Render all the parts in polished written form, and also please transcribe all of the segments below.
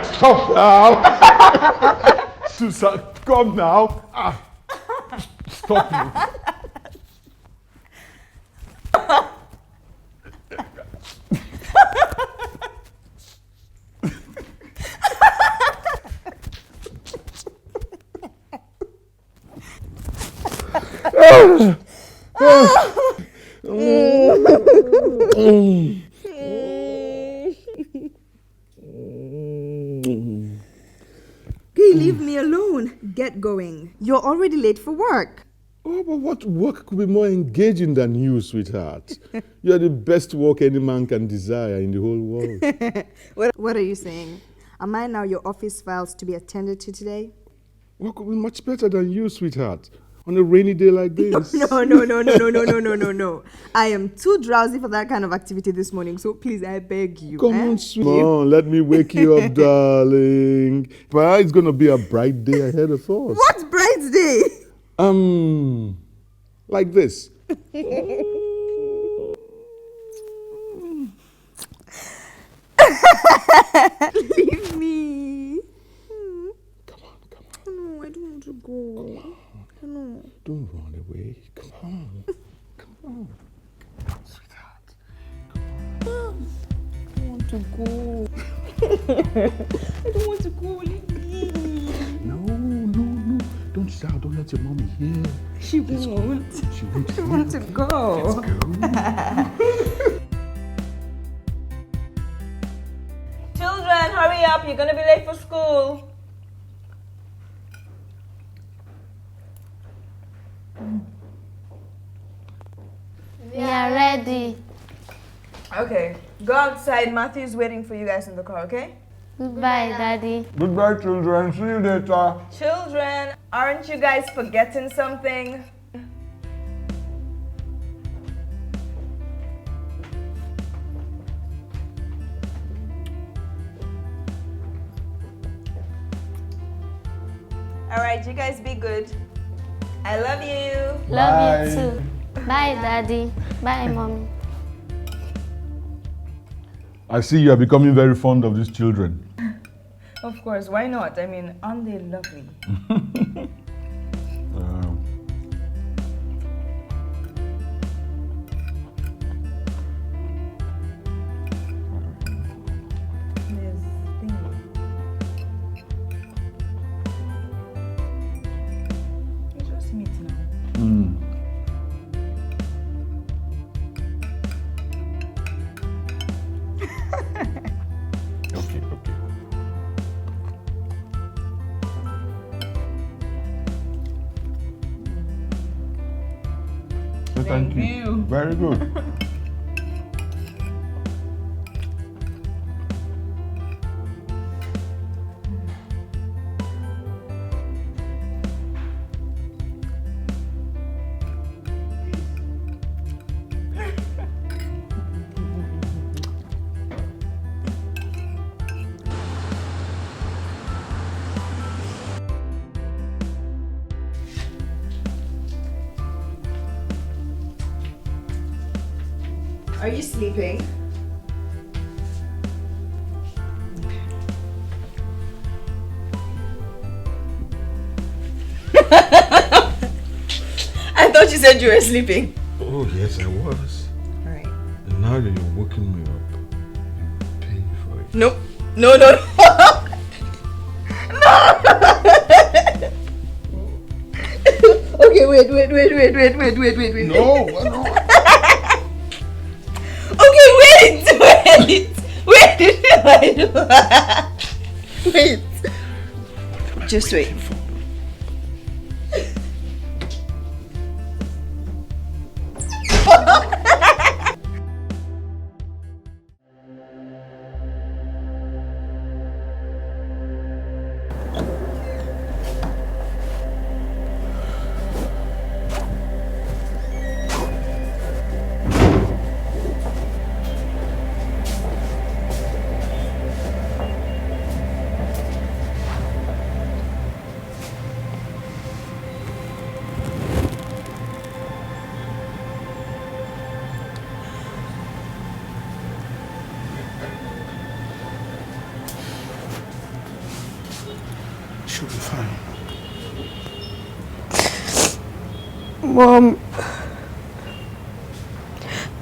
Stop now. Susan, come now. Stop you. Okay, leave me alone. Get going. You're already late for work. Oh, but what work could be more engaging than you, sweetheart? You're the best work any man can desire in the whole world. What are you saying? Am I now your office files to be attended to today? What could be much better than you, sweetheart? On a rainy day like this. No. I am too drowsy for that kind of activity this morning, so please, I beg you. Come on, sweet. Come on, let me wake you up, darling. But it's going to be a bright day ahead of us. What bright day? Like this. Leave me. Come on. No, I don't want to go. No. Don't run away. Come on. Sweetheart. I don't want to go. I don't want to go. Leave me. No. Don't shout. Don't let your mommy hear. She won't. She won't. I want to go. Let's go. Children, hurry up. You're going to be late for school. We are ready. Okay, go outside. Matthew's waiting for you guys in the car, okay? Goodbye, Daddy. Goodbye, children. See you later. Children, aren't you guys forgetting something? Alright, you guys be good. I love you. Love you too. Bye, Daddy. Bye, Mommy. I see you are becoming very fond of these children. Of course, why not? I mean, aren't they lovely? Okay. So thank you. Very good. Are you sleeping? I thought you said you were sleeping. Oh, yes, I was. Alright. And now that you're waking me up, you'll pay for it. Nope. No. No. Okay, wait. No. Okay, wait. Just wait. Mom.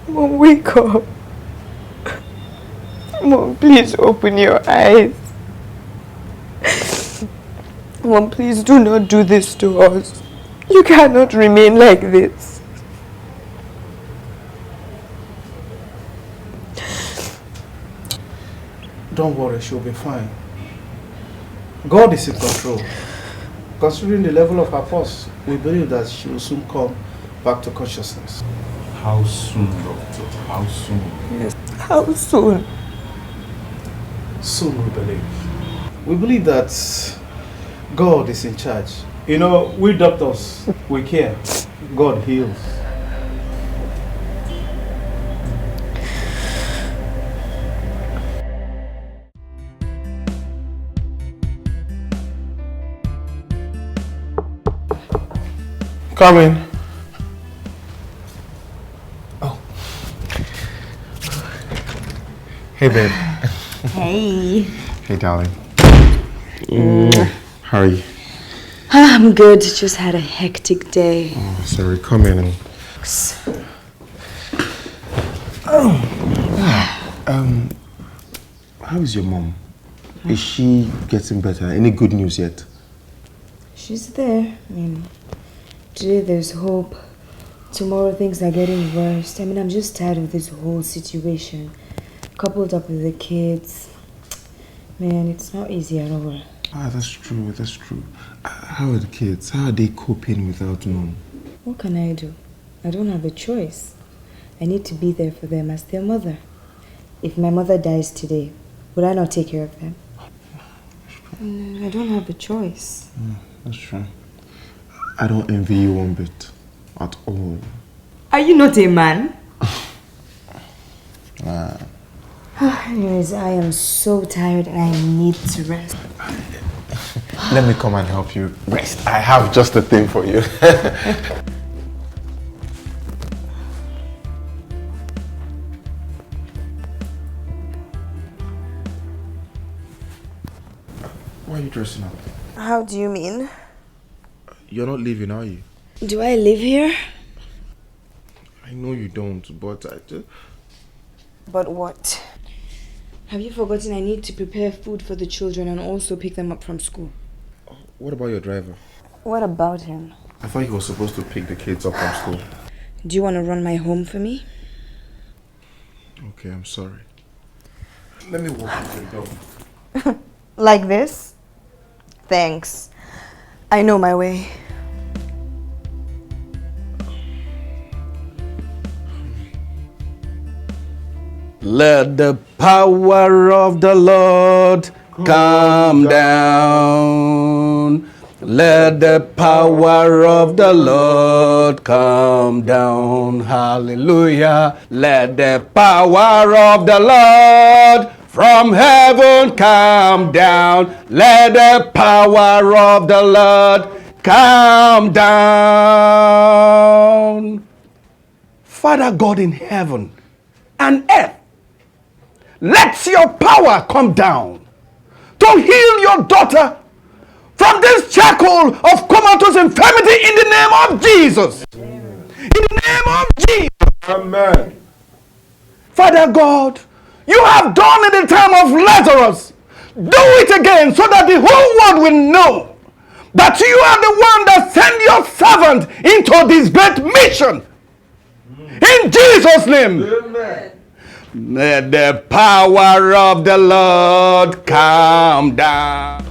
Mom, wake up. Mom, please open your eyes. Mom, please do not do this to us. You cannot remain like this. Don't worry, she'll be fine. God is in control. Considering the level of her pulse, we believe that she will soon come back to consciousness. How soon, doctor? How soon? Yes. How soon? Soon, we believe. We believe that God is in charge. You know, we doctors, we care. God heals. Come in. Oh. Hey, babe. Hey. Hey, darling. How are you? I'm good. Just had a hectic day. Oh, sorry. Come in and... How is your mom? Is she getting better? Any good news yet? She's there. I mean, today there's hope. Tomorrow things are getting worse. I mean, I'm just tired of this whole situation. Coupled up with the kids. Man, it's not easy at all. Ah, that's true. That's true. How are the kids? How are they coping without mom? What can I do? I don't have a choice. I need to be there for them as their mother. If my mother dies today, would I not take care of them? I don't have a choice. That's true. I don't envy you one bit. At all. Are you not a man? Ah. Anyways, I am so tired and I need to rest. Let me come and help you rest. I have just a thing for you. Why are you dressing up? How do you mean? You're not leaving, are you? Do I live here? I know you don't, but I just... But what? Have you forgotten I need to prepare food for the children and also pick them up from school? What about your driver? What about him? I thought he was supposed to pick the kids up from school. Do you want to run my home for me? Okay, I'm sorry. Let me walk you to the door. Like this? Thanks. I know my way. Let the power of the Lord come down. Let the power of the Lord come down. Hallelujah. Let the power of the Lord from heaven come down. Let the power of the Lord come down. Father God in heaven and earth, let your power come down to heal your daughter from this shackle of comatose infirmity in the name of Jesus. In the name of Jesus. Amen. Father God, you have done in the time of Lazarus. Do it again so that the whole world will know that you are the one that sent your servant into this great mission. In Jesus' name. Amen. Let the power of the Lord come down.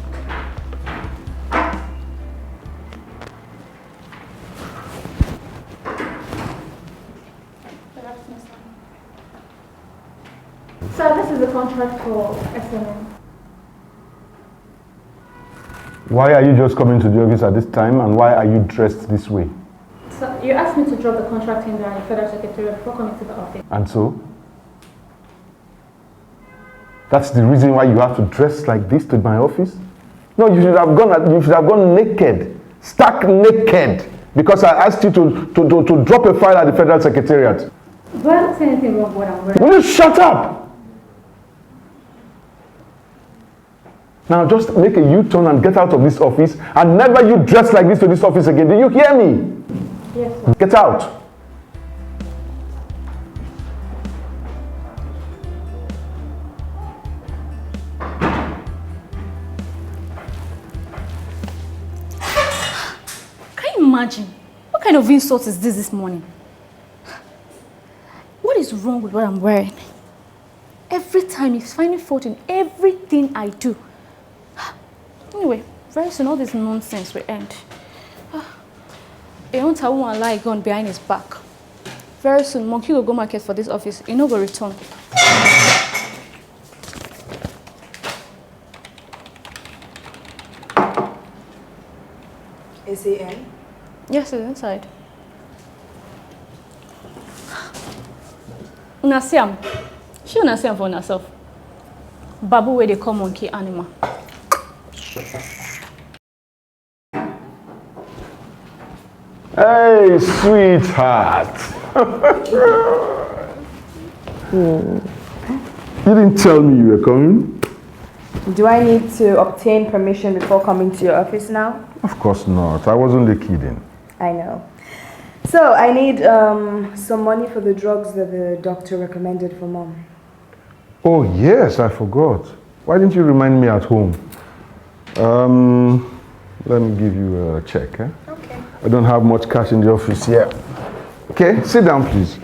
So this is the contract for SMN. Why are you just coming to the office at this time, and why are you dressed this way? So you asked me to drop the contract in the Federal Secretariat before coming to the office. And so? That's the reason why you have to dress like this to my office? No, you should have gone naked, stark naked, because I asked you to drop a file at the Federal Secretariat. But I don't see anything wrong with what I'm wearing. Will you shut up? Now just make a U-turn and get out of this office, and never you dress like this to this office again. Do you hear me? Yes, sir. Get out. Can you imagine? What kind of insult is this morning? What is wrong with what I'm wearing? Every time he's finding fault in everything I do. Anyway, very soon all this nonsense will end. I won't lie gun behind his back. Very soon, Monkey will go market for this office. He no go return. Is he in? Yes, he's inside. Una see am. She una see am for herself. Babu where they call monkey animal. Hey, sweetheart. You didn't tell me you were coming. Do I need to obtain permission before coming to your office now? Of course not. I was only kidding. I know. So, I need some money for the drugs that the doctor recommended for Mom. Oh, yes, I forgot. Why didn't you remind me at home? Let me give you a check. Eh? Okay. I don't have much cash in the office yet. Okay, sit down, please.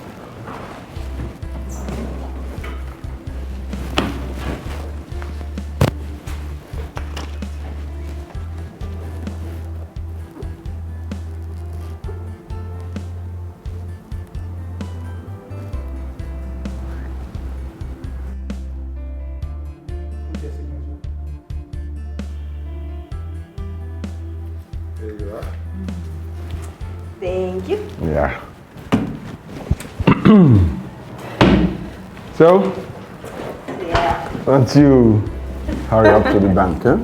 Thank you. Yeah. So, Yeah. don't you hurry up to the bank, huh?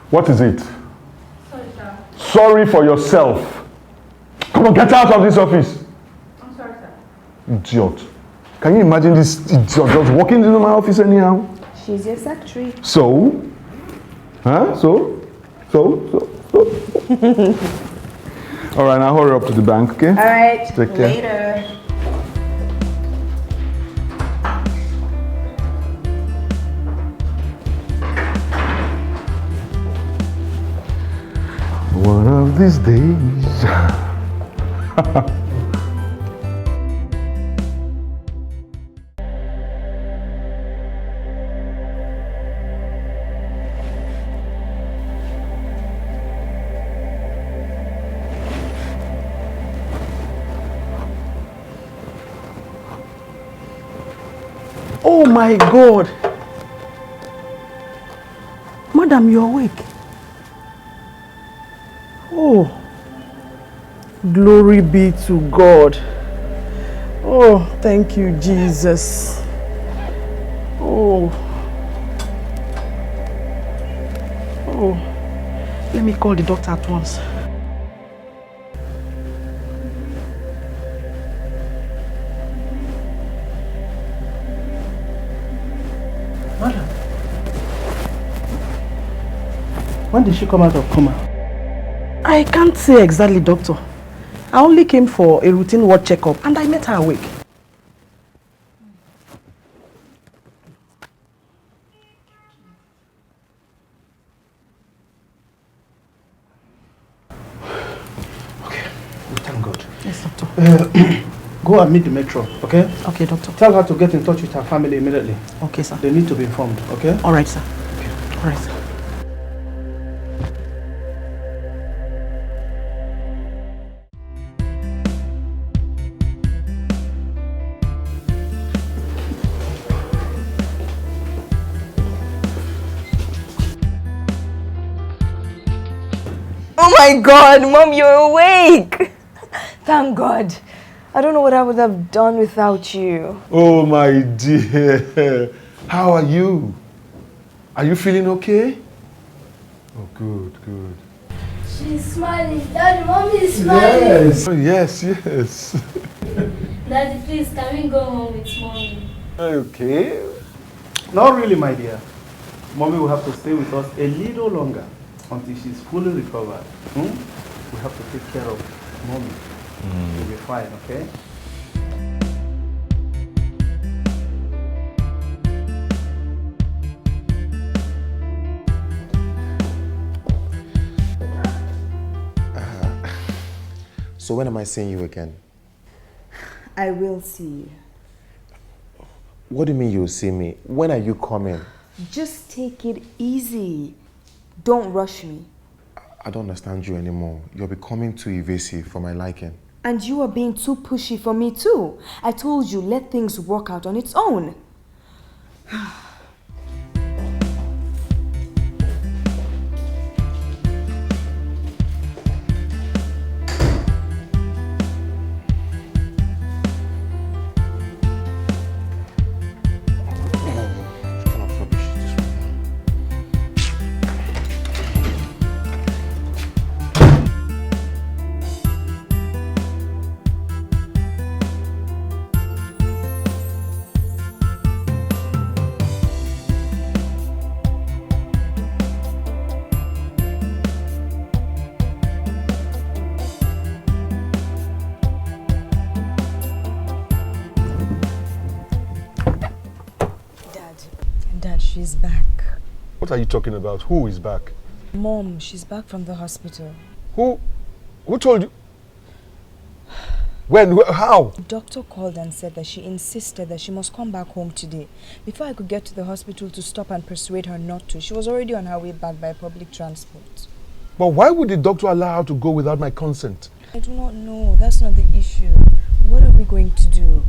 What is it? Sorry, sir. Sorry for yourself. Come on, get out of this office. I'm sorry, sir. Idiot. Can you imagine this idiot just walking into my office anyhow? She's your secretary. So? Huh? So? All right, now hurry up to the bank, okay? All right. Take care. Later. One of these days. Oh my God! Madam, you're awake. Oh, glory be to God. Oh, thank you, Jesus. Oh, let me call the doctor at once. Madam, when did she come out of coma? I can't say exactly, doctor. I only came for a routine ward checkup and I met her awake. Okay, we thank God. Yes, doctor. Go and meet the metro, okay? Okay, doctor. Tell her to get in touch with her family immediately. Okay, sir. They need to be informed, okay? All right, sir. Okay. All right, sir. Oh my God, Mom, you're awake. Thank God. I don't know what I would have done without you. Oh, my dear. How are you? Are you feeling okay? Oh, good. She's smiling. Daddy, Mommy is smiling. Yes. Oh, yes. Daddy, please, can we go home with mommy? Okay. Not really, my dear. Mommy will have to stay with us a little longer until she's fully recovered. We have to take care of mommy. She'll be fine, okay? So when am I seeing you again? I will see you. What do you mean you'll see me? When are you coming? Just take it easy. Don't rush me. I don't understand you anymore. You're becoming too evasive for my liking. And you are being too pushy for me too. I told you, let things work out on its own. Dad, she's back. What are you talking about? Who is back? Mom, she's back from the hospital. Who told you? When? How? The doctor called and said that she insisted that she must come back home today. Before I could get to the hospital to stop and persuade her not to, she was already on her way back by public transport. But why would the doctor allow her to go without my consent? I do not know. That's not the issue. What are we going to do?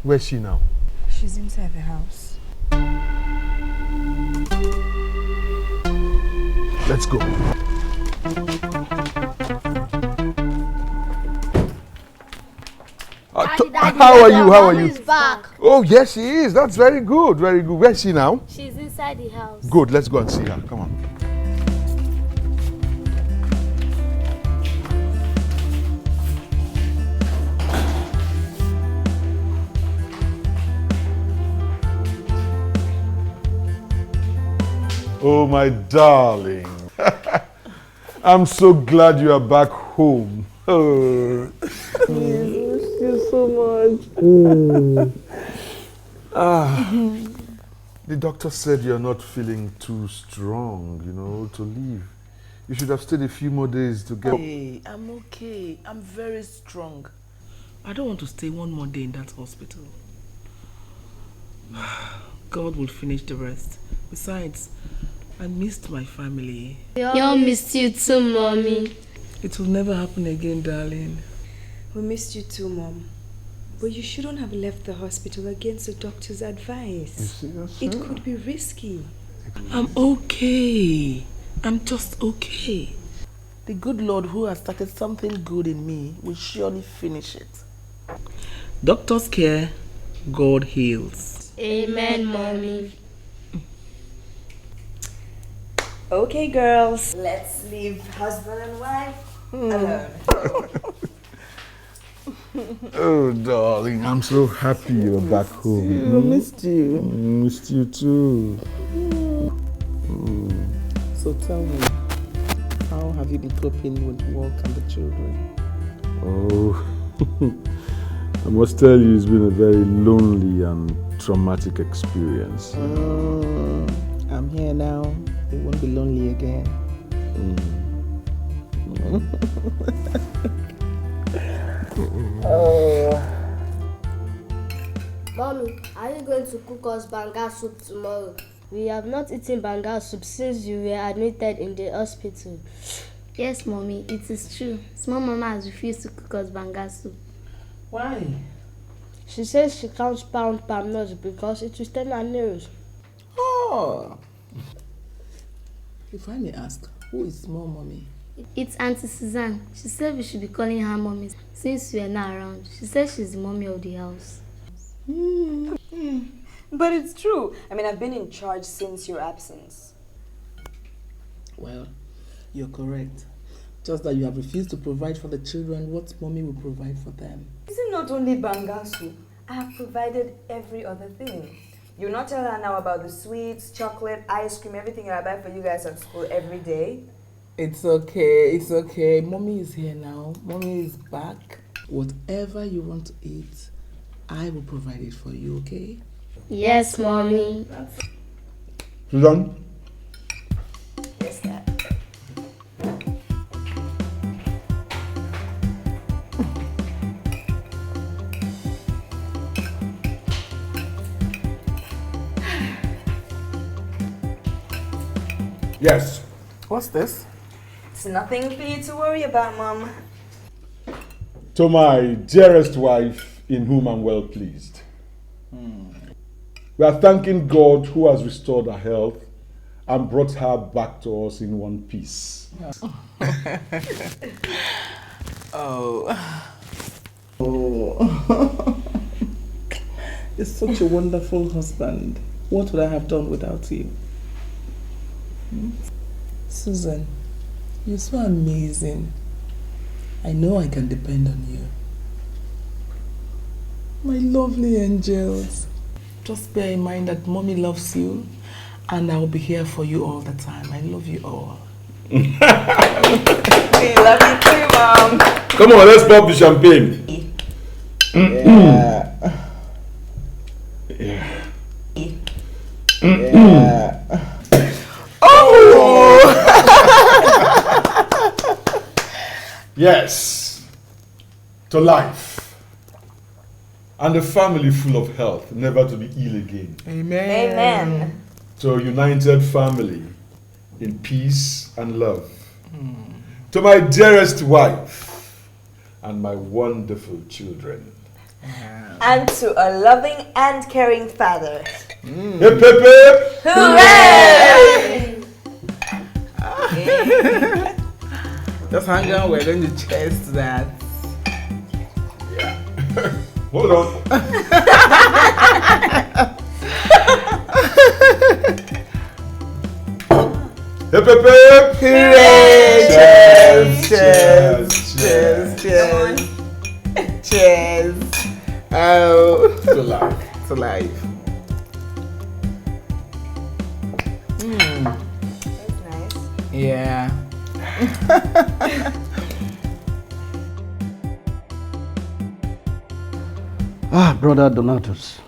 Where's she now? She's inside the house. Let's go. Daddy, how are you? How are you? Mommy's back. Oh, yes, she is. That's very good. Very good. Where's she now? She's inside the house. Good. Let's go and see her. Come on. Oh, my darling. I'm so glad you are back home. Oh. I miss you so much. The doctor said you're not feeling too strong, to leave. You should have stayed a few more days to get... Hey, I'm okay. I'm very strong. I don't want to stay one more day in that hospital. God will finish the rest. Besides, I missed my family. We all missed you too, Mommy. It will never happen again, darling. We missed you too, Mom. But you shouldn't have left the hospital against the doctor's advice. It could be risky. I'm okay. I'm just okay. The good Lord who has started something good in me will surely finish it. Doctors care, God heals. Amen, Mommy. Okay, girls. Let's leave husband and wife alone. Oh, darling, I'm so happy you're back home. I missed you. Missed you too. So tell me, how have you been coping with work and the children? Oh, I must tell you, it's been a very lonely and traumatic experience. I'm here now. You won't be lonely again. Mommy, are you going to cook us banga soup tomorrow? We have not eaten banga soup since you were admitted in the hospital. Yes, Mommy, it is true. Small Mama has refused to cook us banga soup. Why? She says she can't pound palm nuts because it will stain her nails. Oh! If I may ask, who is Small Mommy? It's Auntie Suzanne. She said we should be calling her Mommy since we are not around. She said she's the mommy of the house. But it's true. I mean, I've been in charge since your absence. Well, you're correct. Just that you have refused to provide for the children what mommy will provide for them. Is it not only banga soup? I have provided every other thing. You'll not tell her now about the sweets, chocolate, ice cream, everything I buy for you guys at school every day? It's okay, it's okay. Mommy is here now. Mommy is back. Whatever you want to eat, I will provide it for you, okay? Yes, Mommy. Susan? Yes, Dad. Yes. What's this? It's nothing for you to worry about, Mom. To my dearest wife, in whom I'm well pleased. We are thanking God who has restored her health and brought her back to us in one piece. Oh. You're such a wonderful husband. What would I have done without you? Susan, you're so amazing. I know I can depend on you. My lovely angels. Just bear in mind that mommy loves you and I'll be here for you all the time. I love you all. We love you too, Mom. Come on, let's pop the champagne. Yeah. Yeah. Yeah. Oh! Yes. To life. And a family full of health, never to be ill again. Amen. Amen. To a united family in peace and love. To my dearest wife and my wonderful children. And to a loving and caring father. Hip, hip, hip. Hooray! Just hang on, we're going to cheers to that. Yeah. Hold on. Hip, hip, hip. Hooray! Cheers, Cheers! cheers, Cheers! Cheers! Oh, To life. to life. That's nice. Yeah. Brother Donatus,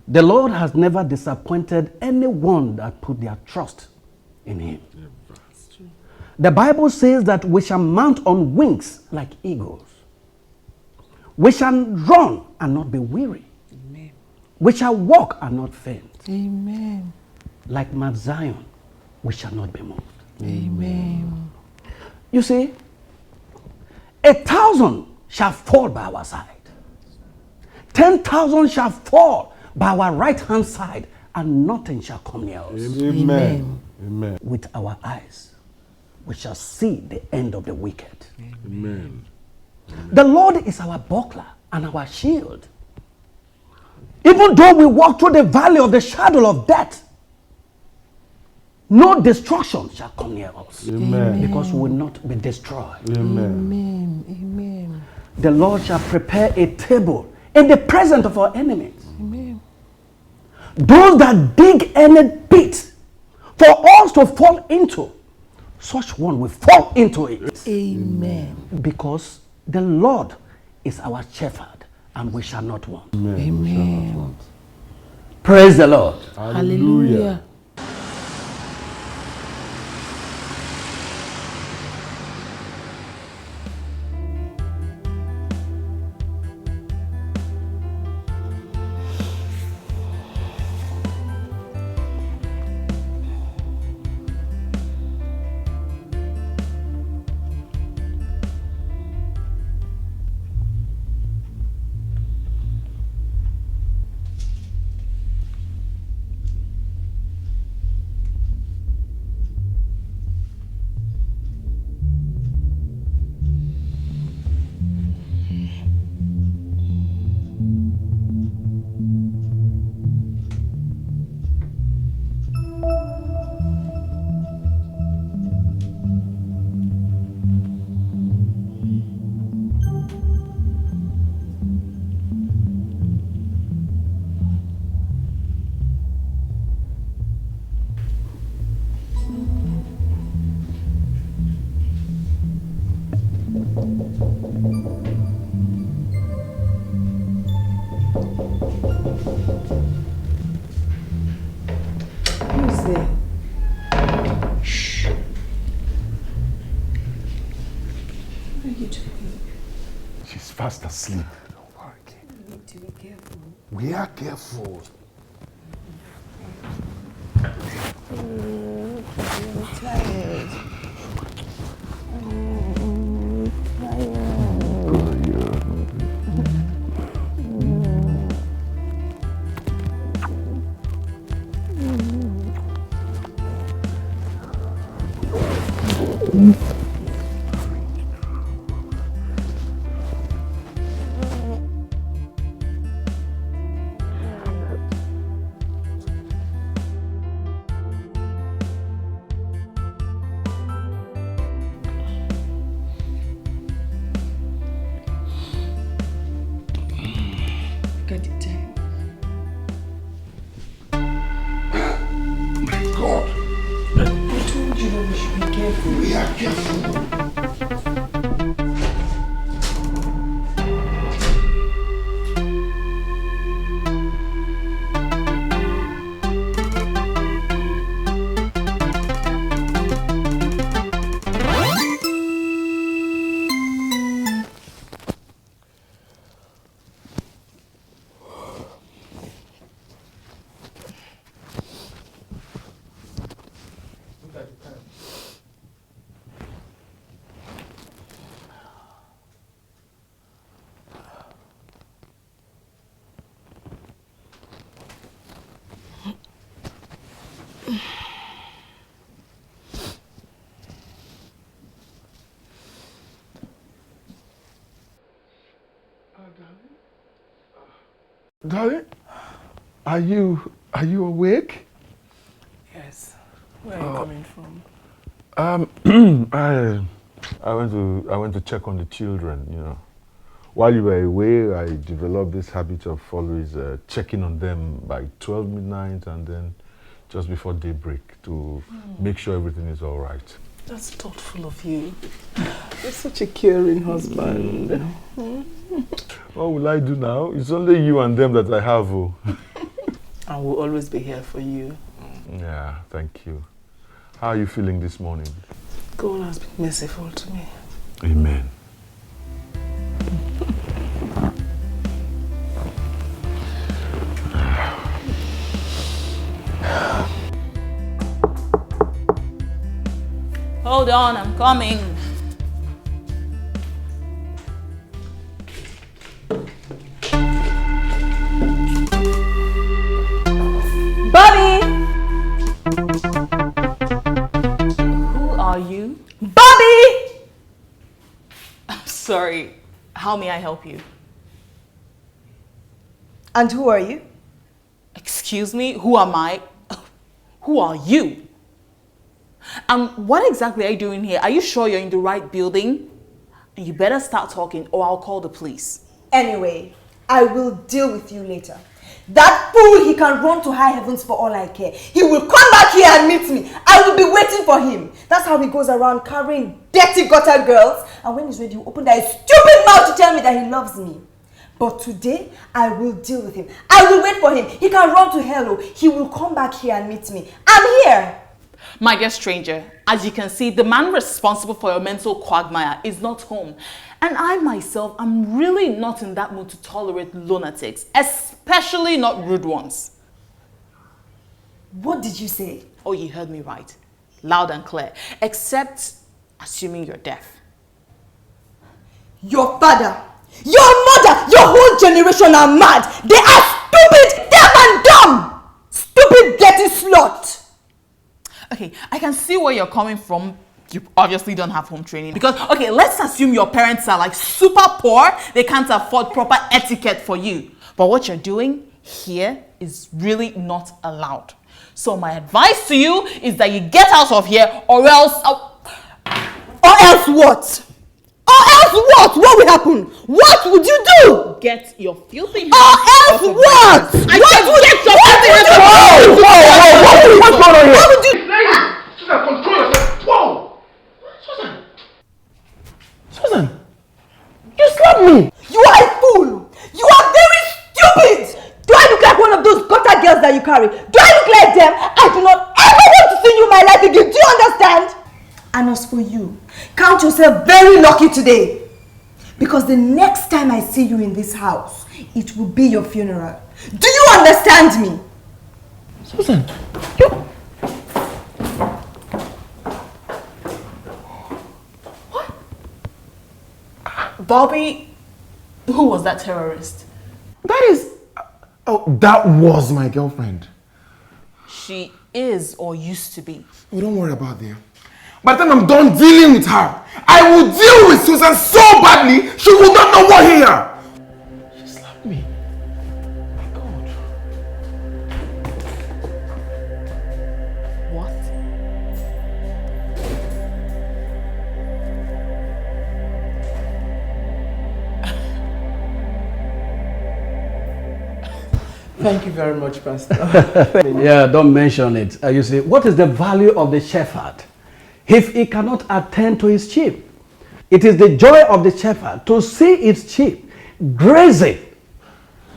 the Lord has never disappointed anyone that put their trust in Him. The Bible says that we shall mount on wings like eagles. We shall run and not be weary. Amen. We shall walk and not faint. Amen. Like Mount Zion, we shall not be moved. Amen. You see, 1,000 shall fall by our side. 10,000 shall fall by our right hand side, and nothing shall come near us. Amen. Amen. With our eyes, we shall see the end of the wicked. Amen. The Lord is our buckler and our shield. Even though we walk through the valley of the shadow of death, no destruction shall come near us. Amen. Because we will not be destroyed. Amen. Amen. Amen. The Lord shall prepare a table in the presence of our enemies. Amen. Those that dig any pit for us to fall into, such one will fall into it. Amen. Because the Lord is our shepherd and we shall not want. Amen. Praise the Lord. Hallelujah. sleep. Don't worry, kid. You need to be careful. We are careful. I'm tired. Darling, are you awake? Yes. Where are you coming from? I went to check on the children, you know. While you were away, I developed this habit of always checking on them by 12 midnight and then just before daybreak to make sure everything is all right. That's thoughtful of you. You're such a caring husband. What will I do now? It's only you and them that I have. Oh. I will always be here for you. Yeah, thank you. How are you feeling this morning? God has been merciful to me. Amen. Hold on, I'm coming. Bobby! Who are you? Bobby! I'm sorry. How may I help you? And who are you? Excuse me? Who am I? Who are you? What exactly are you doing here? Are you sure you're in the right building? You better start talking or I'll call the police. Anyway, I will deal with you later. That fool, he can run to high heavens for all I care. He will come back here and meet me. I will be waiting for him. That's how he goes around carrying dirty gutter girls. And when he's ready, he will open that stupid mouth to tell me that he loves me. But today, I will deal with him. I will wait for him. He can run to hell. He will come back here and meet me. I'm here. My dear stranger, as you can see, the man responsible for your mental quagmire is not home. And I myself am really not in that mood to tolerate lunatics, especially not rude ones. What did you say? Oh, you heard me right. Loud and clear. Except, assuming you're deaf. Your father, your mother, your whole generation are mad. They are stupid, deaf and dumb. Stupid, dirty slut. Okay, I can see where you're coming from. You obviously don't have home training because, okay, let's assume your parents are like super poor. They can't afford proper etiquette for you. But what you're doing here is really not allowed. So my advice to you is that you get out of here or else... Or else what? Or else what? What will happen? What would you do? Get your filthy hands. Or else what? What would you do? What's going on here? What would you do? Susan, control yourself. Whoa! Susan, you slapped me. You are a fool. You are very stupid. Do I look like one of those gutter girls that you carry? Do I look like them? I do not ever want to see you in my life again. Do you understand? And as for you, count yourself very lucky today. Because the next time I see you in this house, it will be your funeral. Do you understand me? Susan, you... What? Bobby, who was that terrorist? That is... Oh, that was my girlfriend. She is or used to be. Oh, don't worry about them. By the time I'm done dealing with her, I will deal with Susan so badly, she will not know what here. She slapped me. My God. What? Thank you very much, Pastor. Yeah, don't mention it. You see, what is the value of the shepherd if he cannot attend to his sheep? It is the joy of the shepherd to see its sheep grazing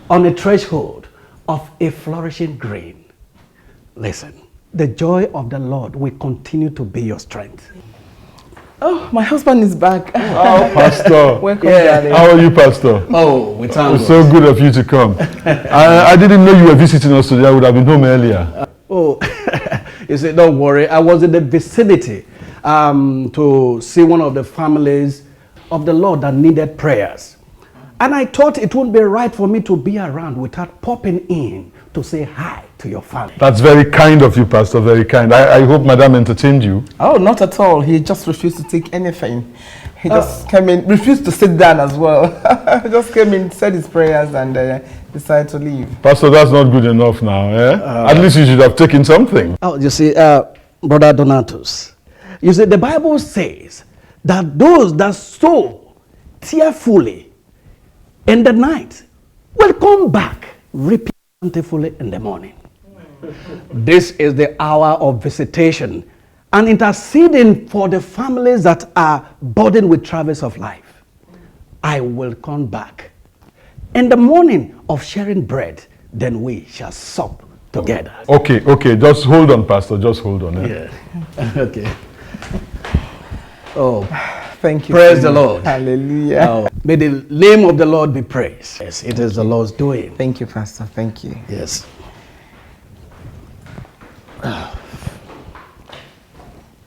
on the threshold of a flourishing green. Listen, the joy of the Lord will continue to be your strength. Oh, my husband is back. Oh, Pastor. Welcome, darling. How are you, Pastor? Oh, we thank It's so good of you to come. I didn't know you were visiting us today. I would have been home earlier. You see, don't worry. I was in the vicinity to see one of the families of the Lord that needed prayers. And I thought it wouldn't be right for me to be around without popping in to say hi to your family. That's very kind of you, Pastor. Very kind. I hope Madam entertained you. Oh, not at all. He just refused to take anything. He just came in, refused to sit down as well. He just came in, said his prayers and decided to leave. Pastor, that's not good enough now, eh? At least you should have taken something. Oh, you see, Brother Donatus, you see, the Bible says that those that sow tearfully in the night will come back reaping plentifully in the morning. This is the hour of visitation and interceding for the families that are burdened with travails of life. I will come back in the morning of sharing bread, then we shall sup together. Okay, just hold on, Pastor, just hold on. Yeah. Okay. Oh, thank you. Praise the Lord. Hallelujah. Oh, may the name of the Lord be praised. Yes, it is the Lord's doing. Thank you, Pastor. Thank you. Yes.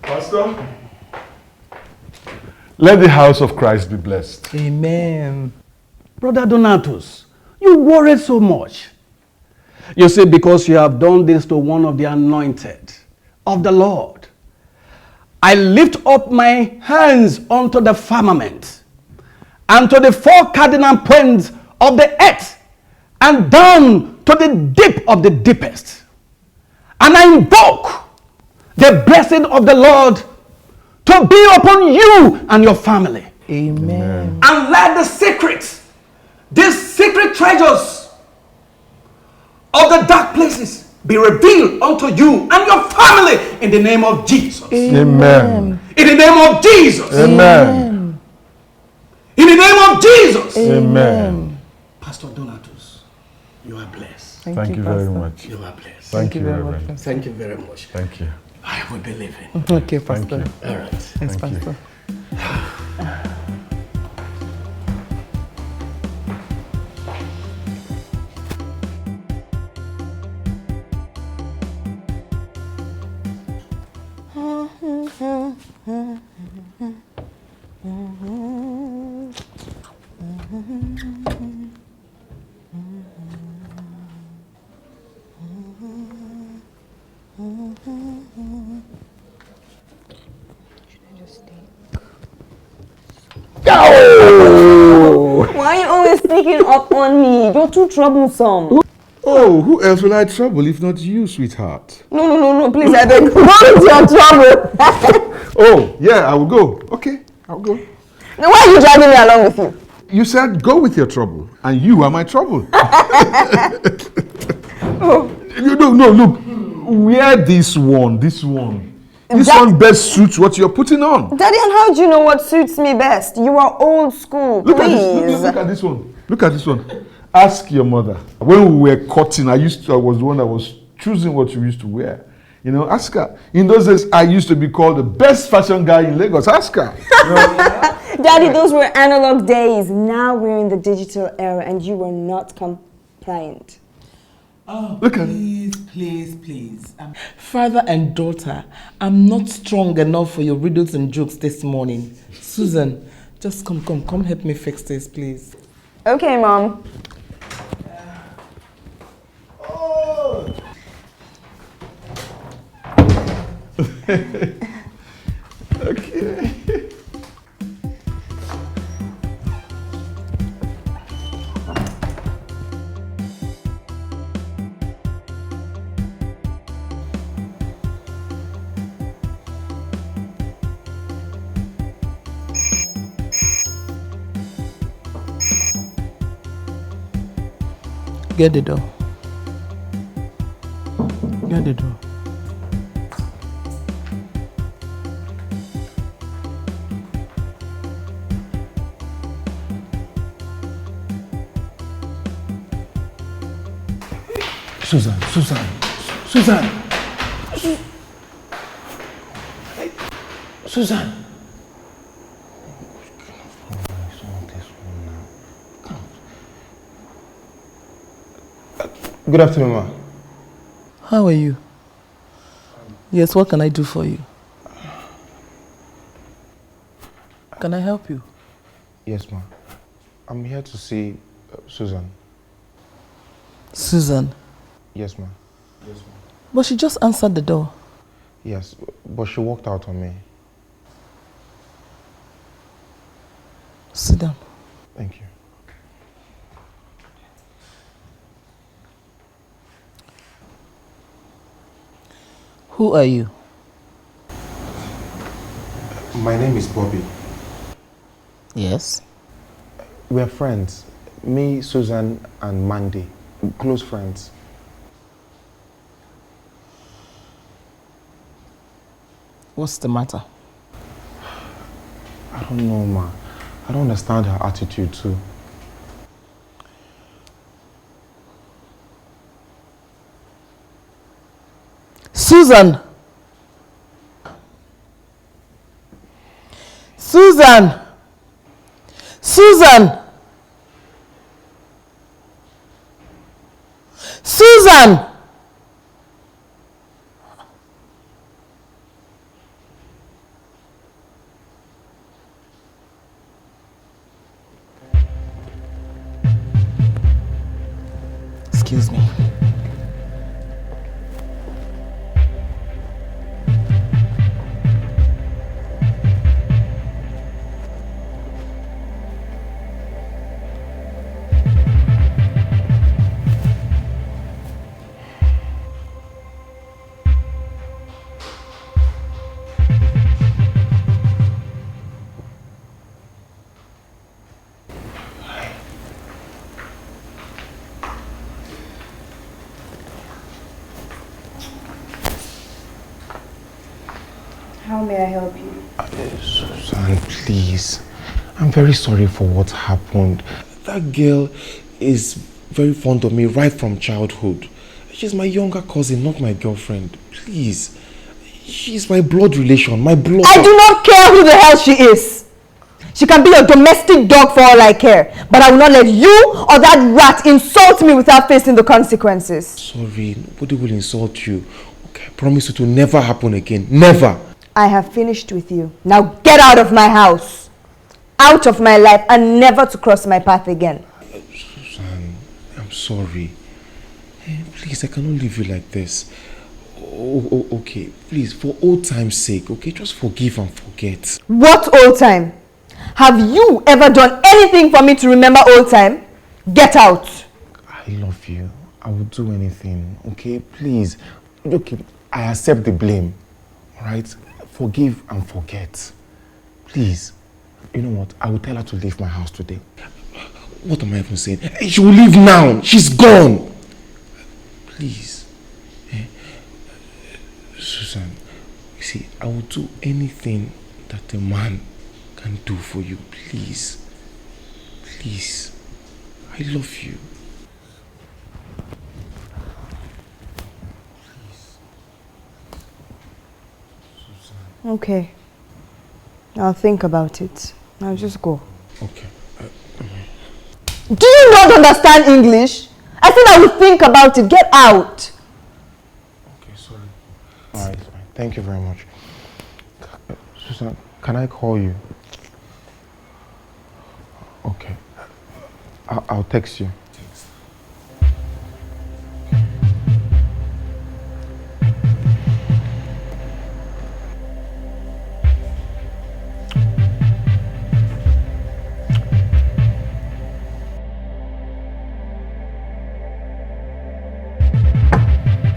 Pastor, let the house of Christ be blessed. Amen. Brother Donatus, you worry so much. You see, because you have done this to one of the anointed of the Lord, I lift up my hands unto the firmament and to the four cardinal points of the earth and down to the deep of the deepest. And I invoke the blessing of the Lord to be upon you and your family. Amen. And let the secrets, these secret treasures of the dark places be revealed unto you and your family in the name of Jesus. Amen. In the name of Jesus. Amen. In the name of Jesus. Amen. Pastor Donatus, you are blessed. Thank you very much. You are blessed. Thank you, Reverend. Thank you very much. Thank you. I will be leaving. Okay, Pastor. Thank All right. Thanks, Thank you. Pastor. Why are you always sneaking up on me? You're too troublesome. Oh, who else will I trouble if not you, sweetheart? No, please, I beg. Go with your trouble. Oh, yeah, I will go. Okay, I'll go. Now, why are you dragging me along with you? You said go with your trouble, and you are my trouble. No, look. Wear this one. This one best suits what you're putting on. Daddy, and how do you know what suits me best? You are old school, Look at please. look at this one. Look at this one. Ask your mother. When we were cutting, I was the one that was choosing what you used to wear. You know, ask her. In those days, I used to be called the best fashion guy in Lagos. Ask her. You know? Daddy, those were analog days. Now we're in the digital era and you were not compliant. Oh, Look at please. Father and daughter, I'm not strong enough for your riddles and jokes this morning. Susan, just come help me fix this, please. Okay, Mom. Okay. Get the door. Get the door. Susan. Susan. Good afternoon, ma. How are you? Yes, what can I do for you? Can I help you? Yes, ma. I'm here to see Susan. Susan? Yes, ma. But she just answered the door. Yes, but she walked out on me. Sit down. Thank you. Who are you? My name is Bobby. Yes? We're friends. Me, Susan, and Mandy. Close friends. What's the matter? I don't know, ma. I don't understand her attitude too. Susan! Susan! Susan! Susan! Excuse me. How may I help you? Susan, please. I'm very sorry for what happened. That girl is very fond of me right from childhood. She's my younger cousin, not my girlfriend. Please. She's my blood relation, my blood. I do not care who the hell she is. She can be a domestic dog for all I care. But I will not let you or that rat insult me without facing the consequences. Sorry, nobody will insult you. Okay, I promise it will never happen again. Never. I have finished with you. Now get out of my house. Out of my life and never to cross my path again. Susan, I'm sorry. Please, I cannot leave you like this. Okay, please, for old time's sake, okay, just forgive and forget. What old time? Have you ever done anything for me to remember old time? Get out. I love you. I will do anything, okay? Please. Okay, I accept the blame, all right? Forgive and forget. Please. You know what? I will tell her to leave my house today. What am I even saying? She will leave now. She's gone. Please. Susan, you see, I will do anything that a man can do for you. Please. Please. I love you. Okay. I'll think about it. I'll just go. Okay. Do you not understand English? I said I will think about it. Get out. Okay, sorry. Alright, fine. Thank you very much. Susan, can I call you? Okay. I'll text you.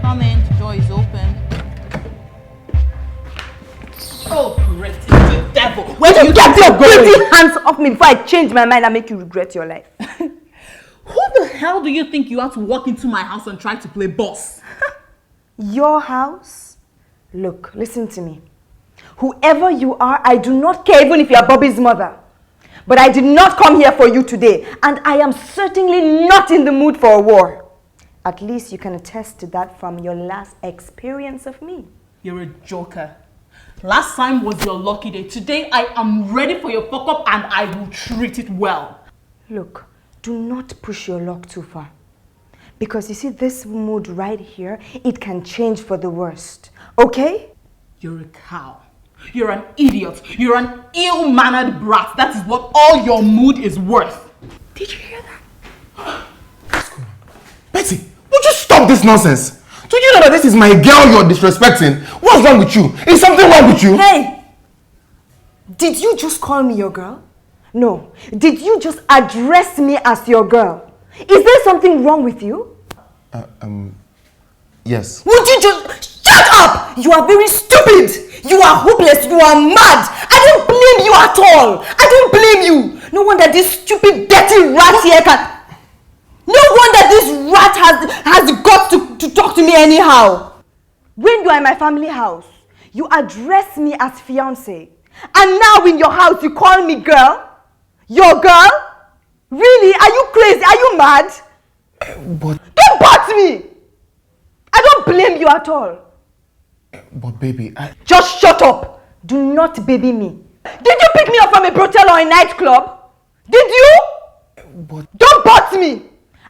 Come in, the door is open. Oh, great, you devil! Where do you get your going? dirty hands off me before I change my mind and make you regret your life. Who the hell do you think you are to walk into my house and try to play boss? Your house? Look, listen to me. Whoever you are, I do not care even if you are Bobby's mother. But I did not come here for you today, and I am certainly not in the mood for a war. At least you can attest to that from your last experience of me. You're a joker. Last time was your lucky day. Today I am ready for your fuck up and I will treat it well. Look, do not push your luck too far. Because you see this mood right here, it can change for the worst. Okay? You're a cow. You're an idiot. You're an ill-mannered brat. That is what all your mood is worth. Did you hear that? Betty, would you stop this nonsense? Do you know that this is my girl you're disrespecting? What's wrong with you? Is something wrong with you? Hey! Did you just call me your girl? No. Did you just address me as your girl? Is there something wrong with you? Yes. Would you just... Shut up! You are very stupid! You are hopeless! You are mad! I don't blame you at all! I don't blame you! No wonder this stupid, dirty rat here can... No wonder this rat has the guts to talk to me anyhow. When you are in my family house, you address me as fiancé. And now in your house, you call me girl? Your girl? Really? Are you crazy? Are you mad? But... Don't butt me! I don't blame you at all. But baby, Just shut up. Do not baby me. Did you pick me up from a brothel or a nightclub? Did you? Don't butt me.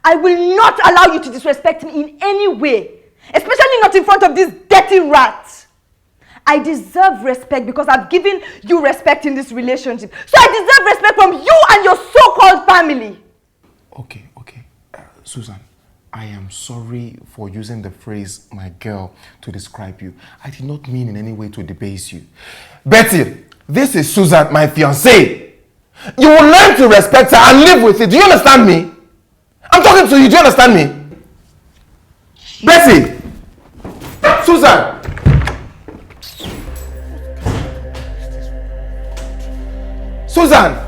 I will not allow you to disrespect me in any way. Especially not in front of this dirty rat. I deserve respect because I've given you respect in this relationship. So I deserve respect from you and your so-called family. Okay. Susan, I am sorry for using the phrase my girl to describe you. I did not mean in any way to debase you. Betty, this is Susan, my fiancée. You will learn to respect her and live with it. Do you understand me? I'm talking to you. Do you understand me? Betty! Susan! Susan!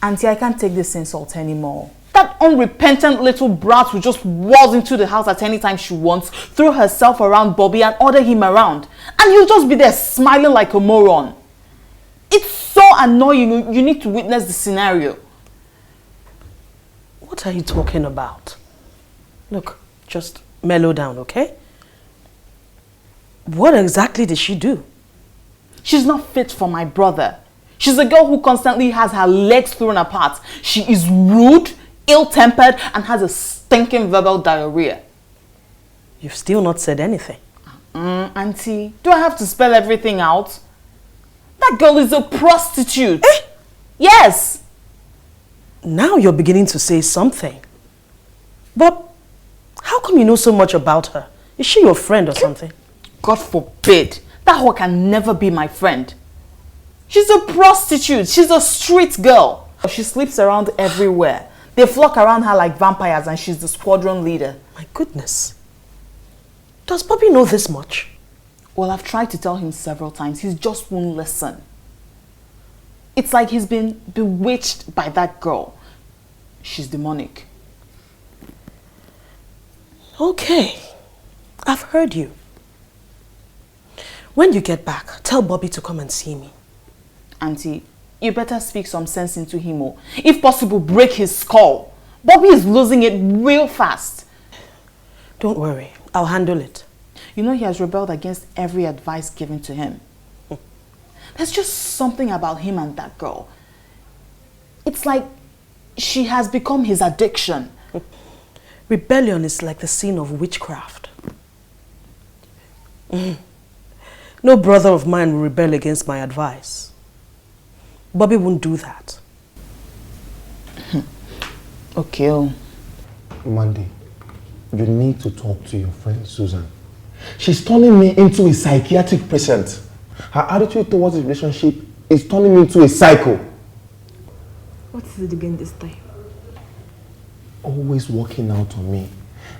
Auntie, I can't take this insult anymore. That unrepentant little brat who just walls into the house at any time she wants, throw herself around Bobby and order him around. And he'll just be there smiling like a moron. It's so annoying. You need to witness the scenario. What are you talking about? Look, just mellow down, okay? What exactly did she do? She's not fit for my brother. She's a girl who constantly has her legs thrown apart. She is rude, ill-tempered, and has a stinking verbal diarrhea. You've still not said anything. Auntie, do I have to spell everything out? That girl is a prostitute. Eh? Yes. Now you're beginning to say something. But how come you know so much about her? Is she your friend or something? God forbid. That whore can never be my friend. She's a prostitute. She's a street girl. She sleeps around everywhere. They flock around her like vampires and she's the squadron leader. My goodness. Does Bobby know this much? Well, I've tried to tell him several times. He just won't listen. It's like he's been bewitched by that girl. She's demonic. Okay. I've heard you. When you get back, tell Bobby to come and see me. Auntie, you better speak some sense into him. Or, if possible, break his skull. Bobby is losing it real fast. Don't worry. I'll handle it. You know he has rebelled against every advice given to him. There's just something about him and that girl. It's like she has become his addiction. Rebellion is like the sin of witchcraft. No brother of mine will rebel against my advice. Bobby won't do that. Okay. Mandy, you need to talk to your friend Susan. She's turning me into a psychiatric patient. Her attitude towards the relationship is turning me into a psycho. What is it again this time? Always working out on me.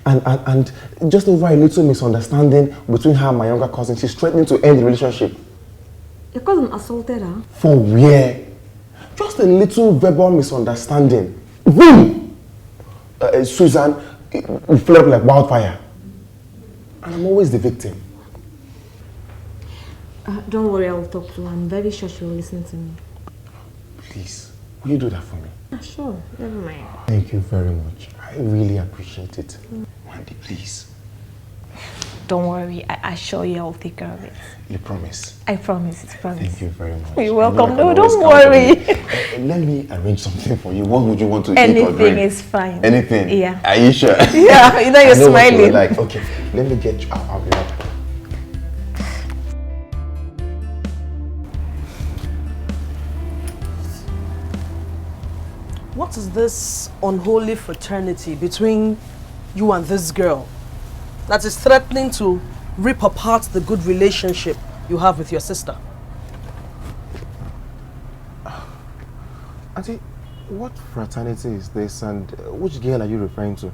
And just over a little misunderstanding between her and my younger cousin, she's threatening to end the relationship. Your cousin assaulted her? For where? Just a little verbal misunderstanding. Boom! Susan flare up like wildfire. And I'm always the victim. Don't worry, I'll talk to her. I'm very sure she'll listen to me. Please, will you do that for me? Sure, never mind. Thank you very much. I really appreciate it. Mandy, please. Don't worry, I assure you I'll take care of it. You promise? I promise, it's promise. Thank you very much. You're welcome. No, don't worry. Let me arrange something for you. What would you want to eat or drink? Anything is fine. Anything? Yeah. Are you sure? Yeah, you know you're smiling. What you like. Okay, let me get you. I'll be right back. What is this unholy fraternity between you and this girl that is threatening to rip apart the good relationship you have with your sister? Auntie, what fraternity is this and which girl are you referring to?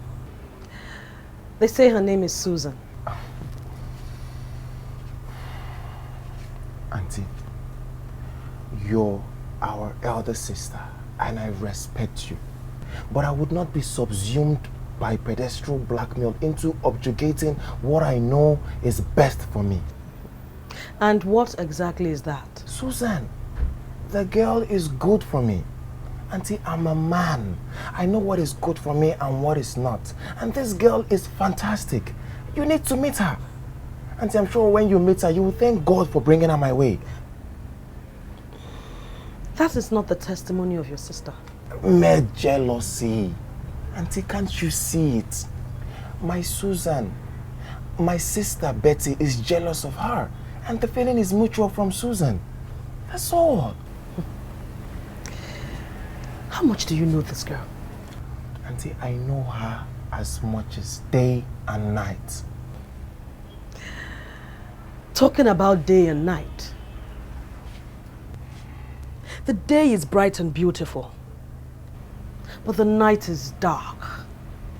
They say her name is Susan. Auntie, you're our elder sister and I respect you. But I would not be subsumed by pedestral blackmail into objurgating what I know is best for me. And what exactly is that? Susan, the girl is good for me. Auntie, I'm a man. I know what is good for me and what is not. And this girl is fantastic. You need to meet her. Auntie, I'm sure when you meet her, you will thank God for bringing her my way. That is not the testimony of your sister. Mere jealousy. Auntie, can't you see it? My Susan, my sister Betty is jealous of her. And the feeling is mutual from Susan. That's all. How much do you know this girl? Auntie, I know her as much as day and night. Talking about day and night. The day is bright and beautiful, but the night is dark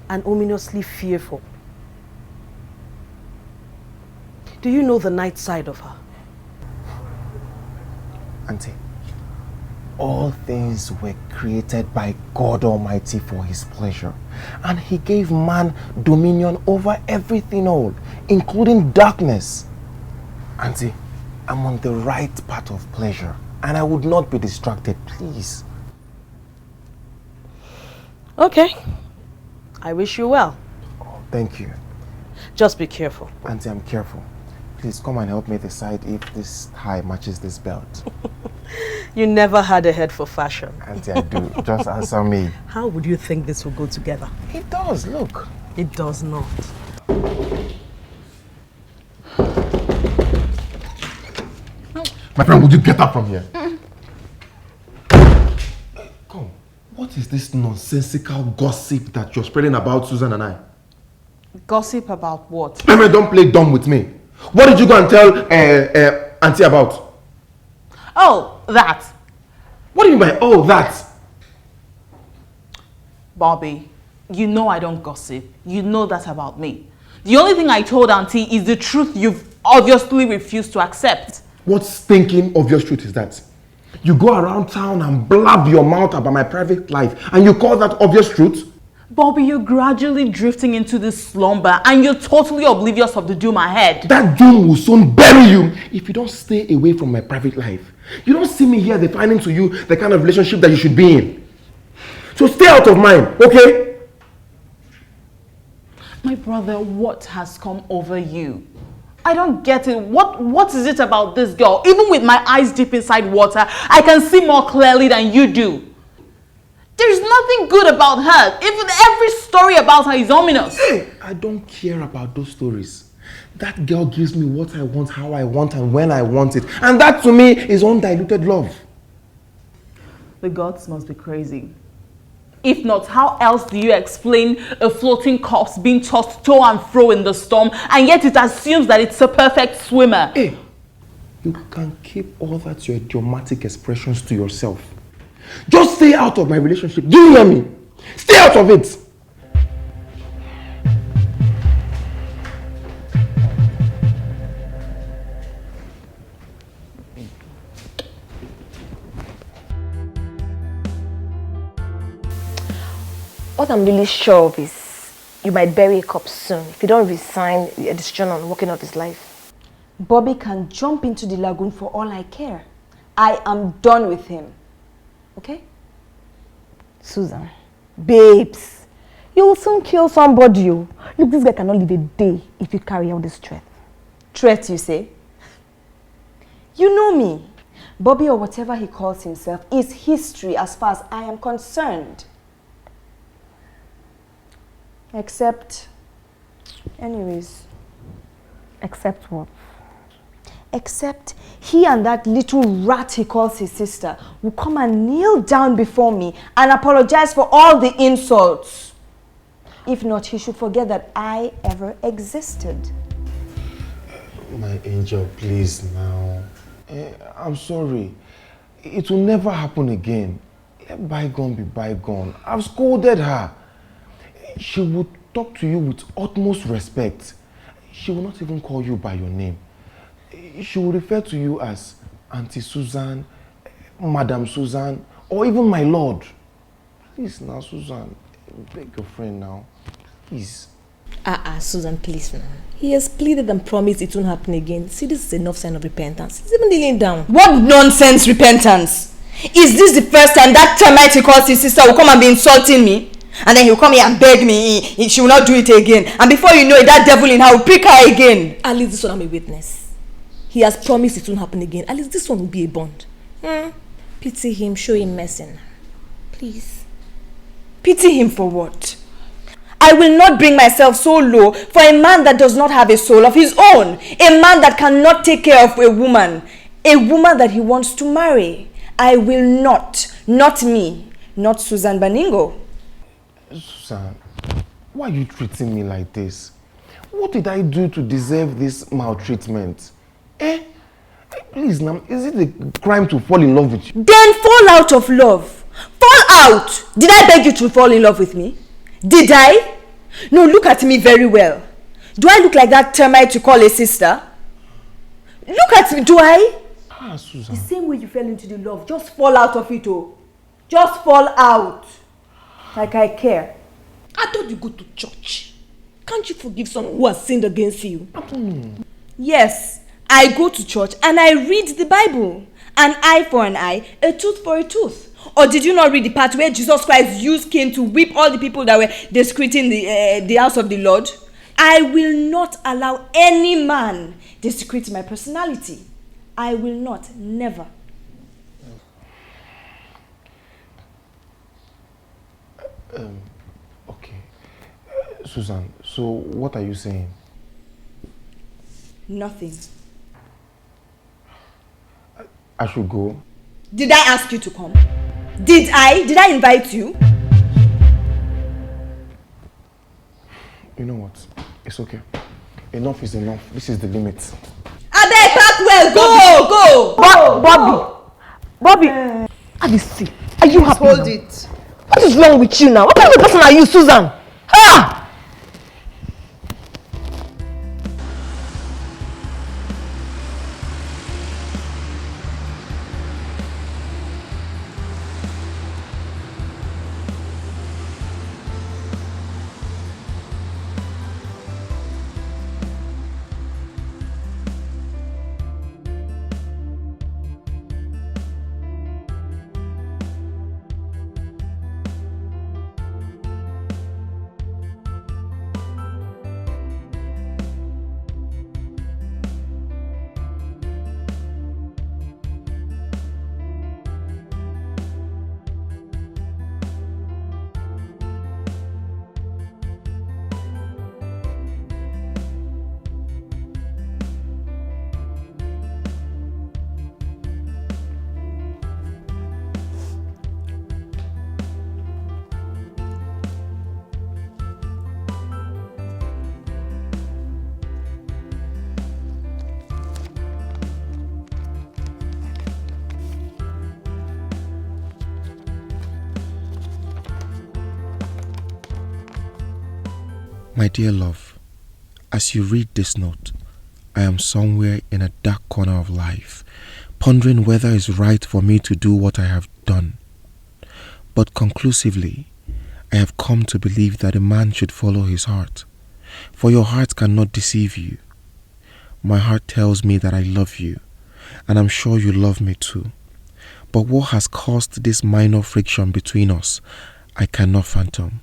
and ominously fearful. Do you know the night side of her? Auntie, all things were created by God Almighty for His pleasure. And He gave man dominion over everything all, including darkness. Auntie, I'm on the right path of pleasure. And I would not be distracted, please. Okay. I wish you well. Oh, thank you. Just be careful. Auntie, I'm careful. Please come and help me decide if this tie matches this belt. You never had a head for fashion. Auntie, I do. Just answer me. How would you think this will go together? It does, look. It does not. My friend, would you get up from here? Come. What is this nonsensical gossip that you're spreading about Susan and I? Gossip about what? Mama, don't play dumb with me. What did you go and tell Auntie about? Oh, that. What do you mean by oh, that? Bobby, you know I don't gossip. You know that about me. The only thing I told Auntie is the truth you've obviously refused to accept. What stinking obvious truth is that? You go around town and blab your mouth about my private life and you call that obvious truth? Bobby, you're gradually drifting into this slumber and you're totally oblivious of the doom ahead. That doom will soon bury you if you don't stay away from my private life. You don't see me here defining to you the kind of relationship that you should be in. So stay out of mine, okay? My brother, what has come over you? I don't get it. What is it about this girl? Even with my eyes deep inside water, I can see more clearly than you do. There's nothing good about her. Even every story about her is ominous. Hey, I don't care about those stories. That girl gives me what I want, how I want, and when I want it. And that to me is undiluted love. The gods must be crazy. If not, how else do you explain a floating corpse being tossed to and fro in the storm, and yet it assumes that it's a perfect swimmer? Hey, you can keep all that your idiomatic expressions to yourself. Just stay out of my relationship. Do you hear me? Stay out of it. What I'm really sure of is you might bury a corpse soon if you don't resign your decision on walking off his life. Bobby can jump into the lagoon for all I care. I am done with him. Okay? Susan, babes, you will soon kill somebody. Look, this guy cannot live a day if you carry out this threat. Threat, you say? You know me. Bobby, or whatever he calls himself, is history as far as I am concerned. Except, anyways. Except what? Except he and that little rat he calls his sister will come and kneel down before me and apologize for all the insults. If not, he should forget that I ever existed. My angel, please now. I'm sorry. It will never happen again. Let bygone be bygone. I've scolded her. She would talk to you with utmost respect. She will not even call you by your name. She will refer to you as Auntie Susan, Madam Susan, or even my lord. Please now, Susan. Beg your friend now. Please. Susan, please now. He has pleaded and promised it won't happen again. See, this is enough sign of repentance. He's even kneeling down. What nonsense repentance? Is this the first time that termite he calls his sister will come and be insulting me? And then he'll come here and beg me, she will not do it again. And before you know it, that devil in her will prick her again. At least this one I'm a witness. He has promised it won't happen again. At least this one will be a bond. Pity him, show him mercy. Please. Pity him for what? I will not bring myself so low for a man that does not have a soul of his own. A man that cannot take care of a woman that he wants to marry. I will not. Not me. Not Susan Baningo. Susan, why are you treating me like this? What did I do to deserve this maltreatment? Please now, is it a crime to fall in love with you? Then fall out of love. Fall out! Did I beg you to fall in love with me? Did I? No, look at me very well. Do I look like that termite you call a sister? Look at me, do I? Susan. The same way you fell into the love, just fall out of it, oh. Just fall out. Like I care. I thought you go to church. Can't you forgive someone who has sinned against you? Yes, I go to church and I read the Bible. An eye for an eye, a tooth for a tooth. Or did you not read the part where Jesus Christ used cane to whip all the people that were desecrating the house of the Lord? I will not allow any man desecrate my personality. I will not, never. Okay. Susan, so what are you saying? Nothing. I should go? Did I ask you to come? Did I? Did I invite you? You know what? It's okay. Enough is enough. This is the limit. Abeg, pack well. Go. Bobby. Abisi, are you happy Hold now? it. What is wrong with you now? What kind of person are you, Susan? My dear love, as you read this note, I am somewhere in a dark corner of life, pondering whether it's right for me to do what I have done. But conclusively, I have come to believe that a man should follow his heart, for your heart cannot deceive you. My heart tells me that I love you, and I'm sure you love me too. But what has caused this minor friction between us, I cannot fathom.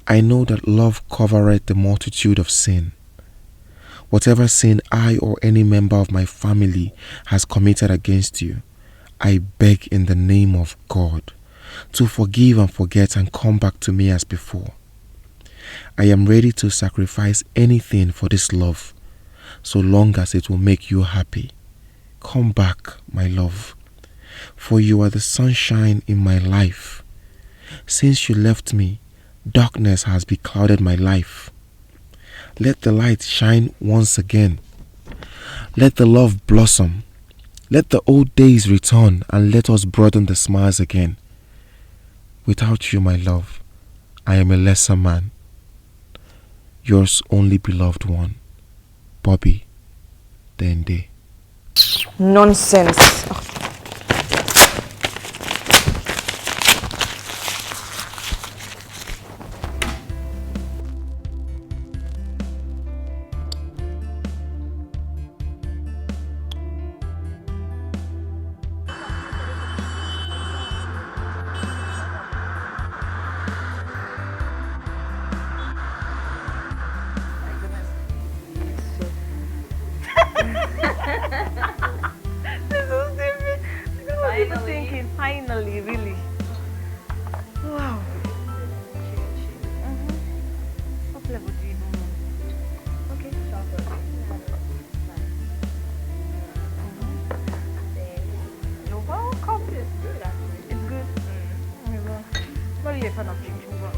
I know that love covereth the multitude of sin. Whatever sin I or any member of my family has committed against you, I beg in the name of God to forgive and forget and come back to me as before. I am ready to sacrifice anything for this love, so long as it will make you happy. Come back, my love, for you are the sunshine in my life. Since you left me, darkness has beclouded my life. Let the light shine once again. Let the love blossom. Let the old days return, and let us broaden the smiles again. Without you, my love, I am a lesser man. Yours only beloved one, Bobby Dende. Nonsense. Finally, really. Wow. What level do you know? Okay, Your whole coffee is good, actually. It's good. Not really a fan of drinking, but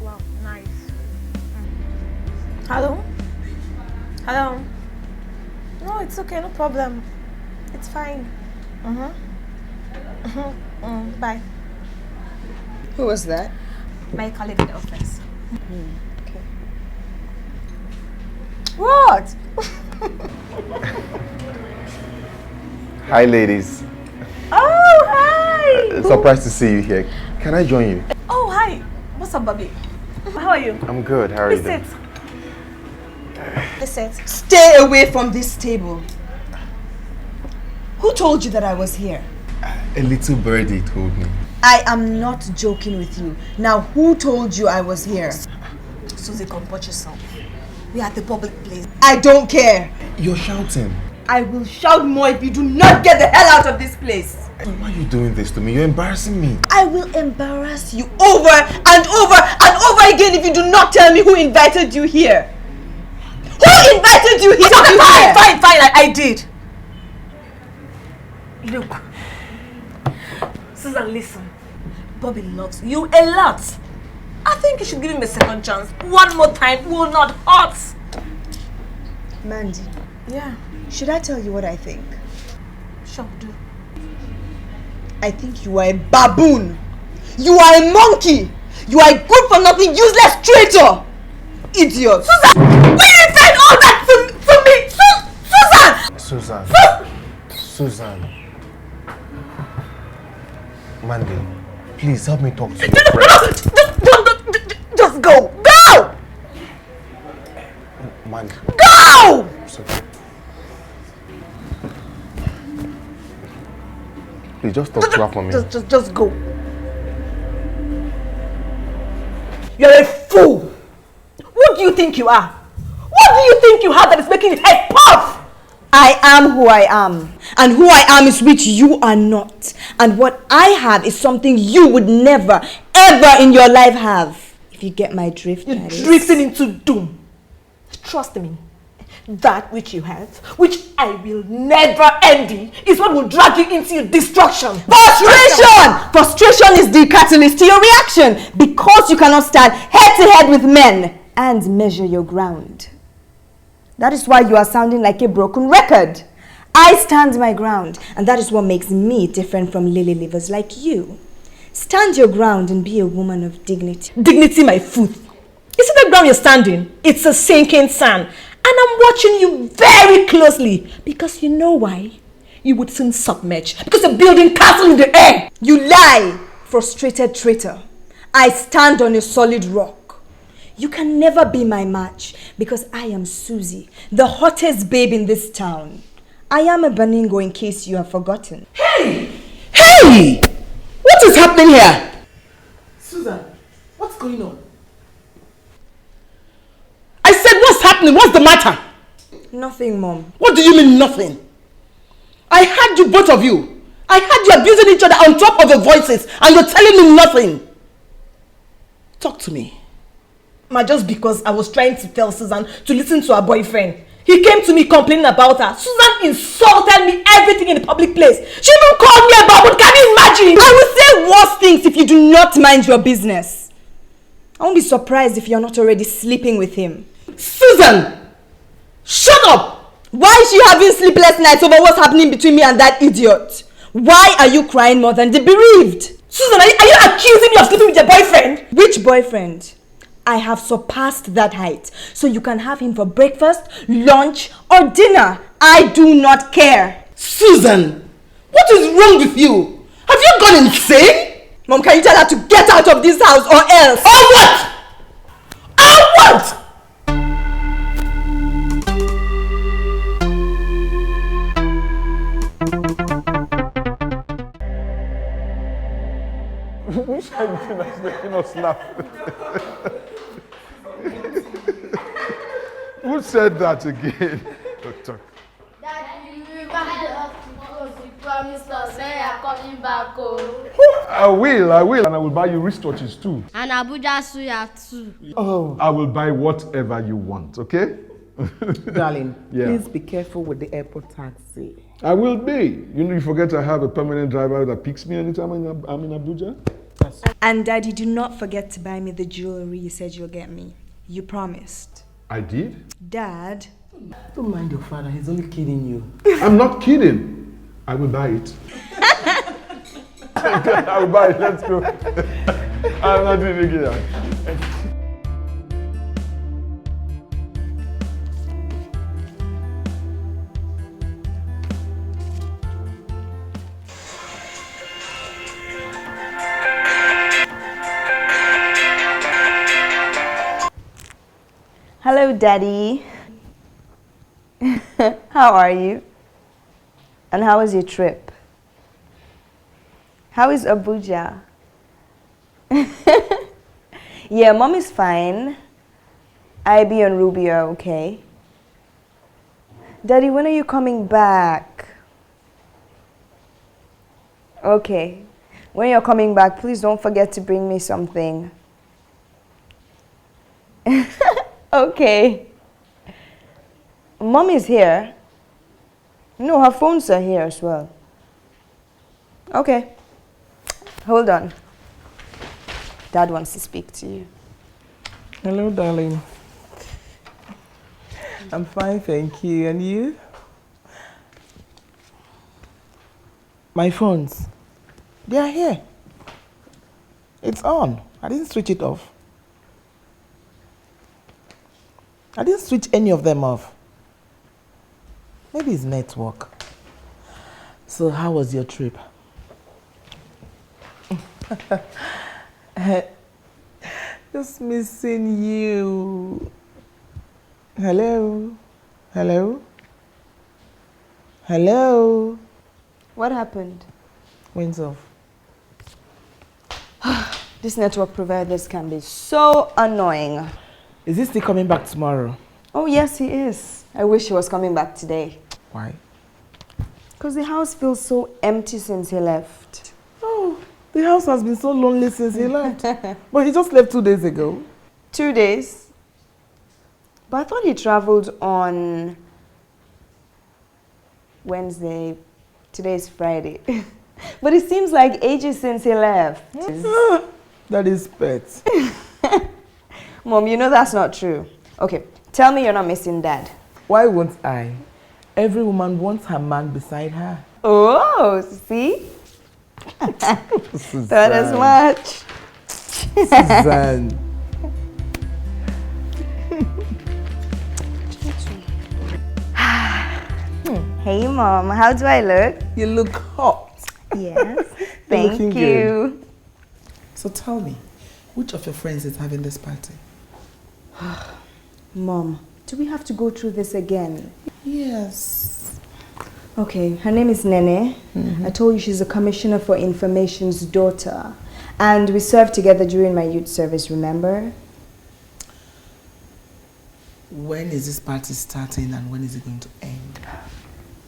wow, nice. Hello? Hello? No, it's okay, no problem. It's fine. Bye. Who was that? My colleague in the office. Okay. What? Hi, ladies. Oh, hi! Surprised to see you here. Can I join you? Oh, hi. What's up, Bobby? How are you? I'm good. How are you doing? Sit. Stay away from this table. Who told you that I was here? A little birdie told me. I am not joking with you. Now, who told you I was here? Susie, comport yourself. We are at the public place. I don't care. You're shouting. I will shout more if you do not get the hell out of this place. Why are you doing this to me? You're embarrassing me. I will embarrass you over and over and over again if you do not tell me who invited you here. Who invited you here? Fine, I did. Look, Susan, listen. Bobby loves you a lot. I think you should give him a second chance. One more time will not hurt. Mandy. Yeah. Should I tell you what I think? Sure, do. I think you are a baboon. You are a monkey. You are a good for nothing, useless traitor. Idiot. Susan! Why did you say all that to me? Susan! Susan. Mandy, please help me talk to your friend. Just go! Go! Mandy. Go! Please just talk to her for me. Just go. You're a fool. What do you think you are? What do you think you have that is making your head puff? I am who I am. And who I am is which you are not. And what I have is something you would never, ever in your life have. If you get my drift, You're drifting into doom. Trust me. That which you have, which I will never envy, is what will drag you into your destruction. Frustration! Frustration is the catalyst to your reaction because you cannot stand head to head with men and measure your ground. That is why you are sounding like a broken record. I stand my ground, and that is what makes me different from lily livers like you. Stand your ground and be a woman of dignity. Dignity, my foot. Is ground you're standing, it's a sinking sand. And I'm watching you very closely. Because you know why? You would soon submerge. Because you're building castle in the air. You lie, frustrated traitor. I stand on a solid rock. You can never be my match because I am Susie, the hottest babe in this town. I am a Baningo in case you have forgotten. Hey! Hey! What is happening here? Susan, what's going on? I said, what's happening? What's the matter? Nothing, Mom. What do you mean nothing? I heard you, both of you. I heard you abusing each other on top of the voices and you're telling me nothing. Talk to me. Ma, just because I was trying to tell Susan to listen to her boyfriend. He came to me complaining about her. Susan insulted me everything in the public place. She even called me a baboon. Can you imagine? I will say worse things if you do not mind your business. I won't be surprised if you're not already sleeping with him. Susan! Shut up! Why is she having sleepless nights over what's happening between me and that idiot? Why are you crying more than the bereaved? Susan, are you accusing me of sleeping with your boyfriend? Which boyfriend? I have surpassed that height. So you can have him for breakfast, lunch, or dinner. I do not care. Susan! What is wrong with you? Have you gone insane? Mom, can you tell her to get out of this house or else? Or what? Or what? Which anything that's making us laugh? Who said that again? Doctor. I will, and I will buy you wristwatches too. And Abuja suya too. Oh. I will buy whatever you want, okay? Darling, Yeah. please be careful with the airport taxi. I will be. You know, you forget I have a permanent driver that picks me anytime I'm in Abuja. And Daddy, do not forget to buy me the jewelry you said you'll get me. You promised. I did? Dad. Don't mind your father, he's only kidding you. I'm not kidding. I will buy it. I will buy it. Let's go. I'm not doing it again. Hello, Daddy. How are you? And how was your trip? How is Abuja? Yeah, Mom is fine. Ivy and Ruby are okay. Daddy, when are you coming back? Okay. When you're coming back, please don't forget to bring me something. Okay. Mom is here. No, her phones are here as well. Okay. Hold on. Dad wants to speak to you. Hello, darling. I'm fine, thank you. And you? My phones. They are here. It's on. I didn't switch it off. I didn't switch any of them off. Maybe it's network. So how was your trip? Just missing you. Hello? Hello? Hello? What happened? When's off? These network providers can be so annoying. Is he still coming back tomorrow? Oh, yes, he is. I wish he was coming back today. Why? Because the house feels so empty since he left. Oh, the house has been so lonely since he left. But he just left 2 days ago. 2 days? But I thought he traveled on Wednesday. Today's Friday. But it seems like ages since he left. That is pet. Mom, you know that's not true. Okay, tell me you're not missing Dad. Why won't I? Every woman wants her man beside her. Oh, see? Thought as much. Suzanne. Hey, Mom. How do I look? You look hot. Yes. You're Thank looking you. good. So tell me, which of your friends is having this party? Mom, do we have to go through this again? Yes. Okay, her name is Nene. I told you she's a commissioner for information's daughter. And we served together during my youth service, remember? When is this party starting and when is it going to end?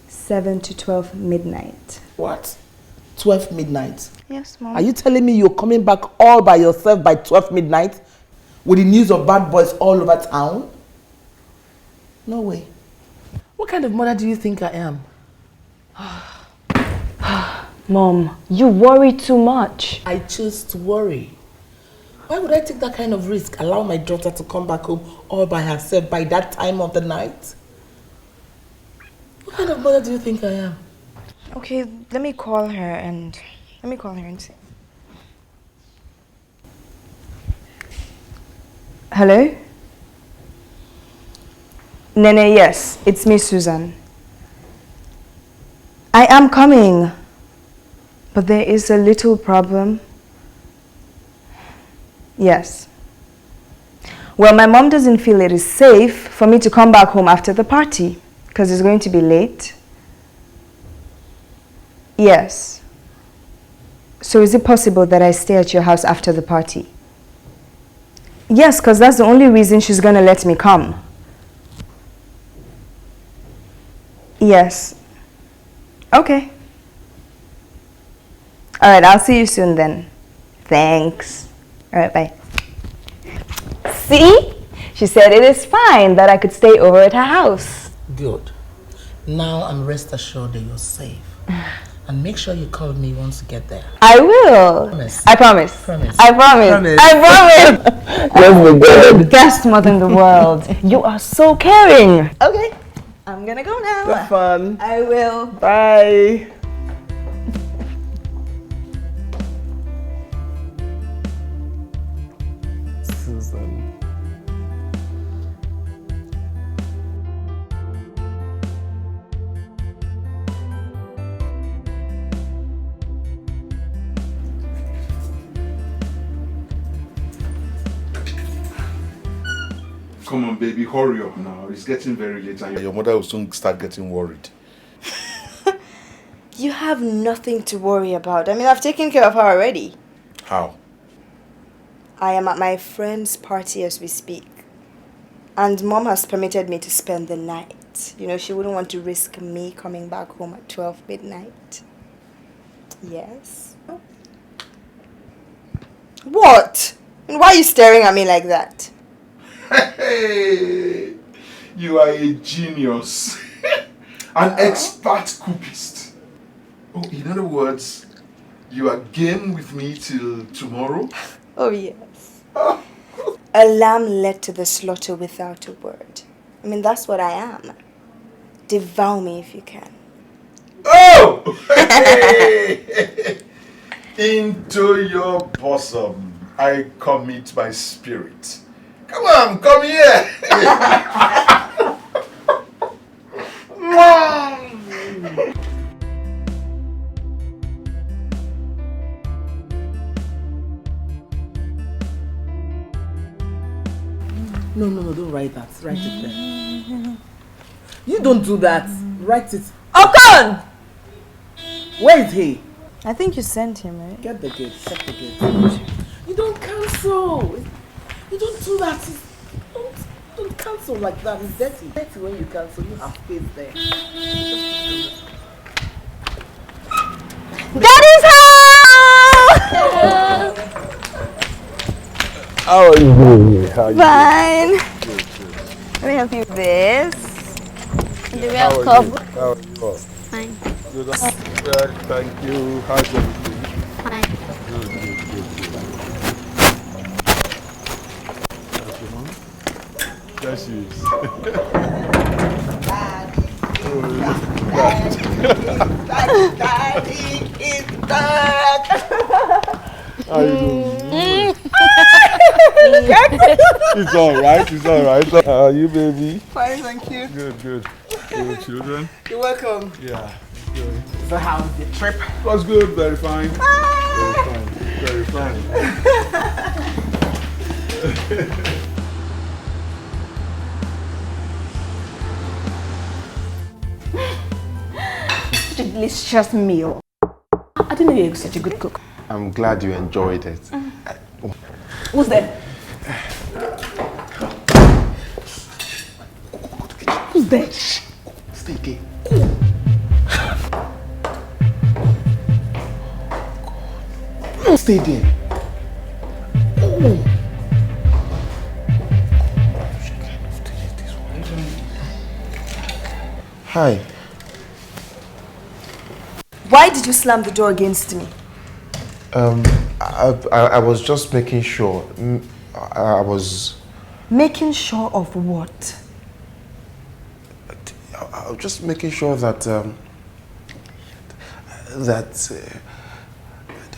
7 to 12 midnight. What? 12 midnight? Yes, Mom. Are you telling me you're coming back all by yourself by 12 midnight? With the news of bad boys all over town? No way. What kind of mother do you think I am? Mom, you worry too much. I choose to worry. Why would I take that kind of risk? Allow my daughter to come back home all by herself by that time of the night? What kind of mother do you think I am? Okay, let me call her and see. Hello? Nene, yes, it's me, Susan. I am coming, but there is a little problem. Yes. Well, my mom doesn't feel it is safe for me to come back home after the party because it's going to be late. Yes. So is it possible that I stay at your house after the party? Yes, because that's the only reason she's going to let me come. Yes. Okay. All right, I'll see you soon then. Thanks. All right, bye. See? She said it is fine that I could stay over at her house. Good. Now I'm rest assured that you're safe. And make sure you call me once you get there. I will. Promise. I promise. Promise. I promise. Promise. I promise. You're the best mother in the world. You are so caring. Okay. I'm gonna go now. Have fun. I will. Bye. Susan. Come on, baby, hurry up now. It's getting very late and your mother will soon start getting worried. You have nothing to worry about. I mean, I've taken care of her already. How? I am at my friend's party as we speak. And Mom has permitted me to spend the night. You know, she wouldn't want to risk me coming back home at 12 midnight. Yes. What? And why are you staring at me like that? Hey, you are a genius. An expert coupist. Oh, in other words, you are game with me till tomorrow? Oh, yes. A lamb led to the slaughter without a word. I mean, that's what I am. Devour me if you can. Oh! Into your bosom I commit my spirit. Come on, come here. No, don't write that. Write it there. You don't do that. Write it. Okan! Where is he? I think you sent him, right? Get the gate. Check the gate. You don't cancel. You don't do that. Don't cancel like that. It's dirty. Dirty when you cancel. You have space there. Daddy's house! How are you doing? How are you Fine. Let me help you with this. Do we have cover? How are you all? Fine. Good. Thank you. How's everything? Fine. Good. There she is. Daddy is back. How are you doing? It's all right. It's all right. How are you, baby? Fine, thank you. Good, good. Good children. You're welcome. Yeah. Good. So how was the trip? It was good. Very fine. Very fine. Very fine. Such a delicious meal. I didn't know you were such a good cook. I'm glad you enjoyed it. Who's there? Who's there? Stay gay. Stay there. Hi. Why did you slam the door against me? I was just making sure. I was... Making sure of what? I was just making sure that... I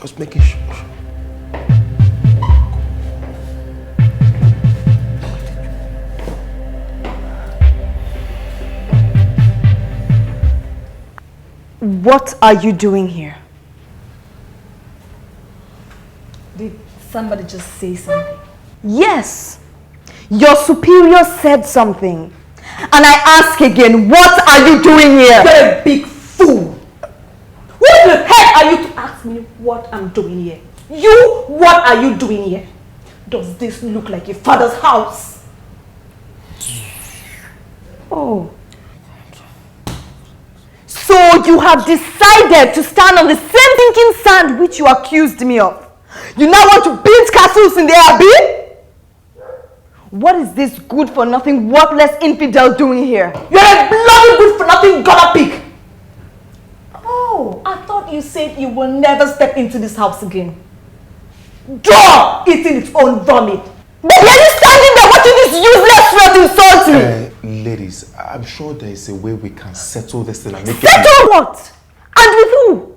was making sure... What are you doing here? Did somebody just say something? Yes. Your superior said something. And I ask again, what are you doing here? You're a big fool. Who the heck are you to ask me what I'm doing here? You, what are you doing here? Does this look like your father's house? Oh. So you have decided to stand on the same thinking sand which you accused me of. You now want to build castles in the air, Abi? What is this good for nothing, worthless infidel doing here? You're a bloody good for nothing gutter pig. Oh, I thought you said you will never step into this house again. Dog eating its own vomit. Baby, are you standing there watching this useless threat insult me? Ladies, I'm sure there is a way we can settle this thing and make it... Settle what? And with who?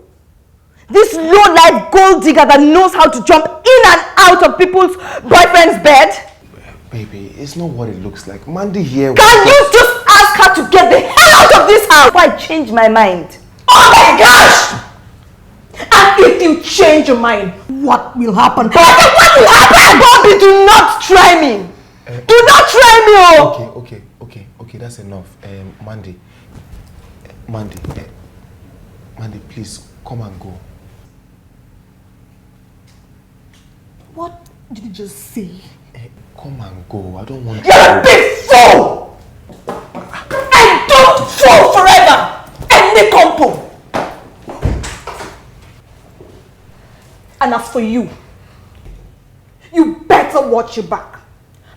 This low-life gold digger that knows how to jump in and out of people's boyfriend's bed? Baby, it's not what it looks like. Mandy here... Can you just ask her to get the hell out of this house before I change my mind? Oh my gosh! And if you change your mind, what will happen? What will happen? Bobby, do not try me! Do not try me, oh! Okay, that's enough. Mandy, please, come and go. What did you just say? Come and go. I don't want... You're a big fool! And don't fool forever! Any compo! And as for you, you better watch your back.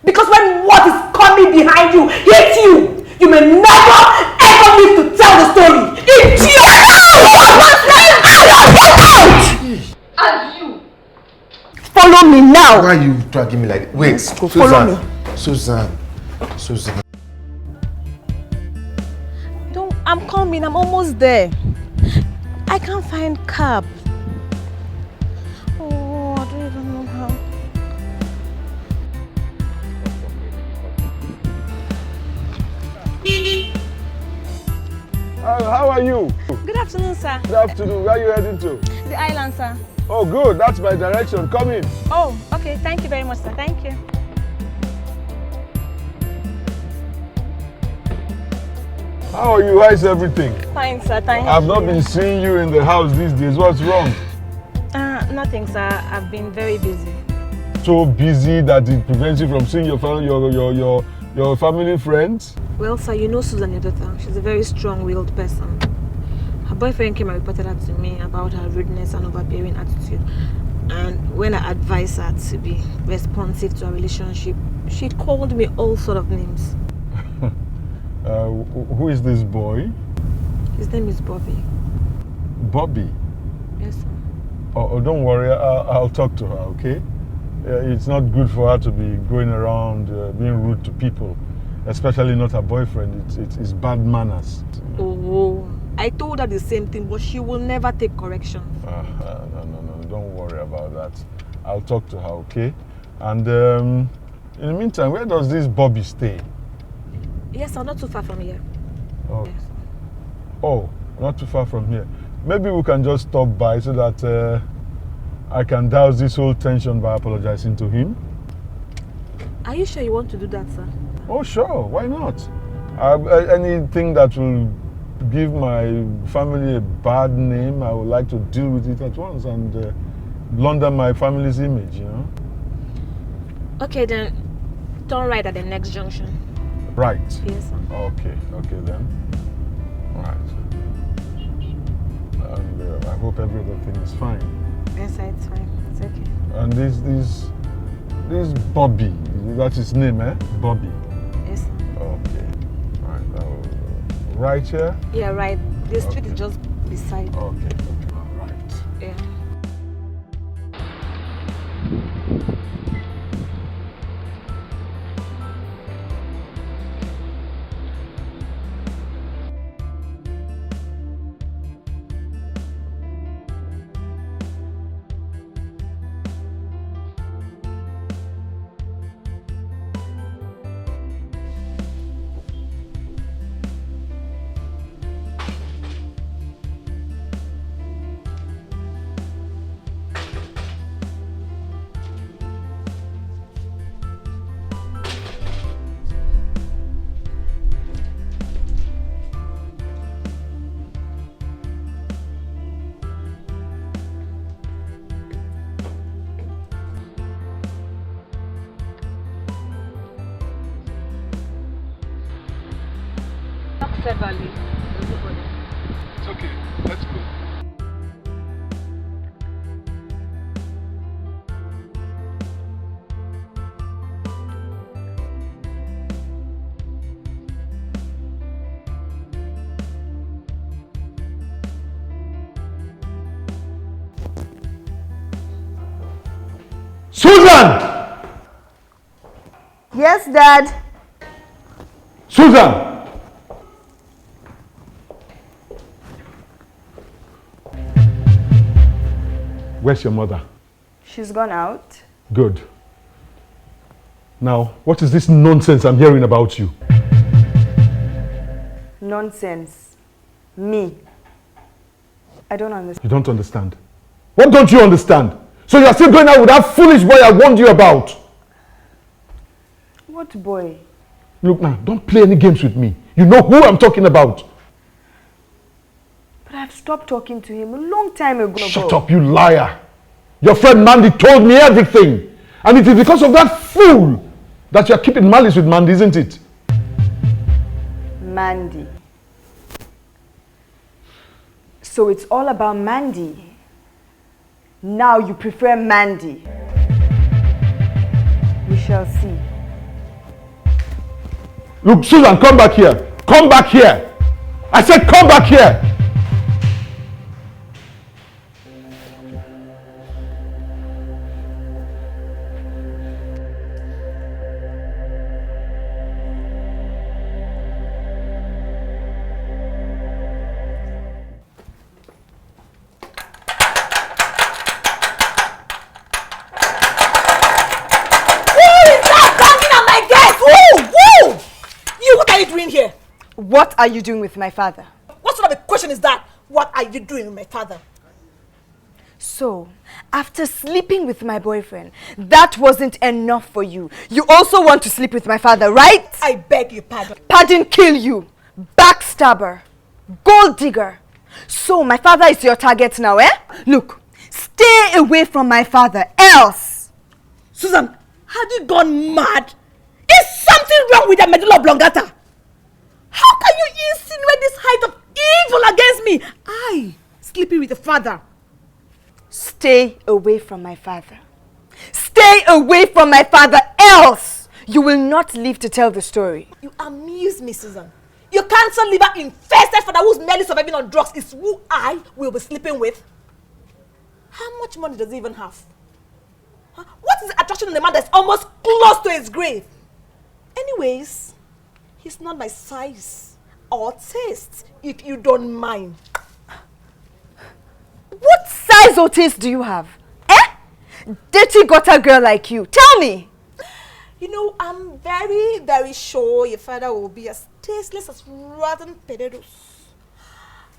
Because when what is coming behind you hits you, you may never ever live to tell the story. Idiot! And you! Follow me now! Why are you dragging me like that? Wait, follow me. Susan. I'm coming, I'm almost there. I can't find cab. Oh, I don't even know how. How are you? Good afternoon, sir. Good afternoon. Where are you heading to? The island, sir. Oh, good. That's my direction. Come in. Oh, okay. Thank you very much, sir. Thank you. How are you? How is everything? Fine, sir. Thank you. I've not been seeing you in the house these days. What's wrong? Nothing, sir. I've been very busy. So busy that it prevents you from seeing your family friends? Well, sir, you know Susan, your daughter. She's a very strong-willed person. Her boyfriend came and reported that to me about her rudeness and overbearing attitude. And when I advised her to be responsive to our relationship, she called me all sort of names. Who is this boy? His name is Bobby. Bobby? Yes, sir. Oh, don't worry. I'll talk to her, okay? It's not good for her to be going around being rude to people, especially not her boyfriend. It's bad manners. Oh, I told her the same thing, but she will never take correction. No, don't worry about that. I'll talk to her, okay? And in the meantime, where does this Bobby stay? Yes, sir, not too far from here. Oh. Oh, not too far from here. Maybe we can just stop by so that I can douse this whole tension by apologizing to him. Are you sure you want to do that, sir? Oh, sure. Why not? Anything that will give my family a bad name, I would like to deal with it at once and launder my family's image, you know? Okay, then turn right at the next junction. Right? Yes, sir. Okay then. Right. And I hope everything is fine. Yes, sir, it's fine. It's okay. And this Bobby, that's his name, eh? Bobby. Yes, sir. Okay. Right. Right here? Yeah, right. The street is just beside. Okay. Right. Yeah. Severally. It's okay. Let's go. Susan! Yes, Dad. Susan! Where's your mother? She's gone out. Good. Now, what is this nonsense I'm hearing about you? Nonsense. Me. I don't understand. You don't understand? What don't you understand? So you are still going out with that foolish boy I warned you about? What boy? Look now, don't play any games with me. You know who I'm talking about. But I've stopped talking to him a long time ago. Shut up, you liar. Your friend Mandy told me everything. And it is because of that fool that you're keeping malice with Mandy, isn't it? Mandy. So it's all about Mandy. Now you prefer Mandy. We shall see. Look, Susan, come back here. Come back here. I said come back here. What are you doing with my father? What sort of a question is that? What are you doing with my father? So, after sleeping with my boyfriend, that wasn't enough for you. You also want to sleep with my father, right? I beg your pardon. Pardon kill you. Backstabber. Gold digger. So, my father is your target now, eh? Look, stay away from my father, else. Susan, have you gone mad? Is something wrong with the medulla oblongata? How can you insinuate this height of evil against me? I, sleeping with the father. Stay away from my father. Stay away from my father, else you will not live to tell the story. You amuse me, Susan. Your cancer liver infested father who's merely surviving on drugs is who I will be sleeping with. How much money does he even have? Huh? What is the attraction in a man that's almost close to his grave? Anyways, he's not my size or taste, if you don't mind. What size or taste do you have? Eh? Dirty gutter girl like you. Tell me. You know, I'm very, very sure your father will be as tasteless as rotten potatoes.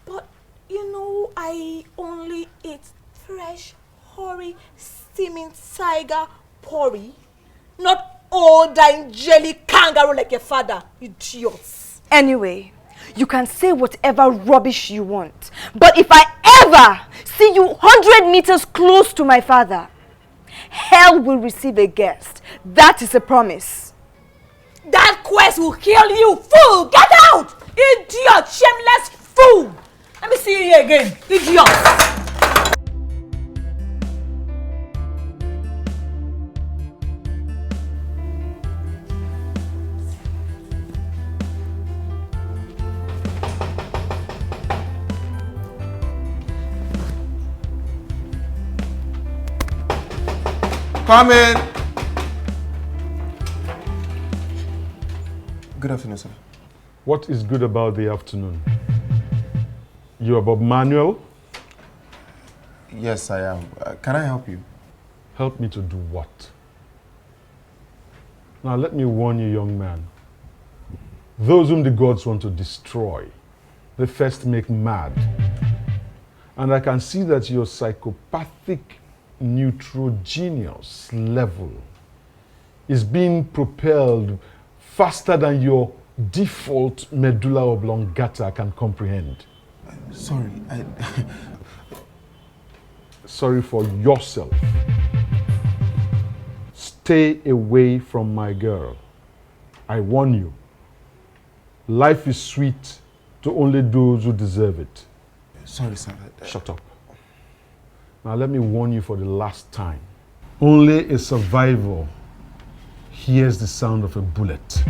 But, you know, I only eat fresh, hoary, steaming tiger porridge. Not old angelic kangaroo like your father, idiots. Anyway, you can say whatever rubbish you want. But if I ever see you 100 meters close to my father, hell will receive a guest. That is a promise. That quest will kill you, fool! Get out! Idiot! Shameless fool! Let me see you here again, idiot! Come in. Good afternoon, sir. What is good about the afternoon? You are Bob Manuel? Yes, I am. Can I help you? Help me to do what? Now let me warn you, young man. Those whom the gods want to destroy, they first make mad. And I can see that your psychopathic neutrogenius level is being propelled faster than your default medulla oblongata can comprehend. Sorry, Sorry for yourself. Stay away from my girl. I warn you. Life is sweet to only those who deserve it. Sorry, sir. Shut up. Now let me warn you for the last time. Only a survivor hears the sound of a bullet.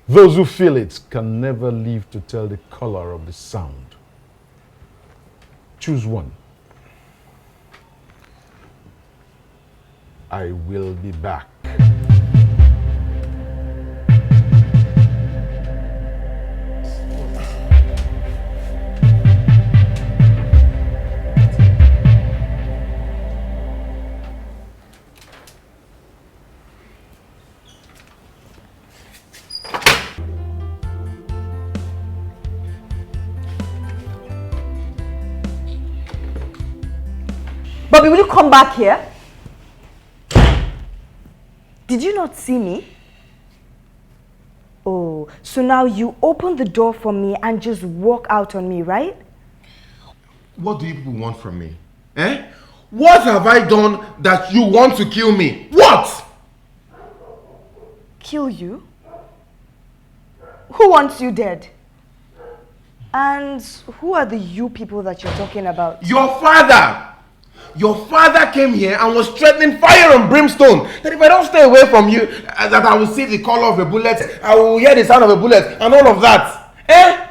Those who feel it can never live to tell the color of the sound. Choose one. I will be back. Bobby, will you come back here? Did you not see me? Oh, so now you open the door for me and just walk out on me, right? What do you people want from me? Eh? What have I done that you want to kill me? What? Kill you? Who wants you dead? And who are the you people that you're talking about? Your father! Your father came here and was threatening fire and brimstone. That if I don't stay away from you, that I will see the color of a bullet, I will hear the sound of a bullet, and all of that. Eh?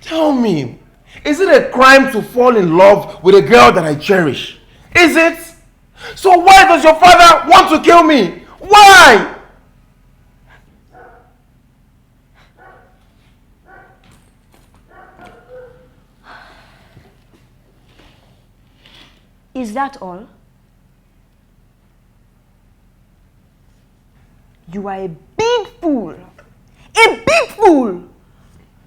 Tell me, is it a crime to fall in love with a girl that I cherish? Is it? So why does your father want to kill me? Why? Is that all? You are a big fool. A big fool!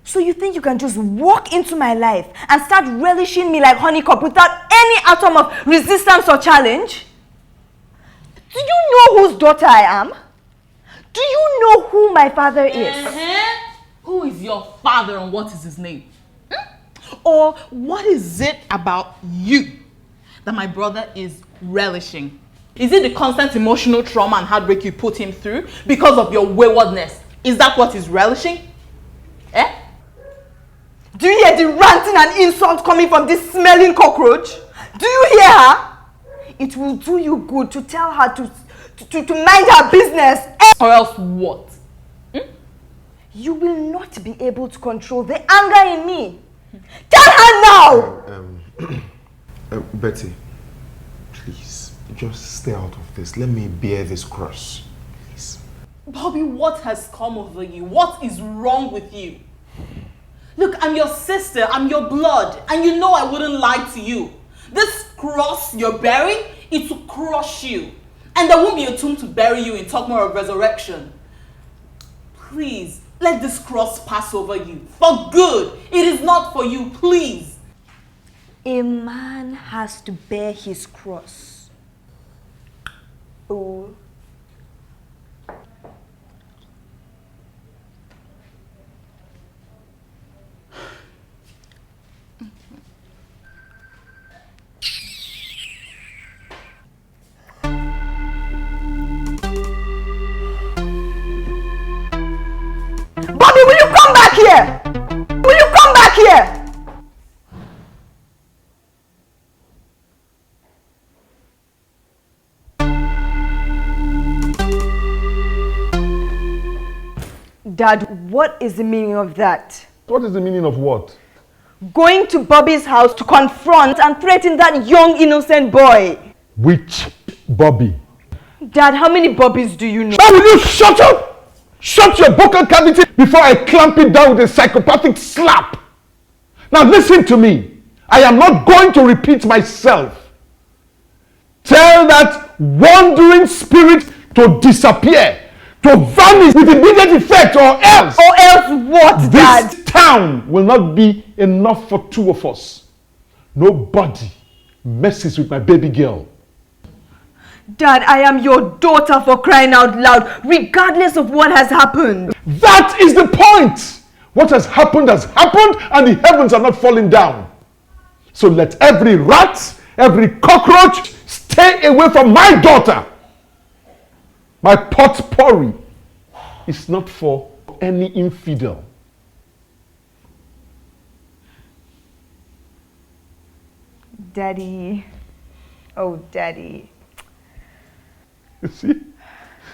So you think you can just walk into my life and start relishing me like honeycomb without any atom of resistance or challenge? Do you know whose daughter I am? Do you know who my father is? Who is your father and what is his name? Or what is it about you that my brother is relishing? Is it the constant emotional trauma and heartbreak you put him through because of your waywardness? Is that what he's relishing? Eh? Do you hear the ranting and insults coming from this smelling cockroach? Do you hear her? It will do you good to tell her to mind her business. Or else what? You will not be able to control the anger in me. Tell her now! Betty, please, just stay out of this. Let me bear this cross. Please. Bobby, what has come over you? What is wrong with you? Look, I'm your sister, I'm your blood, and you know I wouldn't lie to you. This cross you're bearing it will crush you. And there won't be a tomb to bury you in, talk more of resurrection. Please, let this cross pass over you. For good. It is not for you, please. A man has to bear his cross. Oh. Bobby, will you come back here? Will you come back here? Dad, what is the meaning of that? What is the meaning of what? Going to Bobby's house to confront and threaten that young innocent boy. Which Bobby? Dad, how many Bobbies do you know? Now will you shut up? Shut your vocal cavity before I clamp it down with a psychopathic slap. Now listen to me. I am not going to repeat myself. Tell that wandering spirit to disappear, to vanish with immediate effect, or else. Or else what, Dad? This town will not be enough for two of us. Nobody messes with my baby girl. Dad, I am your daughter, for crying out loud, regardless of what has happened. That is the point. What has happened, and the heavens are not falling down. So let every rat, every cockroach stay away from my daughter. My potpourri is not for any infidel. Daddy. Oh, Daddy. You see?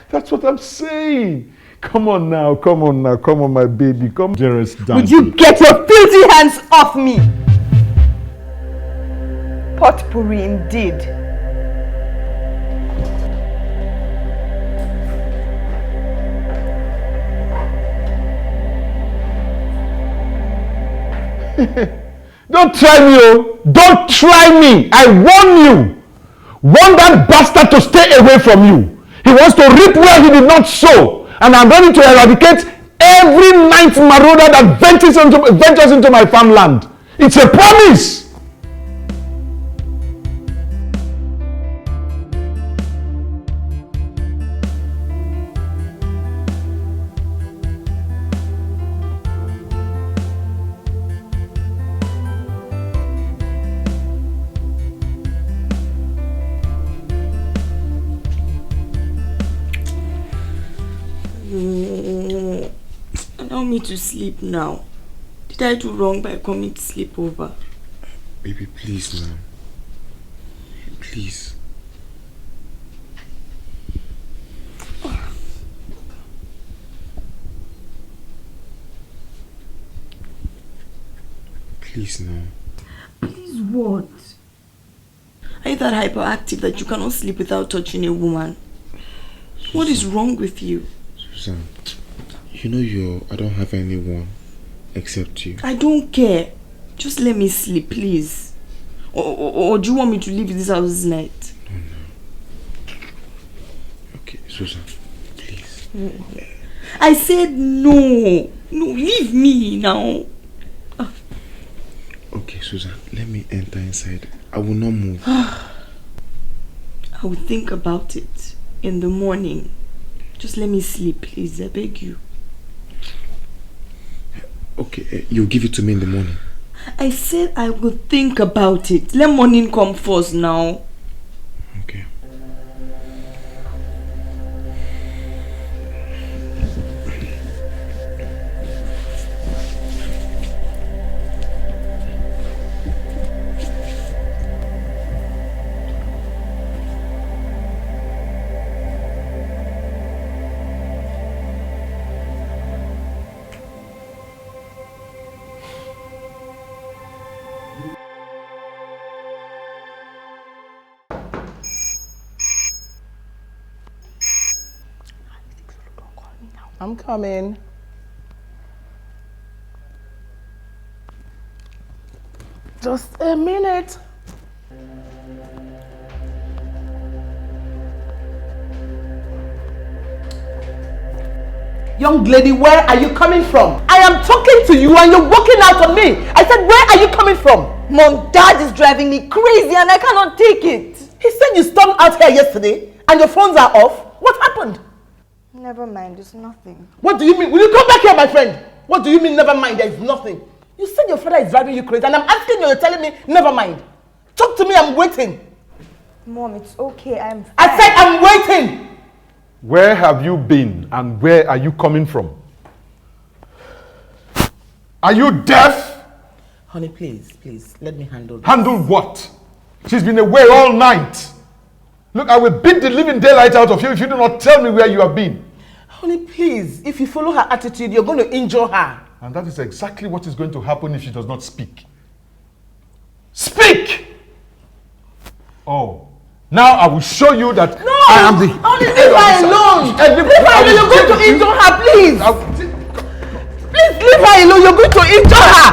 That's what I'm saying. Come on now, my baby. Come, dearest Dandy. Would you get your filthy hands off me? Potpourri indeed. Don't try me, oh. Don't try me. I warn you. Want that bastard to stay away from you. He wants to reap where he did not sow. And I'm ready to eradicate every ninth marauder that ventures into my farmland. It's a promise. Allow me to sleep now. Did I do wrong by coming to sleep over? Baby, please now. Please. Please now. Please what? Are you that hyperactive that you cannot sleep without touching a woman? Susan. What is wrong with you? Susan, you know I don't have anyone except you. I don't care. Just let me sleep, please. Or do you want me to leave this house this night? No. Okay, Susan, please. I said no. No, leave me now. Okay, Susan, let me enter inside. I will not move. I will think about it in the morning. Just let me sleep, please. I beg you. Okay, you'll give it to me in the morning. I said I will think about it. Let morning come first now. Okay. I'm coming. Just a minute. Young lady, where are you coming from? I am talking to you and you're walking out on me. I said, where are you coming from? Mom, Dad is driving me crazy and I cannot take it. He said you stormed out here yesterday and your phones are off. What happened? Never mind, it's nothing. What do you mean? Will you come back here, my friend? What do you mean, never mind? There is nothing. You said your father is driving you crazy and I'm asking you, you're telling me, never mind. Talk to me, I'm waiting. Mom, it's okay, I'm fine. I said I'm waiting. Where have you been and where are you coming from? Are you deaf? Honey, please, let me handle this. Handle what? She's been away all night. Look, I will beat the living daylight out of you if you do not tell me where you have been. Honey, please, if you follow her attitude, you're going to injure her. And that is exactly what is going to happen if she does not speak. Speak! Oh, now I will show you that I am the... Honey, leave her alone! Leave her alone, you're going to injure her, please! Please, leave her alone, you're going to injure her!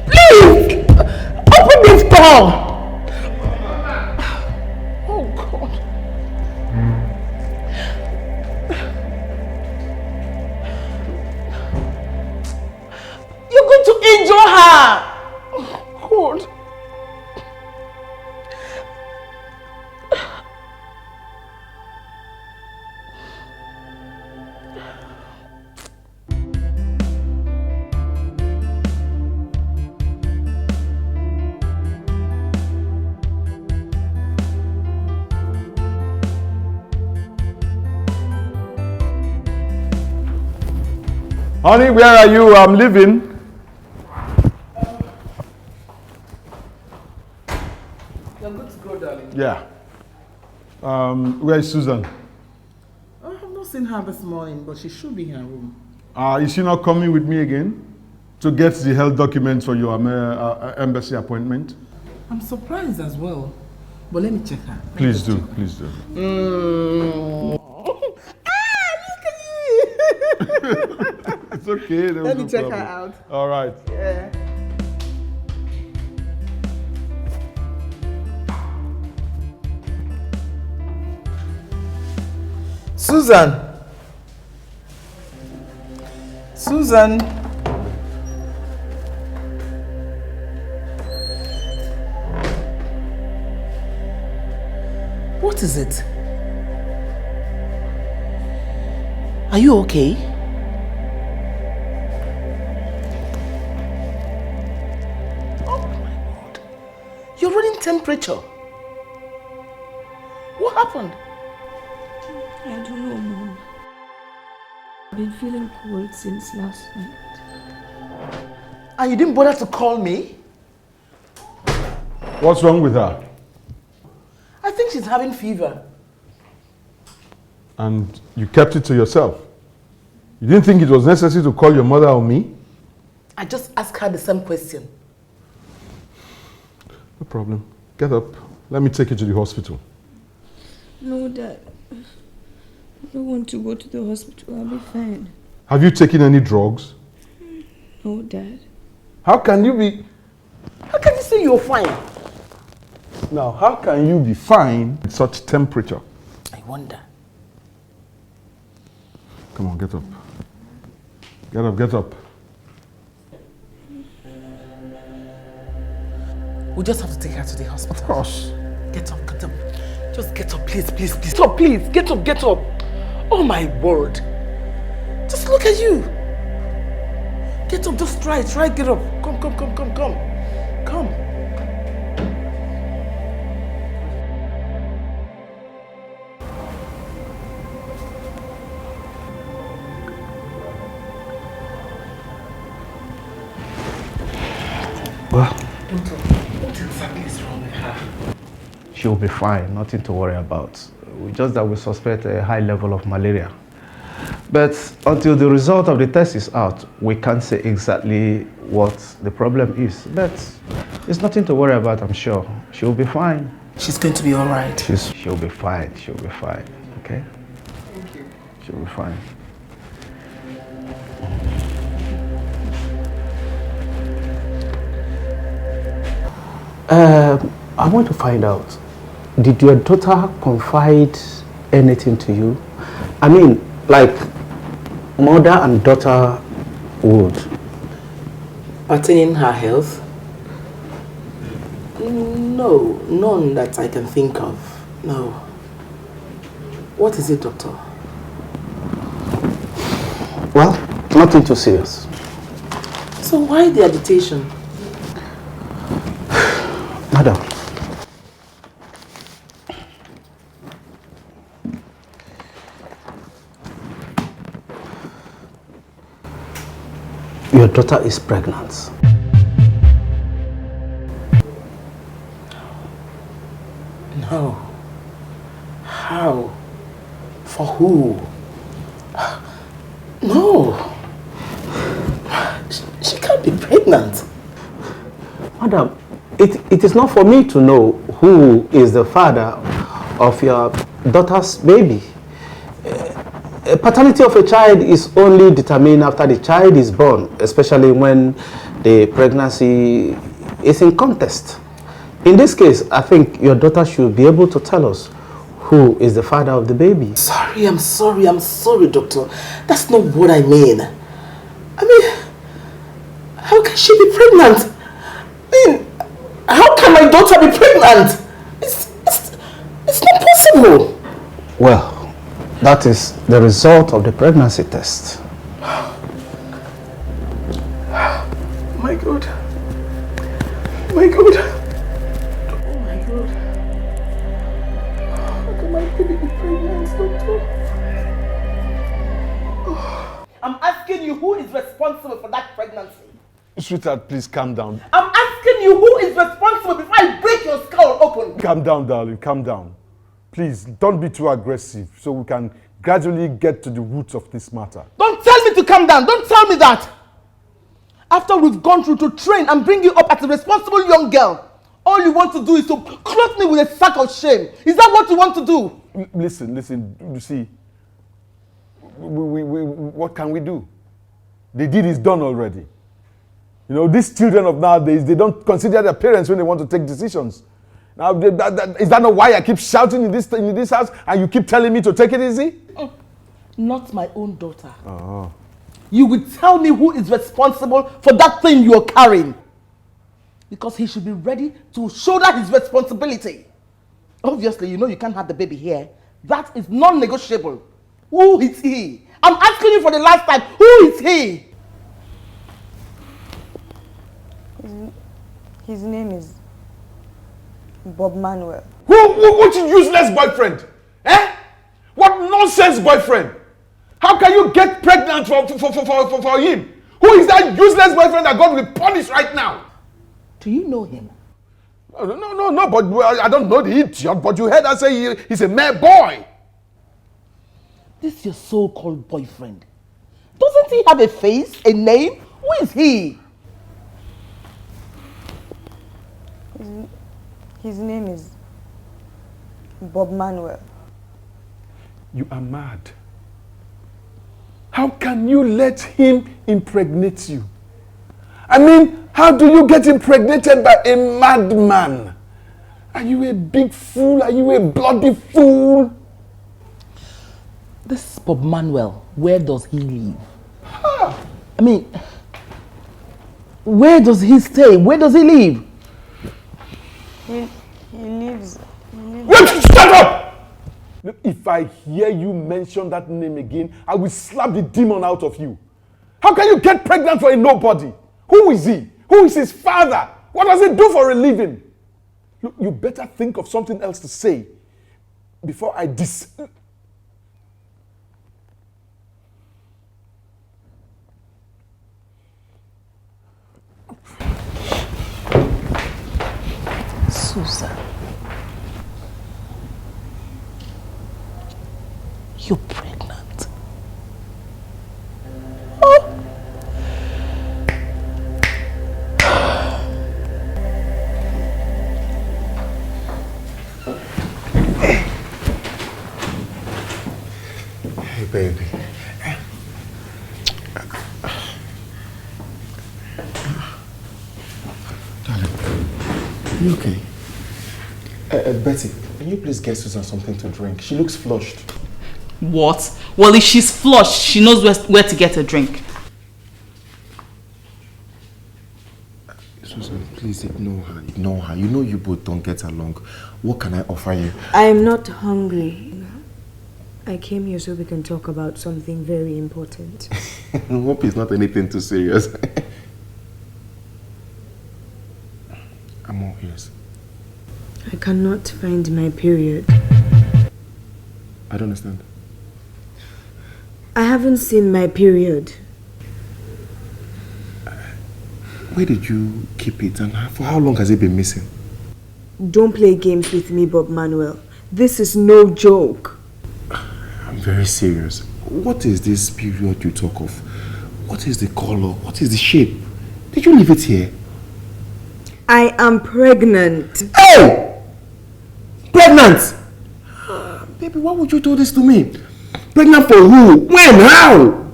Please! Open this door! Oh, God. You're going to injure her! Oh, God. Honey, where are you? I'm leaving. You're good to go, darling. Yeah. Where is Susan? I have not seen her this morning, but she should be in her room. Is she not coming with me again to get the health documents for your embassy appointment? I'm surprised as well, but let me check her. Please do, please do. Look at you! It's okay. Let me check her out. All right. Yeah. Susan. Susan. What is it? Are you okay? Oh my God. You're running temperature. What happened? I don't know, Mom. I've been feeling cold since last night. And you didn't bother to call me? What's wrong with her? I think she's having fever. And you kept it to yourself? You didn't think it was necessary to call your mother or me? I just asked her the same question. No problem. Get up. Let me take you to the hospital. No, Dad. I don't want to go to the hospital. I'll be fine. Have you taken any drugs? No, Dad. How can you be... How can you say you're fine? Now, how can you be fine at such temperature? I wonder. Come on, get up. Get up, get up. We just have to take her to the hospital. Of course. Get up, get up. Just get up, please, please, please. Stop, please. Get up, get up. Oh my word. Just look at you. Get up, just try, get up. Come. Come. Well, Doctor, what exactly is wrong with her? she'll be fine, nothing to worry about. Just that we suspect a high level of malaria. But until the result of the test is out, we can't say exactly what the problem is. But it's nothing to worry about, I'm sure. She'll be fine. She's going to be all right. She'll be fine, okay? Thank you. She'll be fine. I want to find out, did your daughter confide anything to you? I mean, like, mother and daughter would. Pertaining her health? No, none that I can think of. No. What is it, doctor? Well, nothing too serious. So why the agitation? Madam, your daughter is pregnant. No. How? For who? No. She can't be pregnant. Madam, it is not for me to know who is the father of your daughter's baby. Paternity of a child is only determined after the child is born, especially when the pregnancy is in contest. In this case, I think your daughter should be able to tell us who is the father of the baby. I'm sorry, doctor. That's not what I mean. I mean, how can she be pregnant? I mean, how can my daughter be pregnant? It's not possible. Well, that is the result of the pregnancy test. My God. My God. Oh my God. How can my baby be pregnant, doctor? I'm asking you who is responsible for that pregnancy. Sweetheart, please calm down. I'm asking you who is responsible before I break your skull open. Calm down, darling, calm down. Please, don't be too aggressive so we can gradually get to the roots of this matter. Don't tell me to calm down. Don't tell me that. After we've gone through to train and bring you up as a responsible young girl, all you want to do is to clothe me with a sack of shame. Is that what you want to do? Listen, you see, what can we do? The deed is done already. You know, these children of nowadays, they don't consider their parents when they want to take decisions. Now, is that not why I keep shouting in this house and you keep telling me to take it easy? Not my own daughter. You will tell me who is responsible for that thing you're carrying. Because he should be ready to shoulder his responsibility. Obviously, you know you can't have the baby here. That is non-negotiable. Who is he? I'm asking you for the last time. Who is he? His name is Bob Manuel. What useless boyfriend? Eh? What nonsense boyfriend? How can you get pregnant for him? Who is that useless boyfriend that God will punish right now? Do you know him? No, but I don't know the idiot, but you heard her say he's a mere boy. This is your so-called boyfriend. Doesn't he have a face, a name? Who is he? His name is Bob Manuel. You are mad. How can you let him impregnate you? I mean, how do you get impregnated by a madman? Are you a big fool? Are you a bloody fool? This Bob Manuel, where does he live? I mean, where does he stay? Where does he live? He lives. Shut up! If I hear you mention that name again, I will slap the demon out of you. How can you get pregnant for a nobody? Who is he? Who is his father? What does he do for a living? Look, you better think of something else to say before I Susan. You're pregnant. Oh. Hey, baby. Darling, you okay? Betty, can you please get Susan something to drink? She looks flushed. What? Well, if she's flushed, she knows where to get a drink. Susan, please ignore her. Ignore her. You know you both don't get along. What can I offer you? I am not hungry. I came here so we can talk about something very important. I hope it's not anything too serious. I'm all ears. I cannot find my period. I don't understand. I haven't seen my period. Where did you keep it and for how long has it been missing? Don't play games with me, Bob Manuel. This is no joke. I'm very serious. What is this period you talk of? What is the color? What is the shape? Did you leave it here? I am pregnant. Hey! Pregnant? Baby, why would you do this to me? Pregnant for who? When? How?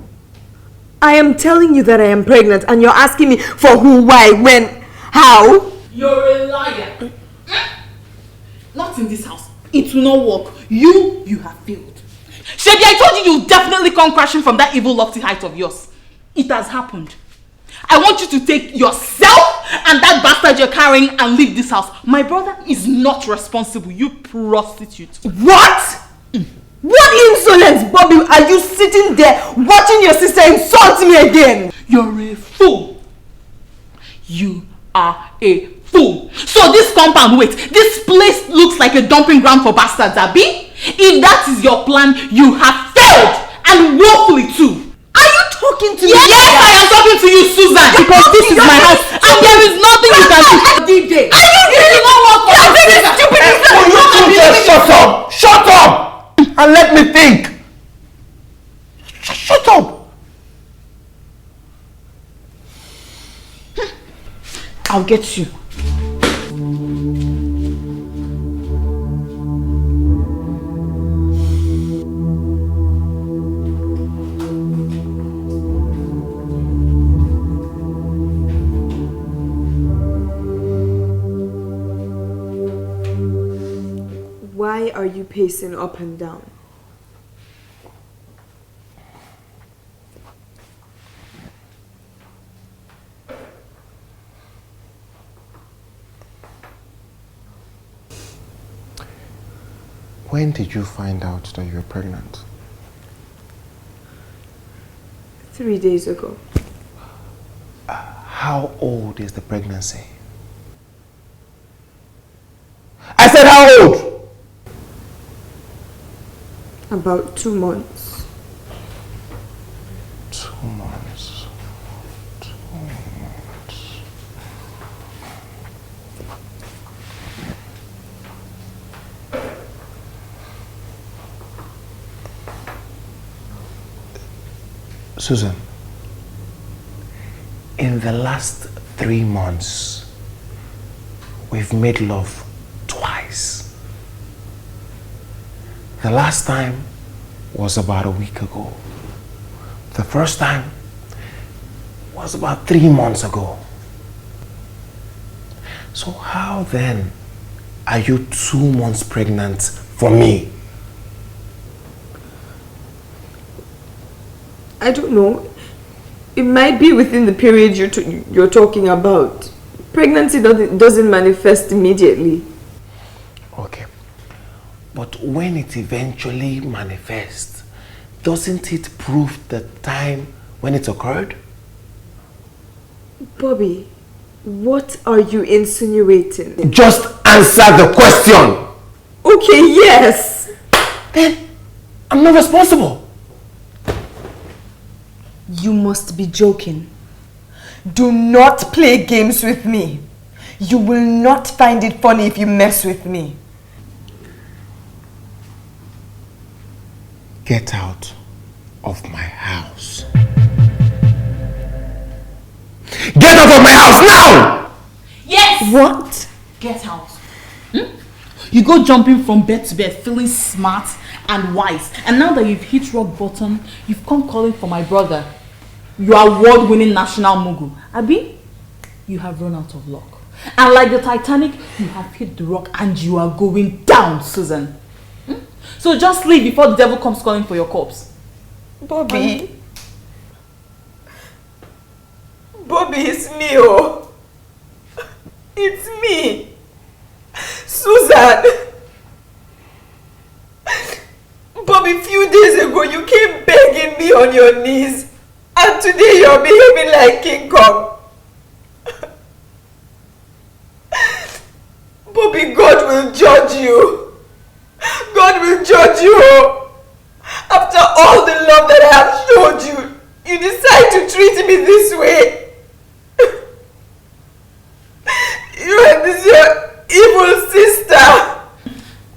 I am telling you that I am pregnant and you're asking me for who, why, when, how? You're a liar. Not in this house. It will not work. You have failed. Shebi, I told you definitely come crashing from that evil lofty height of yours. It has happened. I want you to take yourself and that bastard you're carrying and leave this house. My brother is not responsible, you prostitute. What? What insolence, Bobby, are you sitting there watching your sister insult me again? You're a fool. You are a fool. So this compound, wait, this place looks like a dumping ground for bastards, Abi? If that is your plan, you have failed, and woefully too. Are you talking to me? Yes, I am talking to you, Susan, because this is my house, and there is nothing you can do. DJ, are you really not work for you stupid? Just shut up! Shut up! And let me think! Shut up! I'll get you. Why are you pacing up and down? When did you find out that you were pregnant? 3 days ago. How old is the pregnancy? I said how old? About 2 months. 2 months. 2 months. Susan, in the last 3 months, we've made love twice. The last time was about a week ago. The first time was about 3 months ago. So how then are you 2 months pregnant for me? I don't know. It might be within the period you're talking about. Pregnancy doesn't manifest immediately. Okay. But when it eventually manifests, doesn't it prove the time when it occurred? Bobby, what are you insinuating? Just answer the question! Okay, yes! Then I'm not responsible. You must be joking. Do not play games with me. You will not find it funny if you mess with me. Get out of my house. Get out of my house now! Yes! What? Get out. You go jumping from bed to bed feeling smart and wise. And now that you've hit rock bottom, you've come calling for my brother. You are award-winning national mogul. Abi, you have run out of luck. And like the Titanic, you have hit the rock and you are going down, Susan. So just leave before the devil comes calling for your corpse. Bobby. Bobby, it's me, oh. It's me. Susan. Bobby, a few days ago you came begging me on your knees. And today you're behaving like King Kong. Bobby, God will judge you. God will judge you. After all the love that I have showed you, you decide to treat me this way. You and this your evil sister.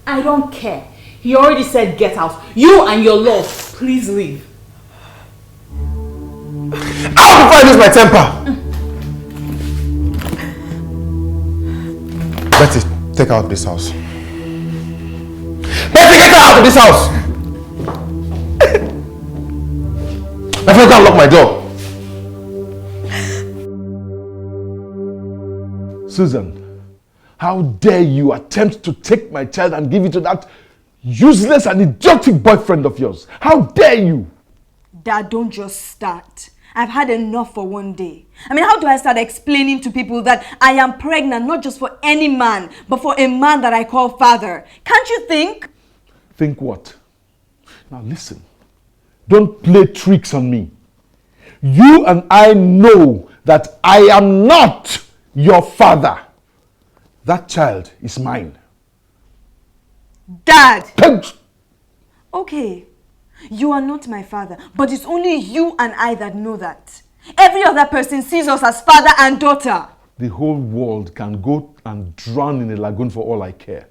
I don't care. He already said get out. You and your love, please leave. How do I lose my temper? Betty, take her out of this house. Betty, get her out of this house! My friend can't lock my door. Susan, how dare you attempt to take my child and give it to that useless and idiotic boyfriend of yours? How dare you? Dad, don't just start. I've had enough for one day. I mean, how do I start explaining to people that I am pregnant not just for any man, but for a man that I call father? Can't you think? Think what? Now listen, don't play tricks on me. You and I know that I am not your father. That child is mine. Dad! Okay, you are not my father, but it's only you and I that know that. Every other person sees us as father and daughter. The whole world can go and drown in a lagoon for all I care.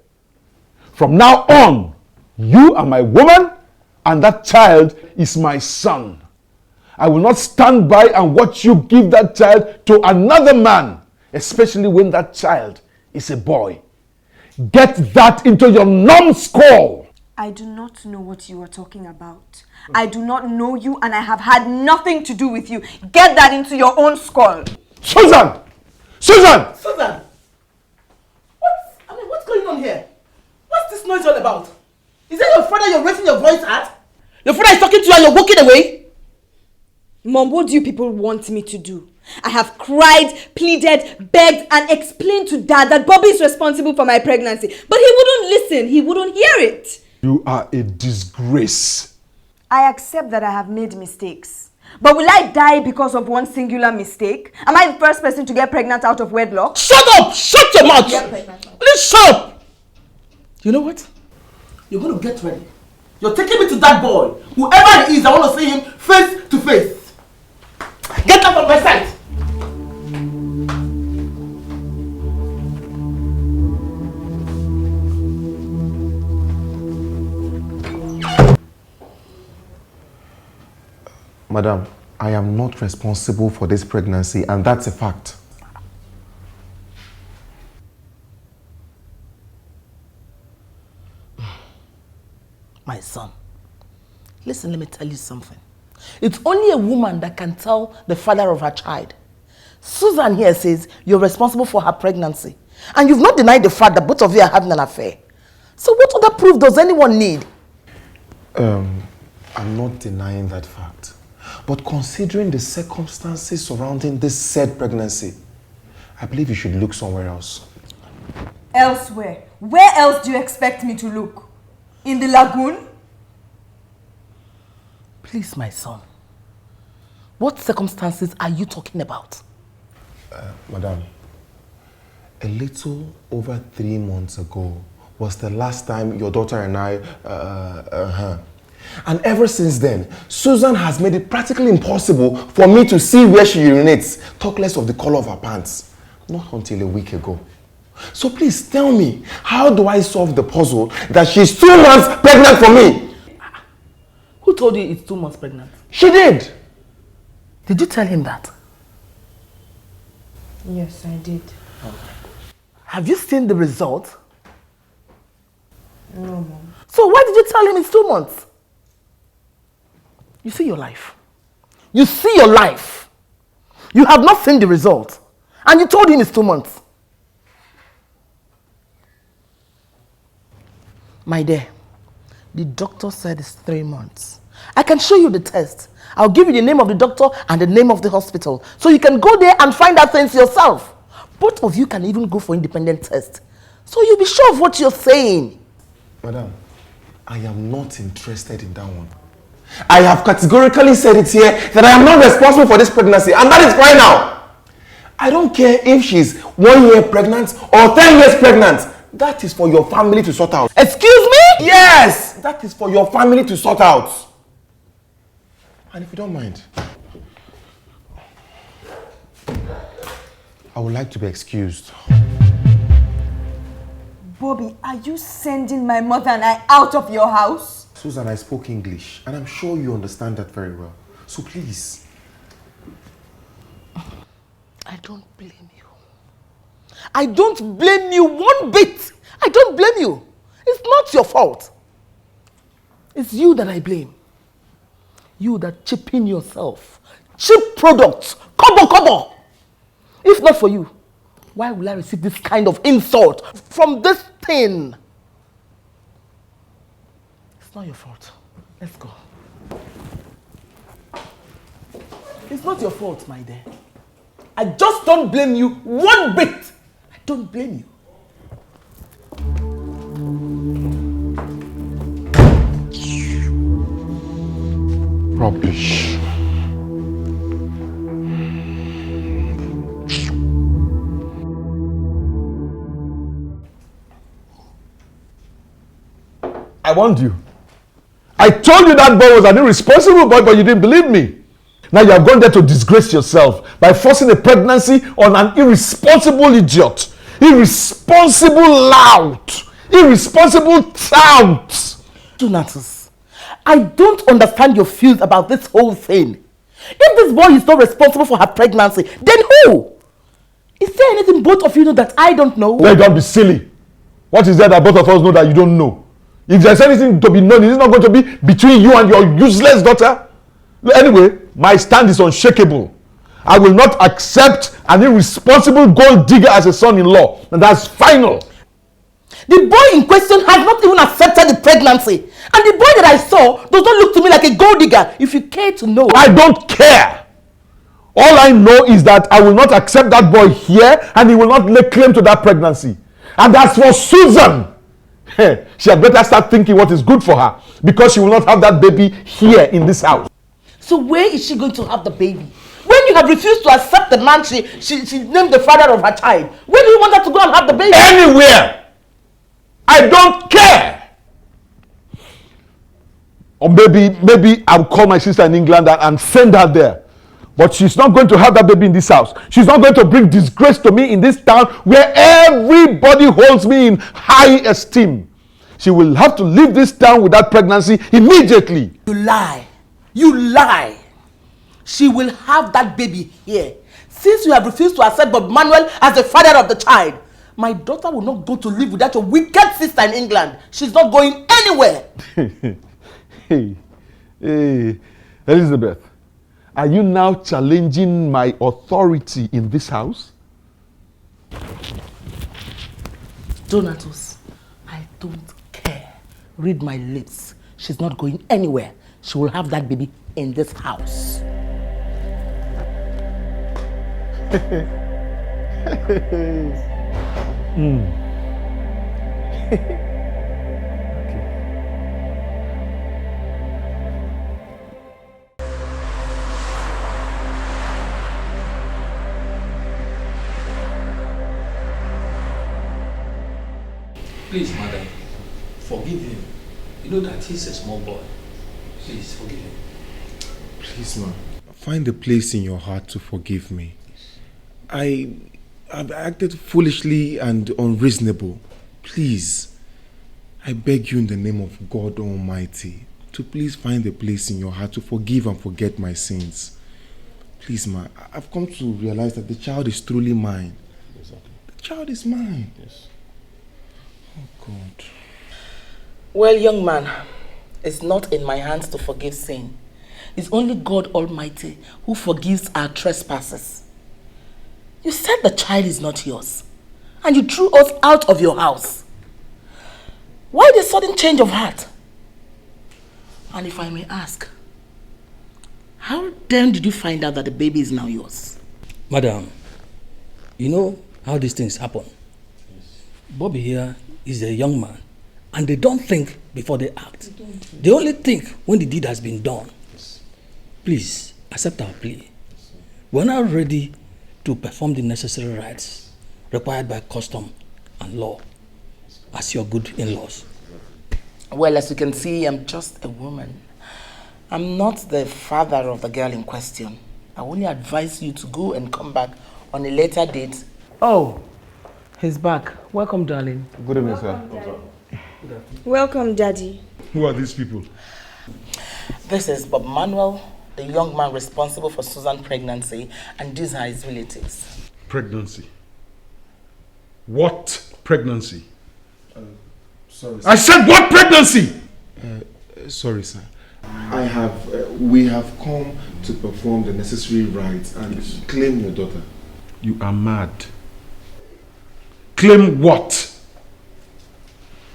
From now on, you are my woman and that child is my son. I will not stand by and watch you give that child to another man, especially when that child is a boy. Get that into your numbskull. I do not know what you are talking about. I do not know you and I have had nothing to do with you. Get that into your own skull. Susan! Susan! Susan! What's going on here? What's this noise all about? Is that your father you're raising your voice at? Your father is talking to you and you're walking away? Mom, what do you people want me to do? I have cried, pleaded, begged, and explained to Dad that Bobby is responsible for my pregnancy. But he wouldn't listen. He wouldn't hear it. You are a disgrace. I accept that I have made mistakes. But will I die because of one singular mistake? Am I the first person to get pregnant out of wedlock? Shut up! Shut your mouth! Please shut up! You know what? You're going to get ready. You're taking me to that boy. Whoever he is, I want to see him face to face. Get out of my sight! Madam, I am not responsible for this pregnancy, and that's a fact. My son, listen, let me tell you something. It's only a woman that can tell the father of her child. Susan here says you're responsible for her pregnancy. And you've not denied the fact that both of you are having an affair. So what other proof does anyone need? I'm not denying that fact. But considering the circumstances surrounding this said pregnancy, I believe you should look somewhere else. Elsewhere? Where else do you expect me to look? In the lagoon? Please, my son. What circumstances are you talking about? Madam, a little over 3 months ago was the last time your daughter and I, And ever since then, Susan has made it practically impossible for me to see where she urinates, talk less of the color of her pants. Not until a week ago. So please tell me, how do I solve the puzzle that she's 2 months pregnant for me? Who told you it's 2 months pregnant? She did. Did you tell him that? Yes, I did. Have you seen the result? No, Mom. So why did you tell him it's 2 months? You see your life. You see your life. You have not seen the result. And you told him it's 2 months. My dear, The doctor said it's 3 months. I can show you the test. I'll give you the name of the doctor and the name of the hospital. So you can go there and find out things yourself. Both of you can even go for independent tests. So you'll be sure of what you're saying. Madam, I am not interested in that one. I have categorically said it here that I am not responsible for this pregnancy, and that is why now. I don't care if she's 1 year pregnant or 10 years pregnant. That is for your family to sort out. Excuse me? Yes! That is for your family to sort out. And if you don't mind, I would like to be excused. Bobby, are you sending my mother and I out of your house? Susan, I spoke English, and I'm sure you understand that very well. So please. I don't blame you. I don't blame you one bit. I don't blame you. It's not your fault. It's you that I blame. You that chip in yourself. Cheap products. Kobo. If not for you, why will I receive this kind of insult from this thing? It's not your fault. Let's go. It's not your fault, my dear. I just don't blame you one bit. I don't blame you. Rubbish. I warned you. I told you that boy was an irresponsible boy, but you didn't believe me. Now you have gone there to disgrace yourself by forcing a pregnancy on an irresponsible idiot. Irresponsible lout. Irresponsible tout. Donatus, I don't understand your feels about this whole thing. If this boy is not responsible for her pregnancy, then who? Is there anything both of you know that I don't know? Well, don't be silly. What is there that both of us know that you don't know? If there's anything to be known, is it not going to be between you and your useless daughter? Anyway, my stand is unshakable. I will not accept an irresponsible gold digger as a son-in-law. And that's final. The boy in question has not even accepted the pregnancy. And the boy that I saw does not look to me like a gold digger, if you care to know. I don't care. All I know is that I will not accept that boy here and he will not lay claim to that pregnancy. And as for Susan, she had better start thinking what is good for her, because she will not have that baby here in this house. So where is she going to have the baby? When you have refused to accept the man she named the father of her child, where do you want her to go and have the baby? Anywhere! I don't care! Or maybe I'll call my sister in England and send her there. But she's not going to have that baby in this house. She's not going to bring disgrace to me in this town where everybody holds me in high esteem. She will have to leave this town with that pregnancy immediately. You lie. You lie. She will have that baby here. Since you have refused to accept Bob Manuel as the father of the child, my daughter will not go to live without your wicked sister in England. She's not going anywhere. Hey, Elizabeth, are you now challenging my authority in this house? Donatus, I don't care. Read my lips. She's not going anywhere. She will have that baby in this house. Please, madam, forgive him. You know that he's a small boy. Please, forgive him. Please, ma, find a place in your heart to forgive me. I've acted foolishly and unreasonable. Please, I beg you in the name of God Almighty to please find a place in your heart to forgive and forget my sins. Please, ma, I've come to realize that the child is truly mine. Exactly. The child is mine. Yes. Oh, God. Well, young man, it's not in my hands to forgive sin. It's only God Almighty who forgives our trespasses. You said the child is not yours, and you threw us out of your house. Why the sudden change of heart? And if I may ask, how then did you find out that the baby is now yours? Madam, you know how these things happen. Bobby here is a young man, and they don't think before they act. They only think when the deed has been done. Please, accept our plea. We're now ready to perform the necessary rites required by custom and law as your good in-laws. Well, as you can see, I'm just a woman. I'm not the father of the girl in question. I only advise you to go and come back on a later date. Oh, he's back. Welcome, darling. Good evening, sir. Welcome, Daddy. Who are these people? This is Bob Manuel, the young man responsible for Susan's pregnancy, and these are his relatives. Pregnancy. What pregnancy? Sorry, sir. I said what pregnancy? Sorry, sir. We have come to perform the necessary rites and claim your daughter. You are mad. Claim what?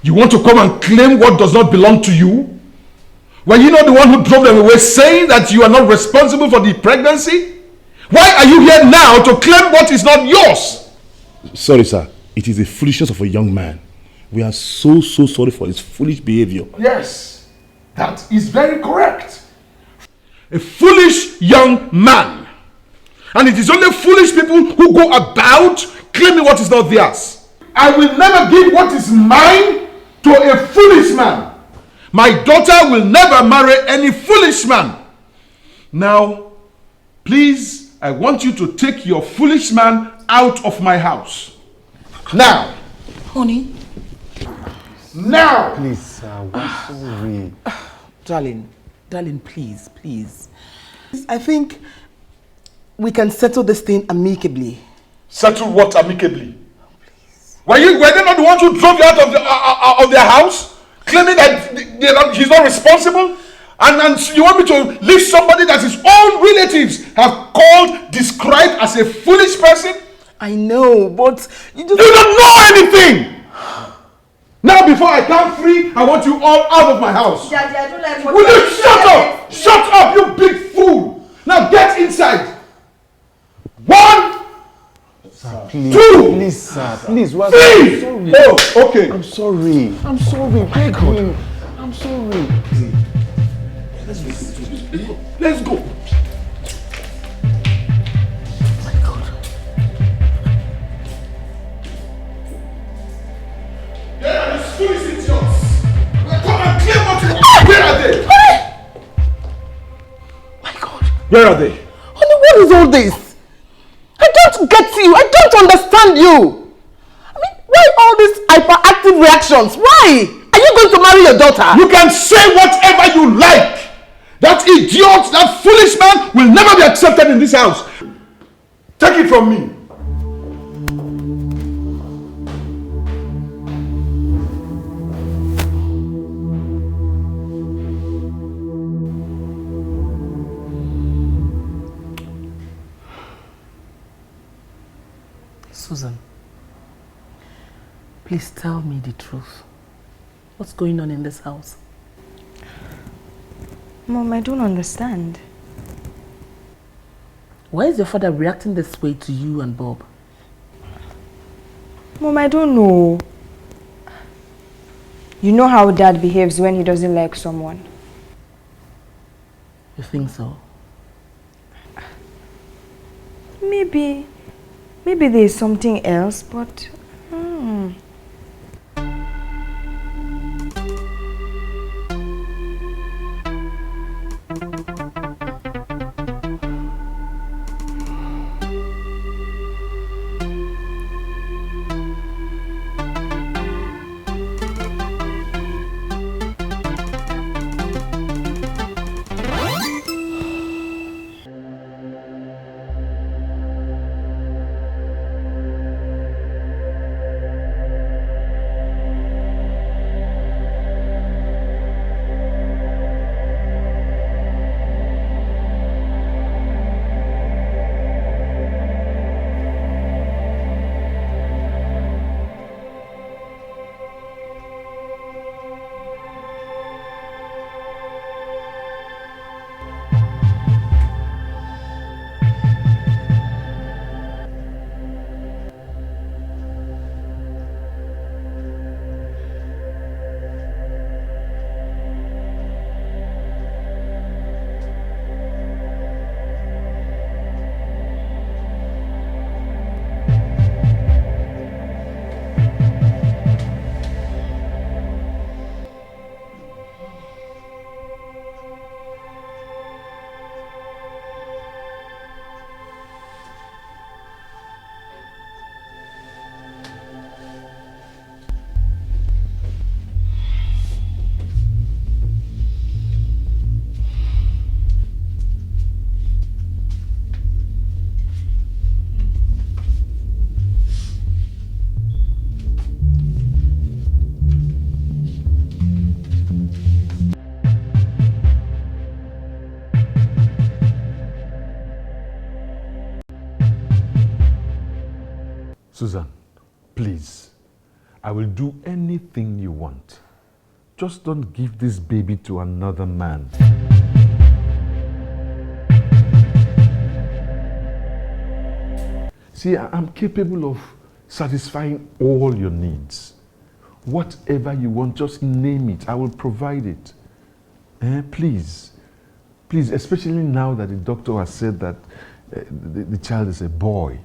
You want to come and claim what does not belong to you? Were you not the one who drove them away saying that you are not responsible for the pregnancy? Why are you here now to claim what is not yours? Sorry, sir. It is the foolishness of a young man. We are so sorry for his foolish behavior. Yes, that is very correct. A foolish young man. And it is only foolish people who go about claiming what is not theirs. I will never give what is mine to a foolish man. My daughter will never marry any foolish man. Now, please, I want you to take your foolish man out of my house. Now. Honey. Now. Please, sir, we're sorry. Darling, please. I think we can settle this thing amicably. Settle what amicably? Were they not the ones who drove you out of their house? Claiming that he's not responsible? And you want me to leave somebody that his own relatives have described as a foolish person? I know, but you don't know anything! Now before I count 3, I want you all out of my house. Daddy, I don't like what Will you shut up? Shut up, you big fool! Now get inside. 1, Sir, please, 2, please, sir, please. 3. Sorry. Oh, okay. I'm sorry. Beg him. I'm sorry. Let's go. My God. There are these foolish idiots. Come and claim what you want. Where are they? My God. Where are they? Honey, what is all this? I don't get you. I don't understand you. I mean, why all these hyperactive reactions? Why? Are you going to marry your daughter? You can say whatever you like. That idiot, that foolish man will never be accepted in this house. Take it from me. Susan, please tell me the truth. What's going on in this house? Mom, I don't understand. Why is your father reacting this way to you and Bob? Mom, I don't know. You know how Dad behaves when he doesn't like someone. You think so? Maybe there's something else, but... Susan, please, I will do anything you want. Just don't give this baby to another man. See, I'm capable of satisfying all your needs. Whatever you want, just name it. I will provide it. Please. Please, especially now that the doctor has said that the child is a boy.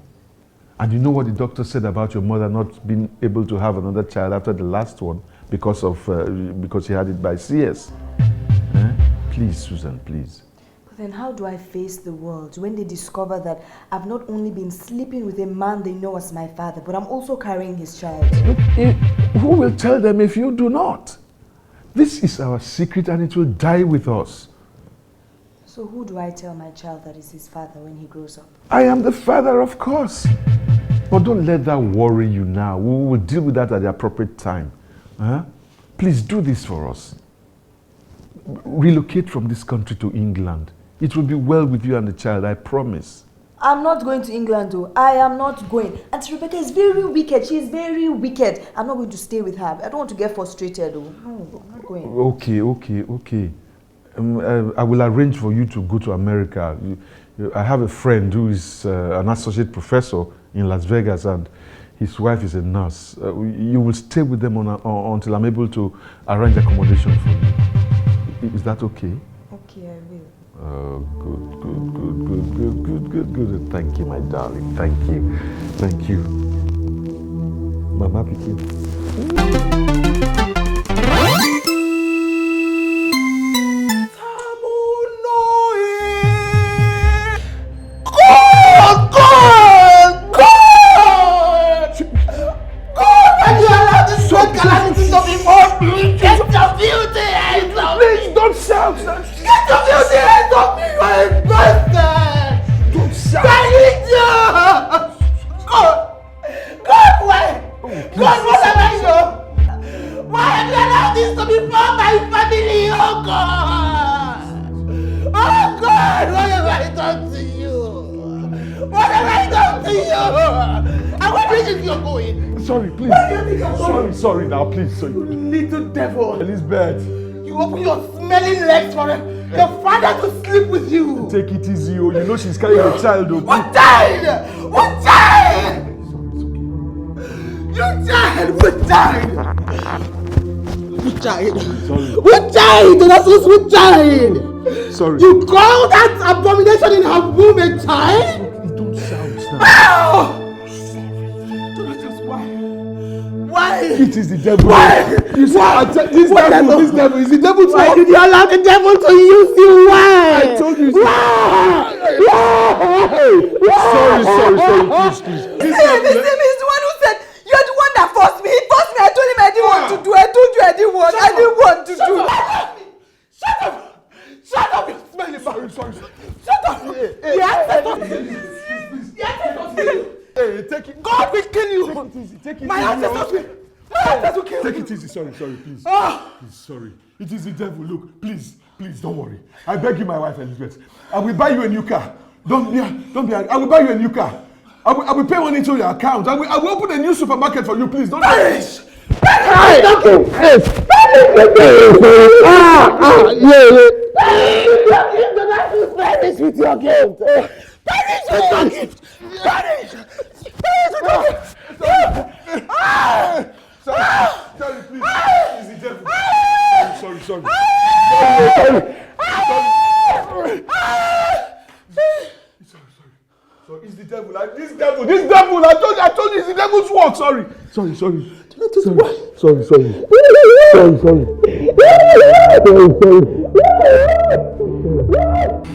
And you know what the doctor said about your mother not being able to have another child after the last one because she had it by CS. Please, Susan, please. But then how do I face the world when they discover that I've not only been sleeping with a man they know as my father, but I'm also carrying his child? Who will tell them if you do not? This is our secret and it will die with us. So who do I tell my child that is his father when he grows up? I am the father, of course. But don't let that worry you now. We will deal with that at the appropriate time. Please do this for us. Relocate from this country to England. It will be well with you and the child, I promise. I'm not going to England though. I am not going. Auntie Rebecca is very wicked. She is very wicked. I'm not going to stay with her. I don't want to get frustrated though. No, I'm not going. Okay. I will arrange for you to go to America. I have a friend who is an associate professor in Las Vegas and his wife is a nurse. You will stay with them until I'm able to arrange accommodation for you. Is that okay? Okay, I will. Good. Thank you, my darling. Thank you. Mama Pikin. Please don't shout! Get your beauty hands off me, my bastard! Don't shout! God, why? God, what have I done? Why have you allowed this to be for my family? Oh God! Oh God, what have I done to you? What have I done to you? And where do you think you're going? Sorry, please. Where do you think I'm going? Sorry now, please. Sorry. Little devil. Elizabeth. You open your smelling legs for your father to sleep with you. Take it easy, you know she's carrying a child. What child? What child? You child? What child? What child? Sorry. What child? That's a sweet child. Sorry. You call that abomination in her womb a child? Don't shout now. Ow! Why? It is the devil. Why? You see, this devil is the devil's Why work. did you allow the devil to use you? Why? I told you. Why? Sorry, please. This him is the one who said, you're the one that forced me. He forced me. I told him I didn't want to do. I told you I didn't want. I didn't want to do. Shut up! Shut up! You smelly. Sorry. Shut up! The access of you. The access of you. Hey, take it. God will kill you. Take it My easy. ancestors will kill you. Take it easy. Sorry, please. Ah. Please, sorry. It is the devil. Look, please, don't worry. I beg you, my wife Elizabeth. I will buy you a new car. Don't be. I will buy you a new car. I will pay money into your account. I will open a new supermarket for you. Please don't. Perish. Perish with your gift. Perish with your gift. Perish with your gift. Sorry, please. It's the devil. Sorry. Sorry. It's the devil. This devil. I told you it's the devil's work. Sorry.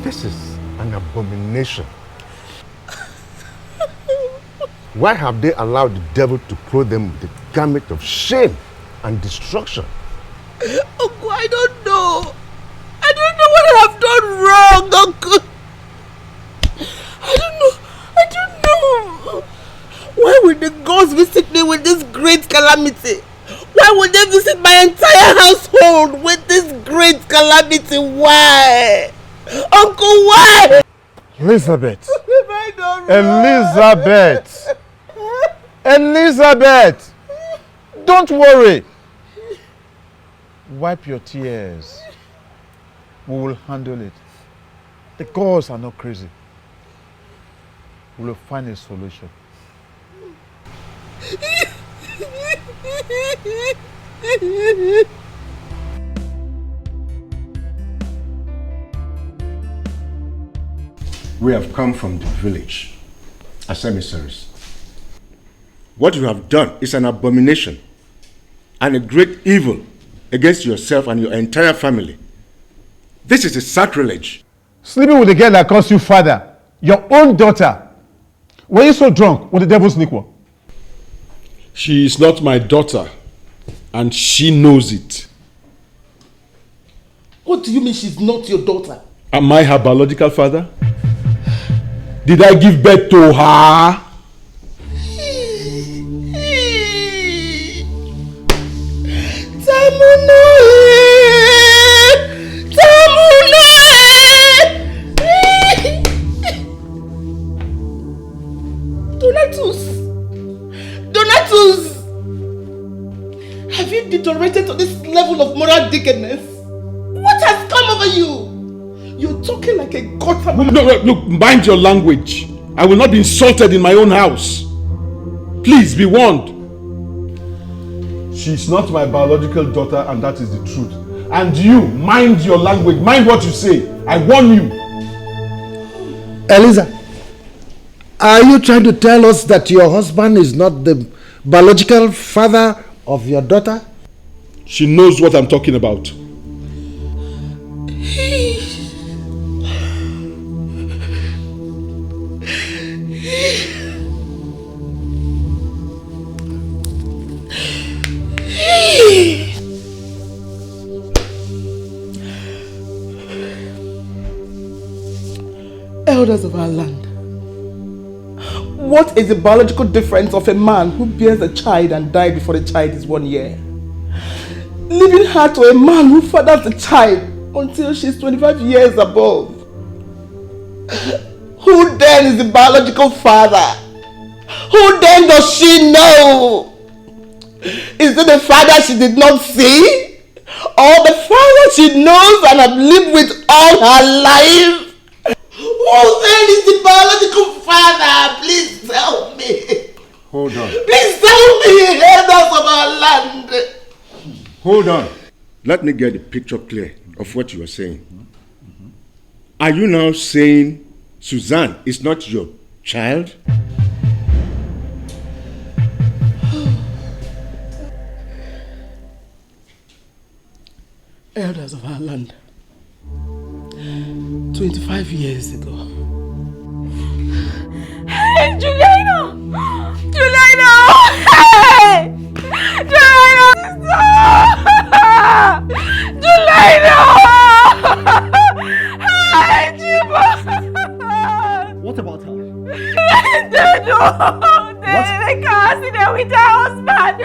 This is an abomination. Why have they allowed the devil to clothe them with the garment of shame and destruction? Uncle, I don't know. I don't know what I have done wrong, Uncle. I don't know. Why would the gods visit me with this great calamity? Why would they visit my entire household with this great calamity? Why? Uncle, why? Elizabeth. Elizabeth, don't worry. Wipe your tears. We will handle it. The gods are not crazy. We will find a solution. We have come from the village as emissaries. What you have done is an abomination and a great evil against yourself and your entire family. This is a sacrilege. Sleeping with a girl that calls you father, your own daughter. Were you so drunk with the devil's liquor? She is not my daughter, and she knows it. What do you mean she's not your daughter? Am I her biological father? Did I give birth to her? Donatus! Have you deteriorated to this level of moral nakedness? What has come over you? You're talking like a gutter. No, look, mind your language. I will not be insulted in my own house. Please be warned. She's not my biological daughter, and that is the truth. And you, mind your language. Mind what you say. I warn you. Eliza, are you trying to tell us that your husband is not the biological father of your daughter? She knows what I'm talking about. Elders of our land, what is the biological difference of a man who bears a child and died before the child is 1 year, leaving her to a man who fathers the child until she's 25 years above? Who then is the biological father? Who then does she know? Is it the father she did not see? Or the father she knows and have lived with all her life? Who then is the biological father? Please tell me. Hold on. Please tell me, elders of our land. Hold on. Let me get the picture clear of what you are saying. Are you now saying Suzanne is not your child? Elders of our land, 25 years ago. Hey, Juliana! Juliana! Hey! Juliana! Stop! Juliana! Hey, Jibo! What about her? They can't see them with her husband.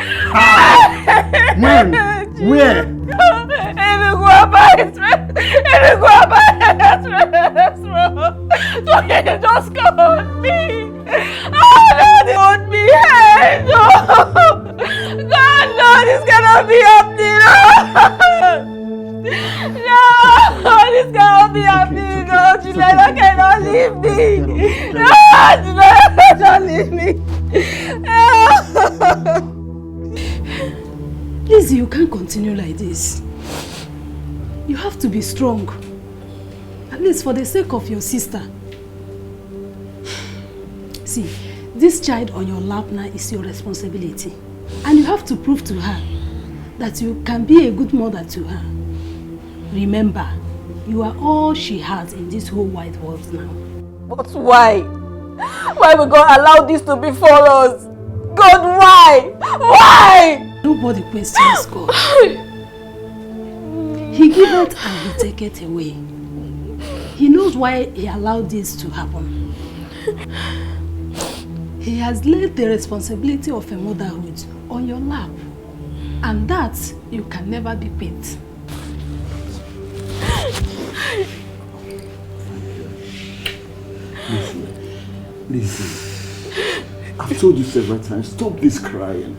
When? Where? Just come on me. Oh no, they won't be here. No. God, no, this cannot be happening. No, this cannot be happening. No, Juliana cannot leave me. No, Juliana cannot leave me. Lizzie, you can't continue like this. You have to be strong. At least for the sake of your sister. See, this child on your lap now is your responsibility. And you have to prove to her that you can be a good mother to her. Remember, you are all she has in this whole wide world now. But why? Why will God allow this to befall us? God, why? Why? Nobody questions God. He giveth and he taketh away. He knows why he allowed this to happen. He has laid the responsibility of a motherhood on your lap. And that you can never be quit. Listen. I've told you several times, stop this crying.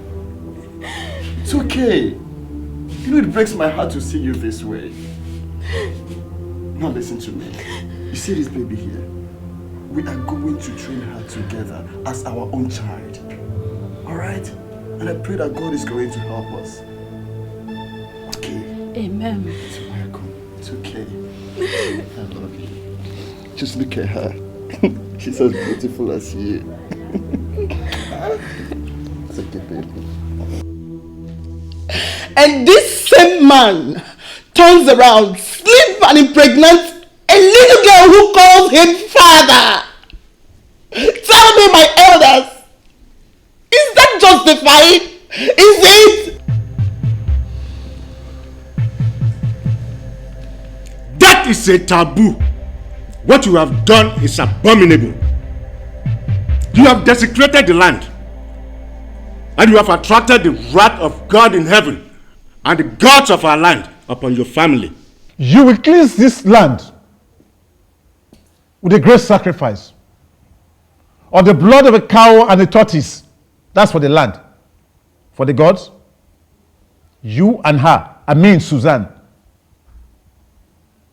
It's okay. You know it breaks my heart to see you this way. Now listen to me. You see this baby here? We are going to train her together as our own child. Alright? And I pray that God is going to help us. Okay? Amen. It's welcome. It's okay. I love you. Just look at her. She's as beautiful as you. It's okay, baby. And this same man turns around, sleeps and impregnates a little girl who calls him father. Tell me, my elders, is that justified? Is it? That is a taboo. What you have done is abominable. You have desecrated the land. And you have attracted the wrath of God in heaven and the gods of our land upon your family. You will cleanse this land with a great sacrifice. Or the blood of a cow and a tortoise. That's for the land. For the gods, you and her, I mean Suzanne,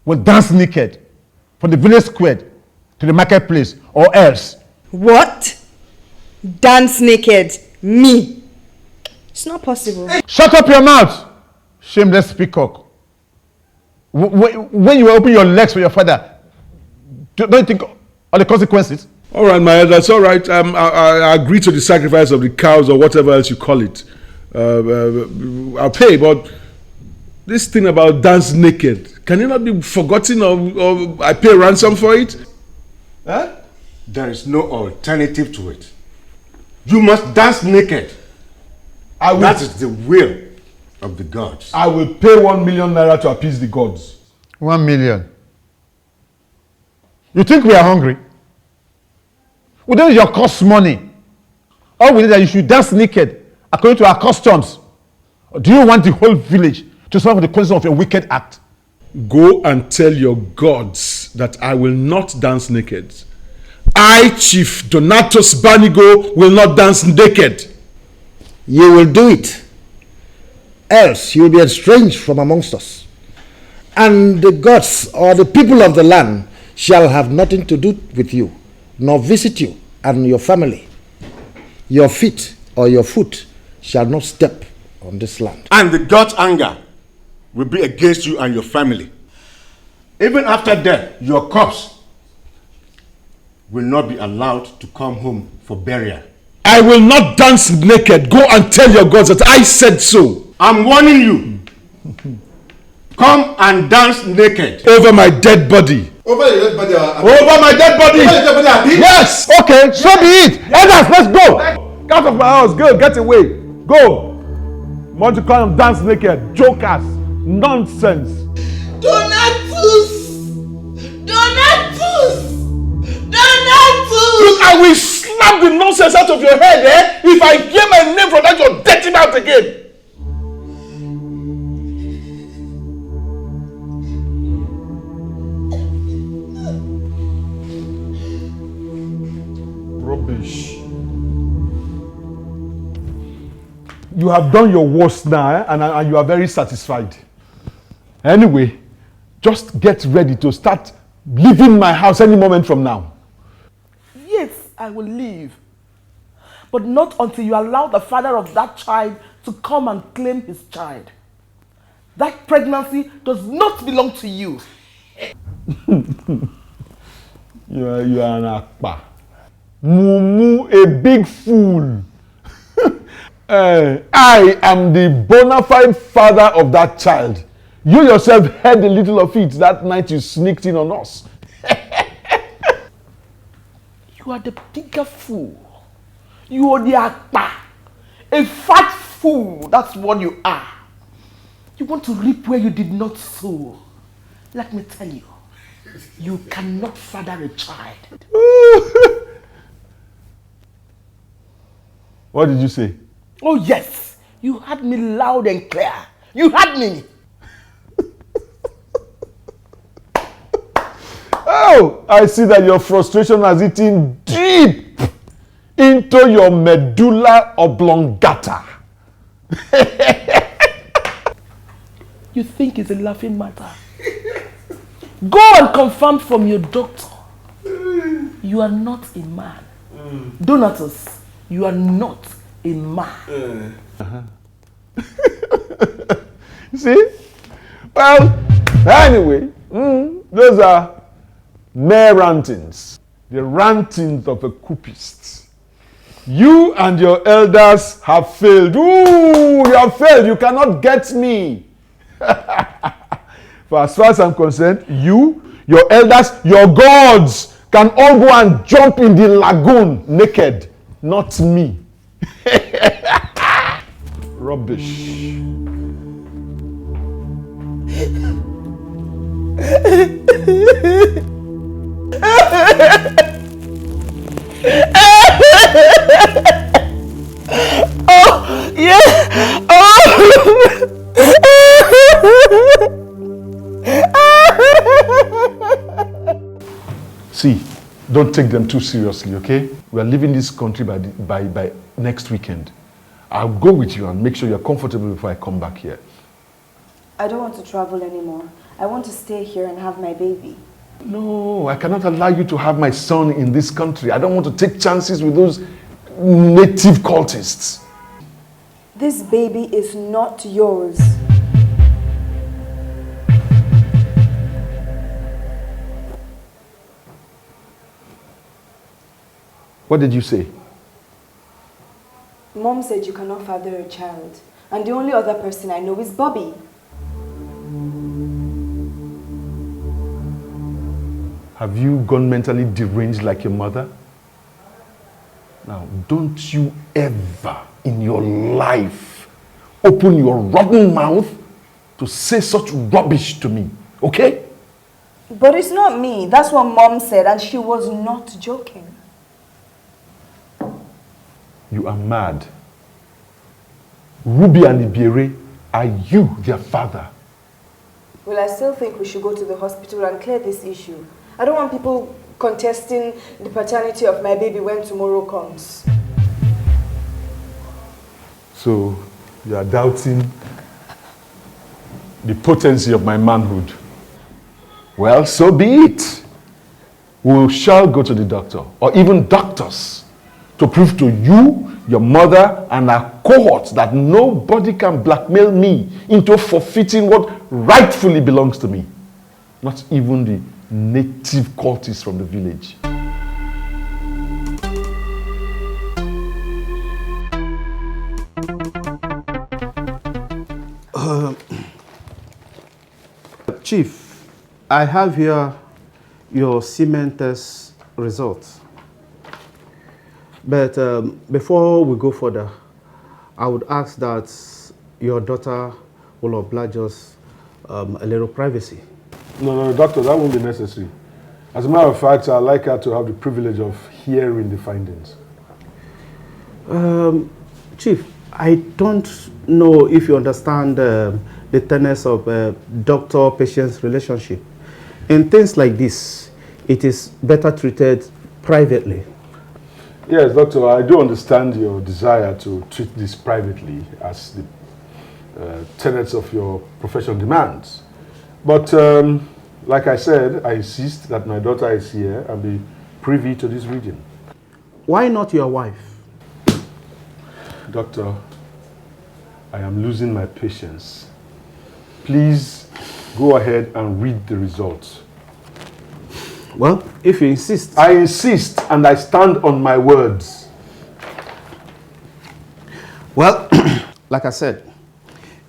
will dance naked from the village square to the marketplace, or else. What? Dance naked? Me? It's not possible. Shut up your mouth, shameless peacock. When you open your legs for your father, don't you think of the consequences? All right, my elder, that's all right. I agree to the sacrifice of the cows or whatever else you call it. I'll pay, but this thing about dance naked, can it not be forgotten or I pay ransom for it? Huh? There is no alternative to it. You must dance naked. That is the will of the gods. I will pay 1 million naira to appease the gods. 1 million. You think we are hungry? We don't need your cost money. All we need is that you should dance naked according to our customs. Or do you want the whole village to suffer the consequences of your wicked act? Go and tell your gods that I will not dance naked. I, Chief Donatus Banigo, will not dance naked. You will do it. Else you will be estranged from amongst us. And the gods or the people of the land shall have nothing to do with you, nor visit you and your family. Your feet or your foot shall not step on this land. And the God's anger will be against you and your family. Even after death, your corpse will not be allowed to come home for burial. I will not dance naked. Go and tell your gods that I said so. I'm warning you. Come and dance naked. Over my dead body. Over your dead body. Over my dead body. Over your dead body. Yes. Okay, so be it. Elders, let's go. Get out of my house. Go, get away. Go. Want to come and dance naked? Jokers. Nonsense. Donatus! Donatus! Donatus! Look, I will slap the nonsense out of your head, if I hear my name from that your dirty mouth again. Rubbish. You have done your worst now, and you are very satisfied. Anyway, just get ready to start leaving my house any moment from now. Yes, I will leave. But not until you allow the father of that child to come and claim his child. That pregnancy does not belong to you. You are an akpa. Mumu, a big fool. I am the bona fide father of that child. You yourself heard a little of it that night you sneaked in on us. You are the bigger fool. You are the akpa. A fat fool. That's what you are. You want to reap where you did not sow. Let me tell you, you cannot father a child. What did you say? Oh yes, you heard me loud and clear. You heard me. Oh, I see that your frustration has eaten deep into your medulla oblongata. You think it's a laughing matter? Go and confirm from your doctor. You are not a man. Donatus, you are not a man. See? Well, anyway, those are mere rantings. The rantings of a coupist. You and your elders have failed. Ooh, you have failed. You cannot get me. For as far as I'm concerned, you, your elders, your gods can all go and jump in the lagoon naked. Not me. Rubbish. Oh, yeah. Oh. See, don't take them too seriously, okay? We are leaving this country by next weekend. I'll go with you and make sure you're comfortable before I come back here. I don't want to travel anymore. I want to stay here and have my baby. No, I cannot allow you to have my son in this country. I don't want to take chances with those native cultists. This baby is not yours. What did you say? Mom said you cannot father a child. And the only other person I know is Bobby. Have you gone mentally deranged like your mother? Now, don't you ever in your life open your rotten mouth to say such rubbish to me, okay? But it's not me. That's what Mom said, and she was not joking. You are mad. Ruby and Ibiere, are you their father? Well, I still think we should go to the hospital and clear this issue. I don't want people contesting the paternity of my baby when tomorrow comes. So, you are doubting the potency of my manhood. Well, so be it. We shall go to the doctor, or even doctors, to prove to you, your mother, and our cohort that nobody can blackmail me into forfeiting what rightfully belongs to me. Not even the native cultists from the village. Chief, I have here your semen test results. But before we go further, I would ask that your daughter will oblige us a little privacy. No, doctor, that won't be necessary. As a matter of fact, I'd like her to have the privilege of hearing the findings. Chief, I don't know if you understand the tenets of doctor-patient relationship. In things like this, it is better treated privately. Yes, doctor, I do understand your desire to treat this privately as the tenets of your profession demands. But like I said, I insist that my daughter is here and be privy to this region. Why not your wife? Doctor, I am losing my patience. Please go ahead and read the results. Well, if you insist. I insist, and I stand on my words. Well, like I said,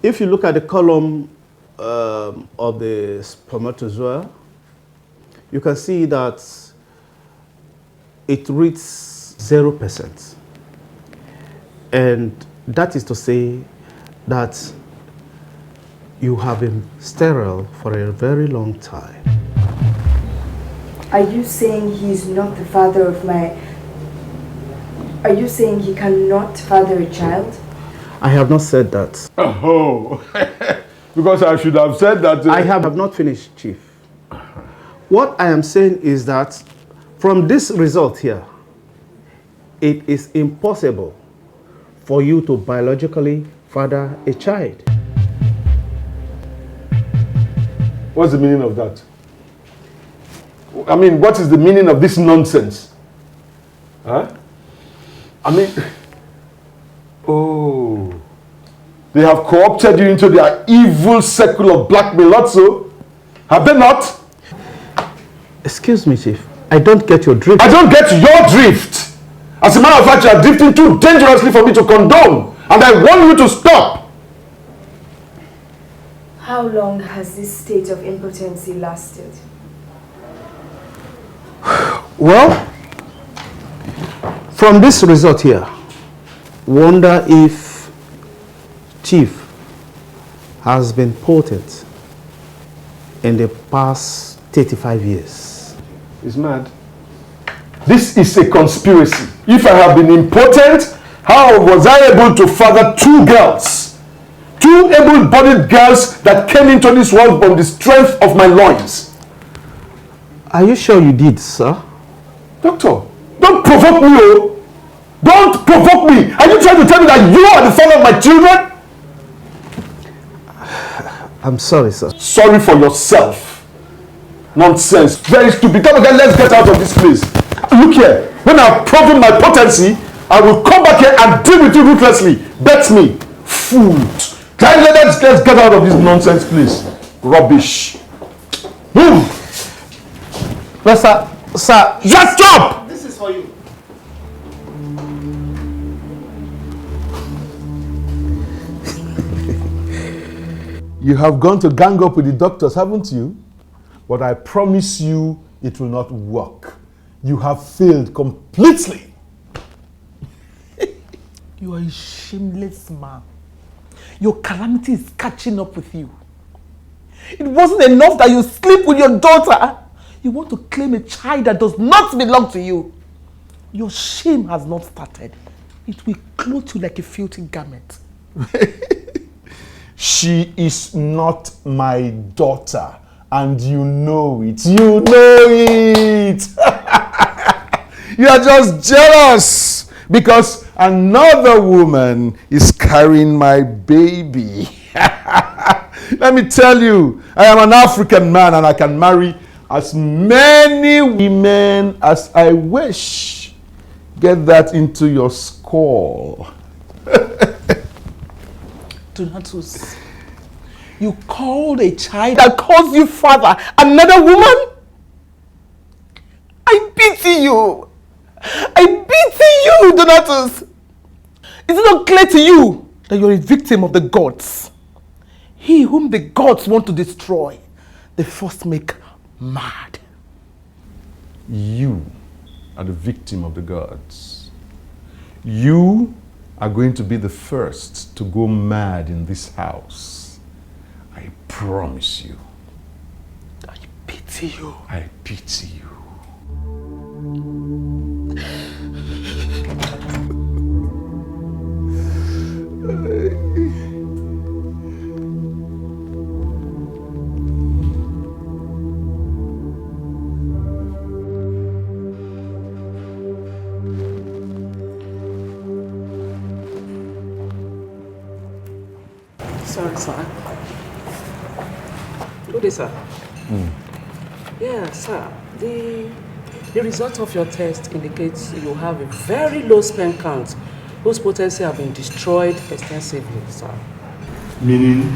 if you look at the column of the spermatozoa, you can see that it reads 0%. And that is to say that you have been sterile for a very long time. Are you saying he's not the father of my... Are you saying he cannot father a child? I have not said that. Oh, because I should have said that... I have not finished, Chief. What I am saying is that from this result here, it is impossible for you to biologically father a child. What's the meaning of that? I mean, what is the meaning of this nonsense? Huh? I mean, oh, they have co-opted you into their evil circle of blackmail also. Have they not? Excuse me, Chief. I don't get your drift. I don't get your drift. As a matter of fact, you are drifting too dangerously for me to condone. And I want you to stop. How long has this state of impotency lasted? Well, from this result here, wonder if Chief has been potent in the past 35 years. He's mad. This is a conspiracy. If I have been impotent, how was I able to father two girls? Two able-bodied girls that came into this world from the strength of my loins. Are you sure you did, sir? Doctor, don't provoke me, oh! Don't provoke me! Are you trying to tell me that you are the father of my children? I'm sorry, sir. Sorry for yourself. Nonsense. Very stupid. Come again, let's get out of this place. Look here. When I've proven my potency, I will come back here and deal with you ruthlessly. Bet me. Fool. Let's get out of this nonsense, please. Rubbish. Move. No, sir. Just stop! This is for you. You have gone to gang up with the doctors, haven't you? But I promise you, it will not work. You have failed completely. You are a shameless man. Your calamity is catching up with you. It wasn't enough that you sleep with your daughter. You want to claim a child that does not belong to you. Your shame has not started. It will clothe you like a filthy garment. She is not my daughter, and you know it. You know it. You are just jealous because another woman is carrying my baby. Let me tell you, I am an African man and I can marry as many women as I wish. Get that into your skull. Donatus, you called a child that calls you father another woman? I pity you. I pity you, Donatus. Is it not clear to you that you're a victim of the gods? He whom the gods want to destroy, they first make mad. You are the victim of the gods. You are going to be the first to go mad in this house. I promise you. I pity you. I pity you. Sorry, sir. Good day, sir. Yeah, sir. The result of your test indicates you have a very low sperm count whose potency have been destroyed extensively, sir. Meaning?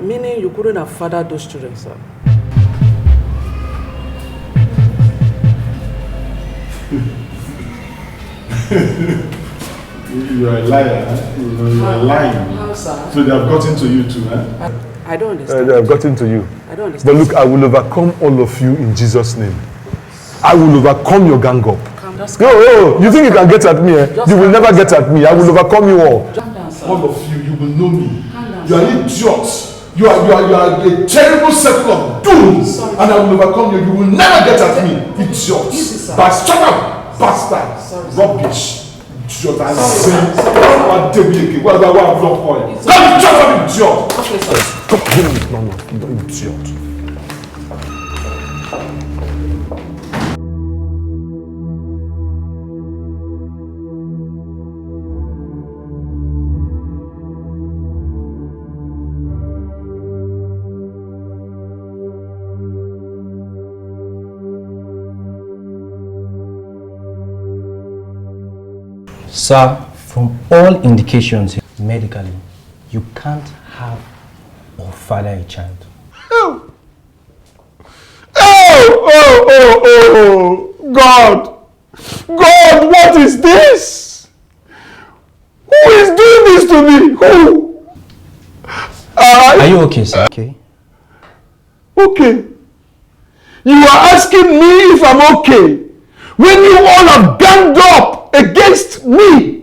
Meaning you couldn't have fathered those children, sir. You are a liar, huh? You are lying. How, sir? So they have gotten to you too, huh? I don't understand. They have gotten to you. I don't understand. But look, I will overcome all of you in Jesus' name. I will overcome your gang up. No, you think you can get at me? You will never get at me. I will overcome you all. All of you, you will know me. You are idiots. You are a terrible circle of doom. And I will overcome you. You will never get at me. Idiots. But shut up, bastard. Rubbish. Idiot. I say, what I'm not for. Come, shut up, idiot. Okay, sir. Come on, no, idiot. Sir, from all indications medically, you can't have or father a child. Oh! God! God, what is this? Who is doing this to me? Who? Are you okay, sir? Okay. Okay. You are asking me if I'm okay when you all have ganged up against me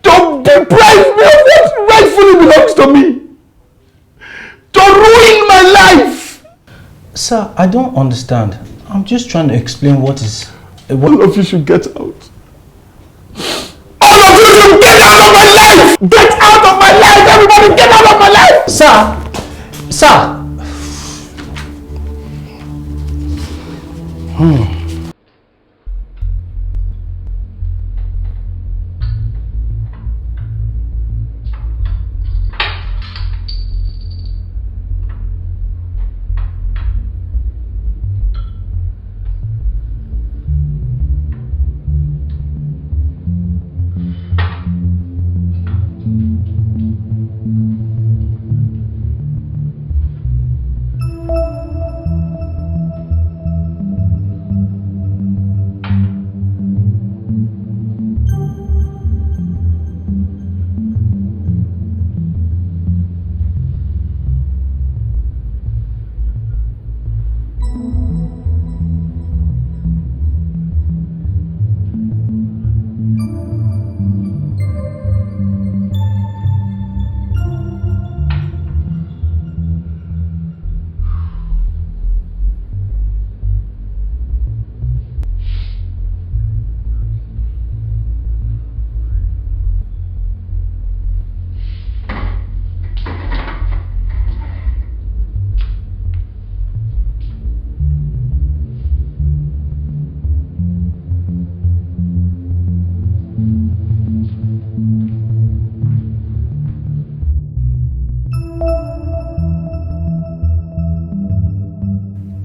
to deprive me of what rightfully belongs to me, to ruin my life. Sir, I don't understand. I'm just trying to explain what is... All of you should get out. All of you should get out of my life! Get out of my life! Everybody get out of my life! Sir! Sir!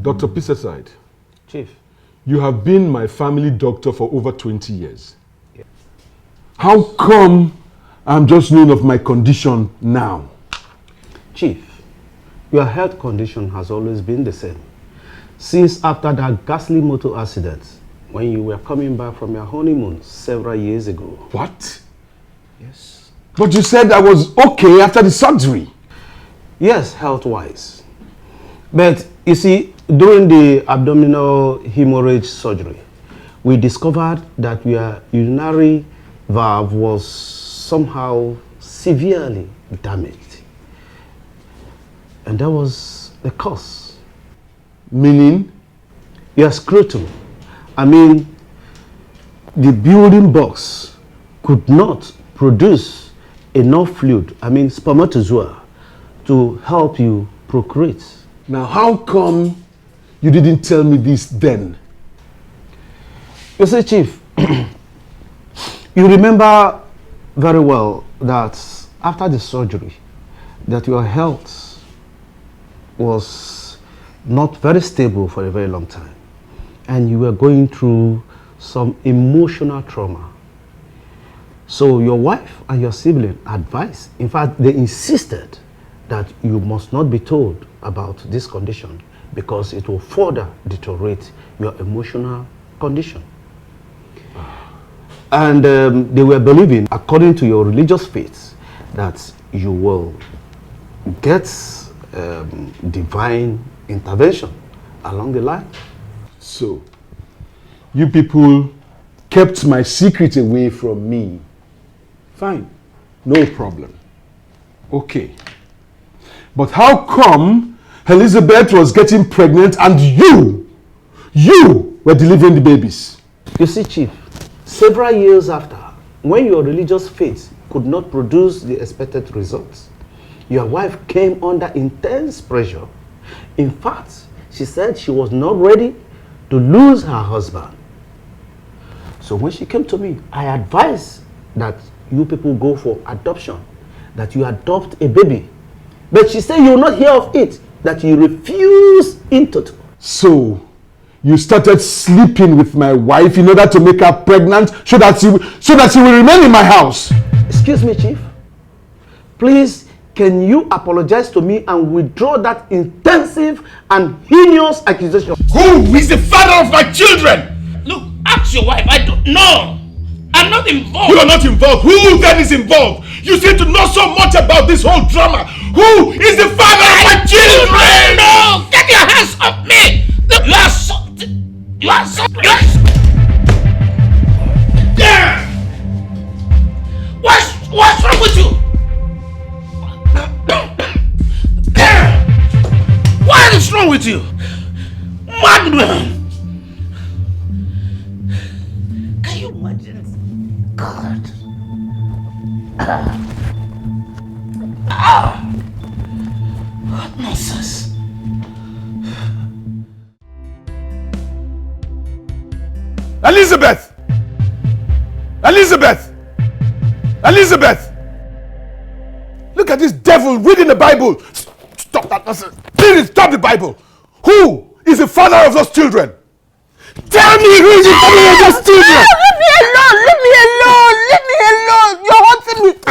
Dr. Pisacide. Chief. You have been my family doctor for over 20 years. Yeah. How come I'm just knowing of my condition now? Chief, your health condition has always been the same. Since after that ghastly motor accident, when you were coming back from your honeymoon several years ago. What? Yes. But you said I was okay after the surgery. Yes, health-wise. But you see, during the abdominal hemorrhage surgery, we discovered that your urinary valve was somehow severely damaged. And that was the cause. Meaning? Your scrotum. I mean, the building box could not produce enough fluid, I mean spermatozoa, to help you procreate. Now, how come you didn't tell me this then? You see, Chief, you remember very well that after the surgery, that your health was not very stable for a very long time, and you were going through some emotional trauma. So your wife and your sibling advised, in fact, they insisted that you must not be told about this condition because it will further deteriorate your emotional condition. And they were believing, according to your religious faith, that you will get divine intervention along the line. So, you people kept my secret away from me. Fine, no problem. Okay. But how come Elizabeth was getting pregnant and you were delivering the babies? You see, Chief, several years after, when your religious faith could not produce the expected results, your wife came under intense pressure. In fact, she said she was not ready to lose her husband. So when she came to me, I advised that you people go for adoption, that you adopt a baby. But she said you will not hear of it, that you refuse in total. So, you started sleeping with my wife in order to make her pregnant so that she will remain in my house. Excuse me, Chief. Please, can you apologize to me and withdraw that intensive and heinous accusation? Who is the father of my children? Look, ask your wife. I don't know. I'm not involved. You are not involved. Who then is involved? You seem to know so much about this whole drama. Who is the father of my children? No! Get your hands off me! You are so... You are so... Yeah! What's wrong with you? What is wrong with you? Madman! Can you imagine? God. What nonsense. Elizabeth! Elizabeth! Elizabeth! Look at this devil reading the Bible. Stop that nonsense. Please stop the Bible. Who is the father of those children? Tell me who is the father of those children. Leave me alone. Leave me alone. Leave me alone. You're hurting me. I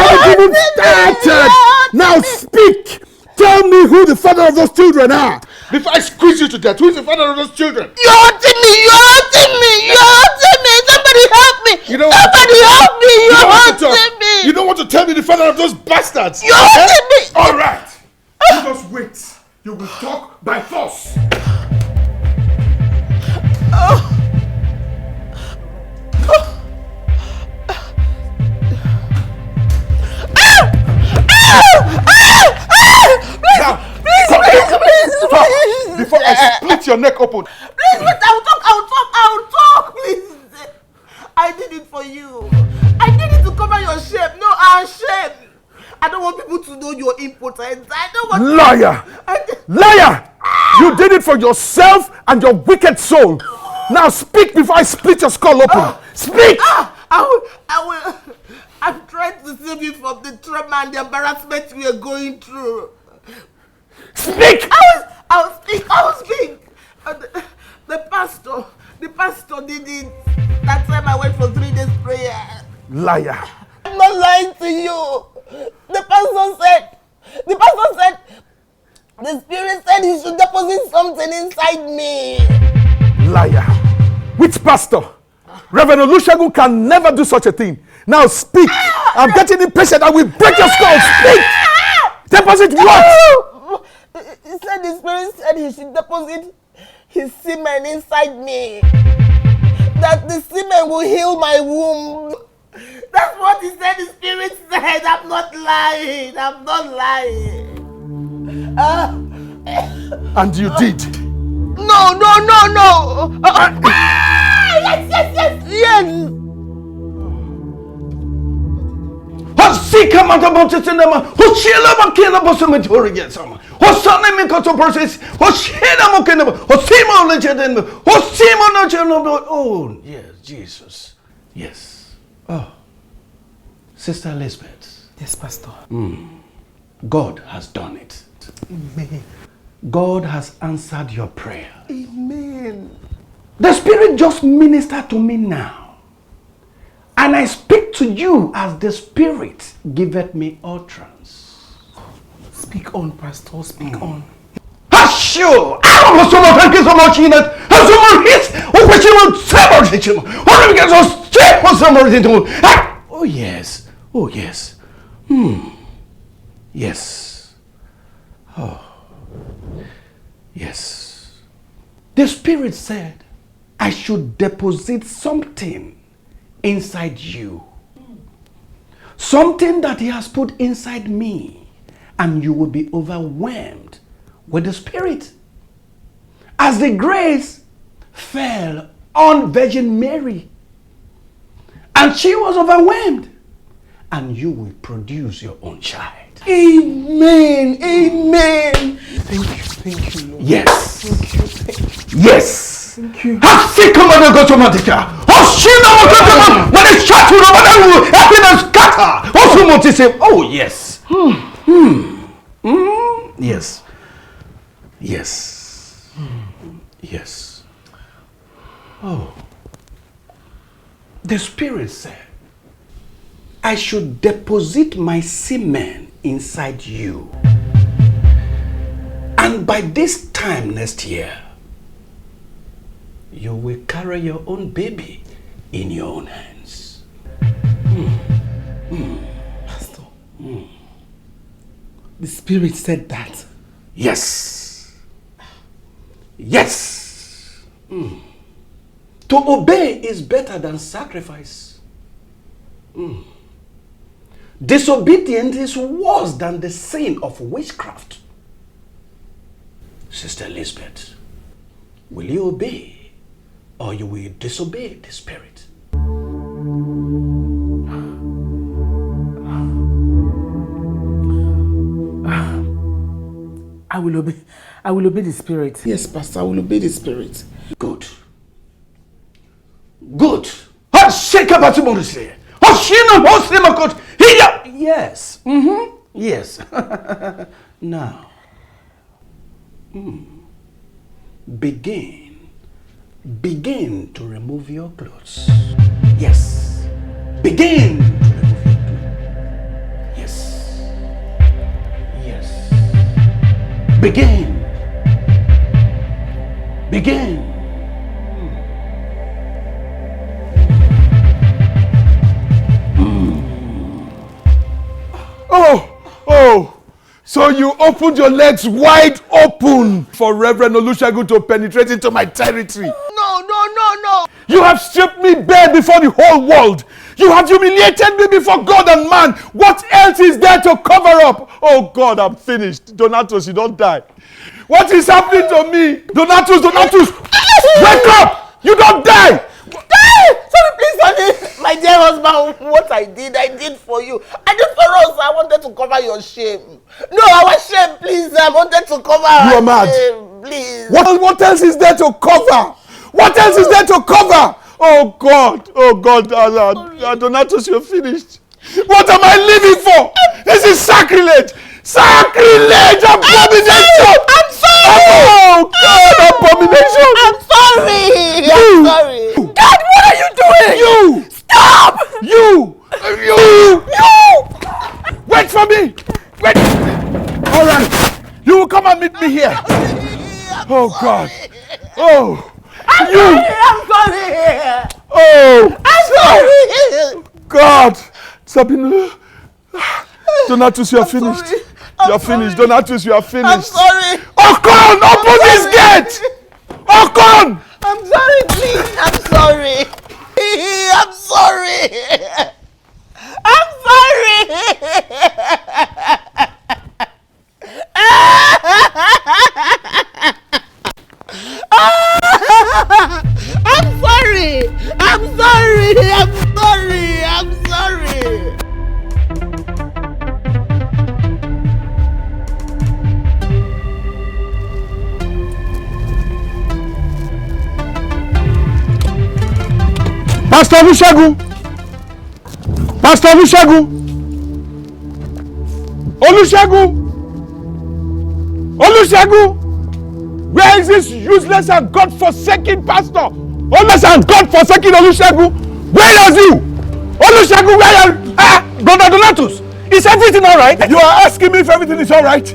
haven't even started. Now speak. Tell me who the father of those children are. Before I squeeze you to death, who is the father of those children? You're hurting me. You're hurting me. You're hurting me. Somebody help me. Somebody help me. You're hurting me. You don't want to tell me the father of those bastards. You're hurting me. All right. You just wait. You will talk by force. Please. Before I split your neck open. Please, but I'll talk, please. I did it for you. I did it to cover your shame. No, I'm ashamed. I don't want people to know you're impotent. I don't want... Liar! Liar! You did it for yourself and your wicked soul. Now speak before I split your skull open. Speak! I will. I'm trying to save you from the trauma and the embarrassment we are going through. Speak! I will speak. The pastor did it. That time I went for 3 days prayer. Liar. I'm not lying to you. The pastor said, the spirit said he should deposit something inside me. Liar. Which pastor? Reverend Olusegun can never do such a thing. Now speak. I'm getting impatient. I will break your skull. Speak. Deposit what? He said the spirit said he should deposit his semen inside me. That the semen will heal my womb. That's what he said, the spirit said. I'm not lying. And you did? No. Yes. Sika matabote cinema, Hoshila Makina Bosamatorian summer, Hosana Mikoto process, Hoshina Mokina, Hosimo Legend, Hosimo Nochano. Oh, yes, Jesus. Yes. Oh, Sister Elizabeth. Yes, Pastor. God has done it. Amen. God has answered your prayer. Amen. The Spirit just ministered to me now. And I speak to you as the Spirit giveth me utterance. Speak on, Pastor. Speak on. Hasho! I was so much thank you so much in it. Has someone hit? Oh, but you will sever it. What do we get so straight for someone into? Oh, yes. Oh, yes. Yes. Oh. Yes. The Spirit said, I should deposit something inside you. Something that he has put inside me, and you will be overwhelmed with the Spirit. As the grace fell on Virgin Mary, and she was overwhelmed, and you will produce your own child. Amen. Amen. Thank you, Lord. Yes. Thank you. Yes. Thank you. When it's shot to the happiness scatter. Also want to say, oh yes. Yes. Yes. Yes. Oh. The Spirit said, I should deposit my semen inside you. And by this time next year, you will carry your own baby in your own hands. Pastor, the Spirit said that? Yes. Yes. To obey is better than sacrifice. Disobedience is worse than the sin of witchcraft. Sister Elizabeth, will you obey or you will disobey the Spirit? I will obey. I will obey the Spirit. Yes, Pastor, I will obey the Spirit. Good. Good. Yes. Yes. Now, begin to remove your clothes. Yes. Begin to remove your clothes. Yes. Yes. Begin. Oh, so you opened your legs wide open for Reverend Olusegun to penetrate into my territory. No. You have stripped me bare before the whole world. You have humiliated me before God and man. What else is there to cover up? Oh God, I'm finished. Donatus, you don't die. What is happening to me? Donatus, wake up! You don't die! Sorry, please, honey. My dear husband, what I did for you. I did for us. I wanted to cover your shame. No, our shame, please. I wanted to cover You our are mad. shame, please. What else is there to cover? What else is there to cover? Oh God, Donatus, you're finished. What am I living for? This is sacrilege! Sacrilege! Abomination! I'm sorry! Oh God, abomination! I'm sorry! I'm sorry! God, what are you doing? You! Stop! You! Wait for me! Wait! Alright, you will come and meet me here. Oh God! Oh! I'm sorry! Oh! I'm sorry! God! Sabine! Donatus, you are finished. You are finished. Donatus, you are finished. I'm sorry. Okon, open this gate! Okon! I'm sorry, please. I'm sorry. I'm sorry. I'm sorry. I'm sorry. Pastor Olusegun! Pastor Olusegun! Where is this useless and God-forsaken pastor? Useless and God-forsaken Olusegun! Where are you? Olusegun, where are you? Brother Donatus, is everything alright? You are asking me if everything is alright?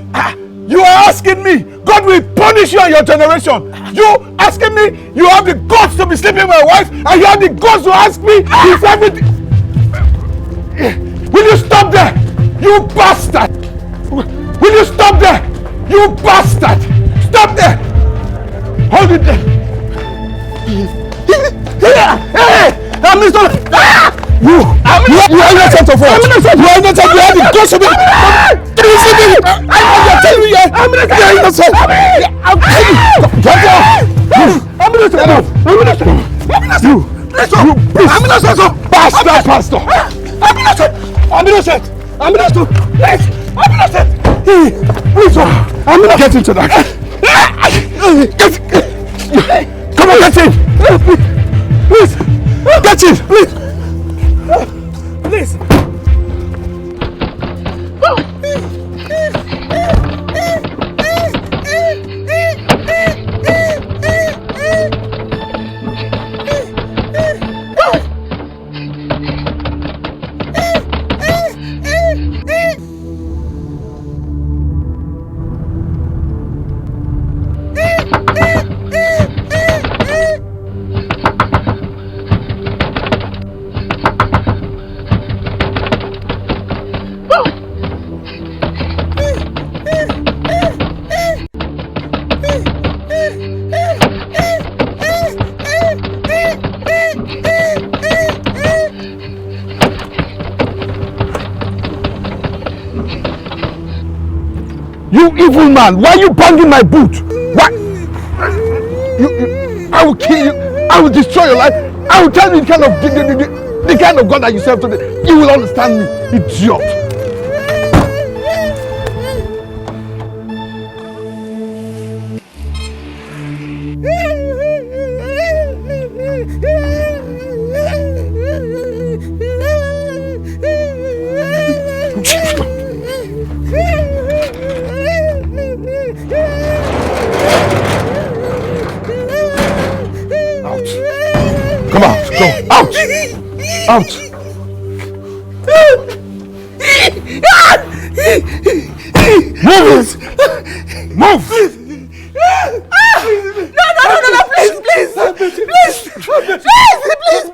You are asking me? God will punish you and your generation. You asking me? You have the guts to be sleeping with my wife, and you have the guts to ask me if everything... Will you stop there? You bastard! Will you stop there? You bastard! Stop there! Hold it there! Hey! I'm Mr. You are innocent of what? You are innocent. You have the guts to be... I'm telling you, you're innocent. I'm telling you. Get down. I'm innocent. I'm innocent. Pastor. I'm innocent. Please, I'm not getting to that. Come on, get in. Please, get in. Please. You evil man, why are you banging my boot? Why? I will kill you. I will destroy your life. I will tell you the kind of God that you serve today. You will understand me, idiot. Come out, go, out! Out! Move it! Move! No,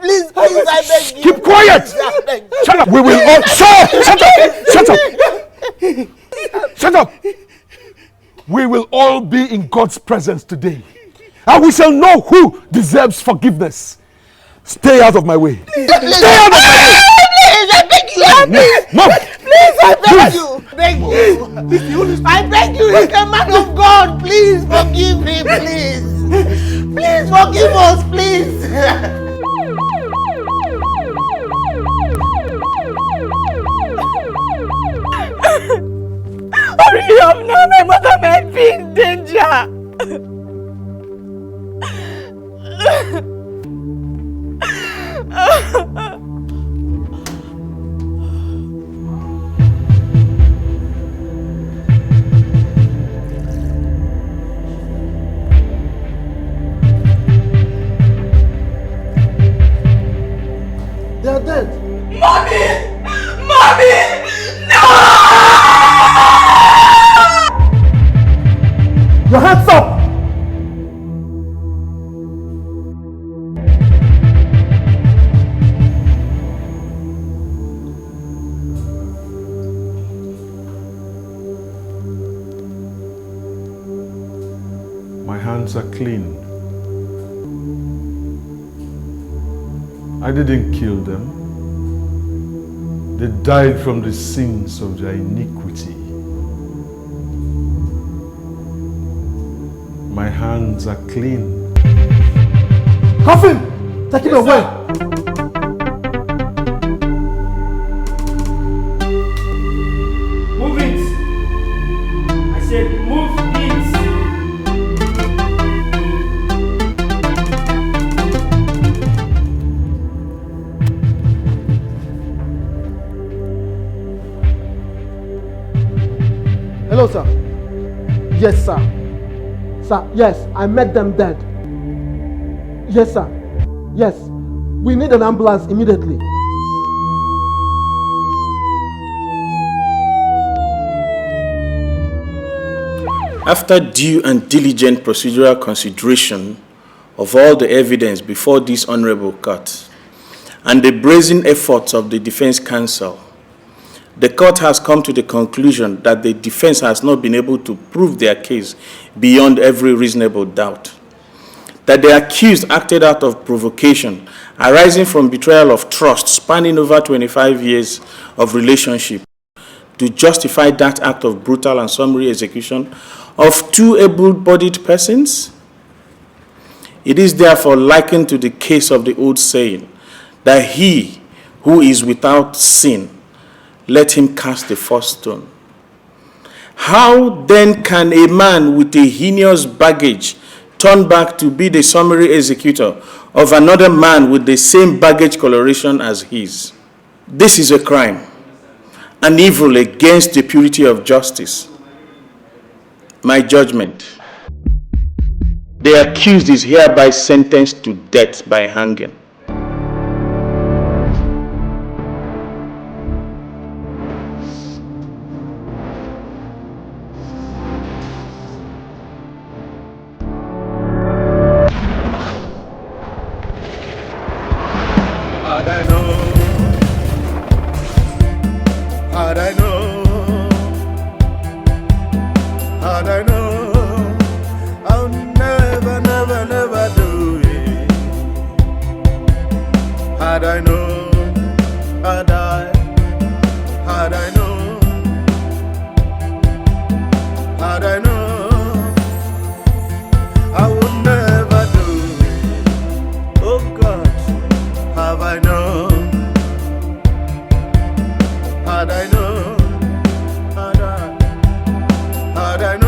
please, I beg you. Keep quiet! Shut up! We will all... Shut up! Shut up! We will all be in God's presence today. And we shall know who deserves forgiveness. Stay out of my way. Stay out of my way! Please, I beg you. Please, I beg you. I beg you, he's a man of God. Please forgive me, please. Please forgive us, please. Hurry up now, my mother might be in danger. They are dead. Mommy! No! Your hands up! My hands are clean. I didn't kill them. They died from the sins of their iniquity. My hands are clean. Coffin! Take him away! Move it! I said move it! Hello, sir. Yes, sir. Sir, yes, I met them dead. Yes, sir. Yes. We need an ambulance immediately. After due and diligent procedural consideration of all the evidence before this honorable court and the brazen efforts of the defense counsel, the court has come to the conclusion that the defense has not been able to prove their case beyond every reasonable doubt, that the accused acted out of provocation arising from betrayal of trust spanning over 25 years of relationship to justify that act of brutal and summary execution of two able-bodied persons. It is therefore likened to the case of the old saying that he who is without sin, let him cast the first stone. How then can a man with a heinous baggage turn back to be the summary executor of another man with the same baggage coloration as his? This is a crime, an evil against the purity of justice. My judgment: the accused is hereby sentenced to death by hanging. I known, had I known, had I known.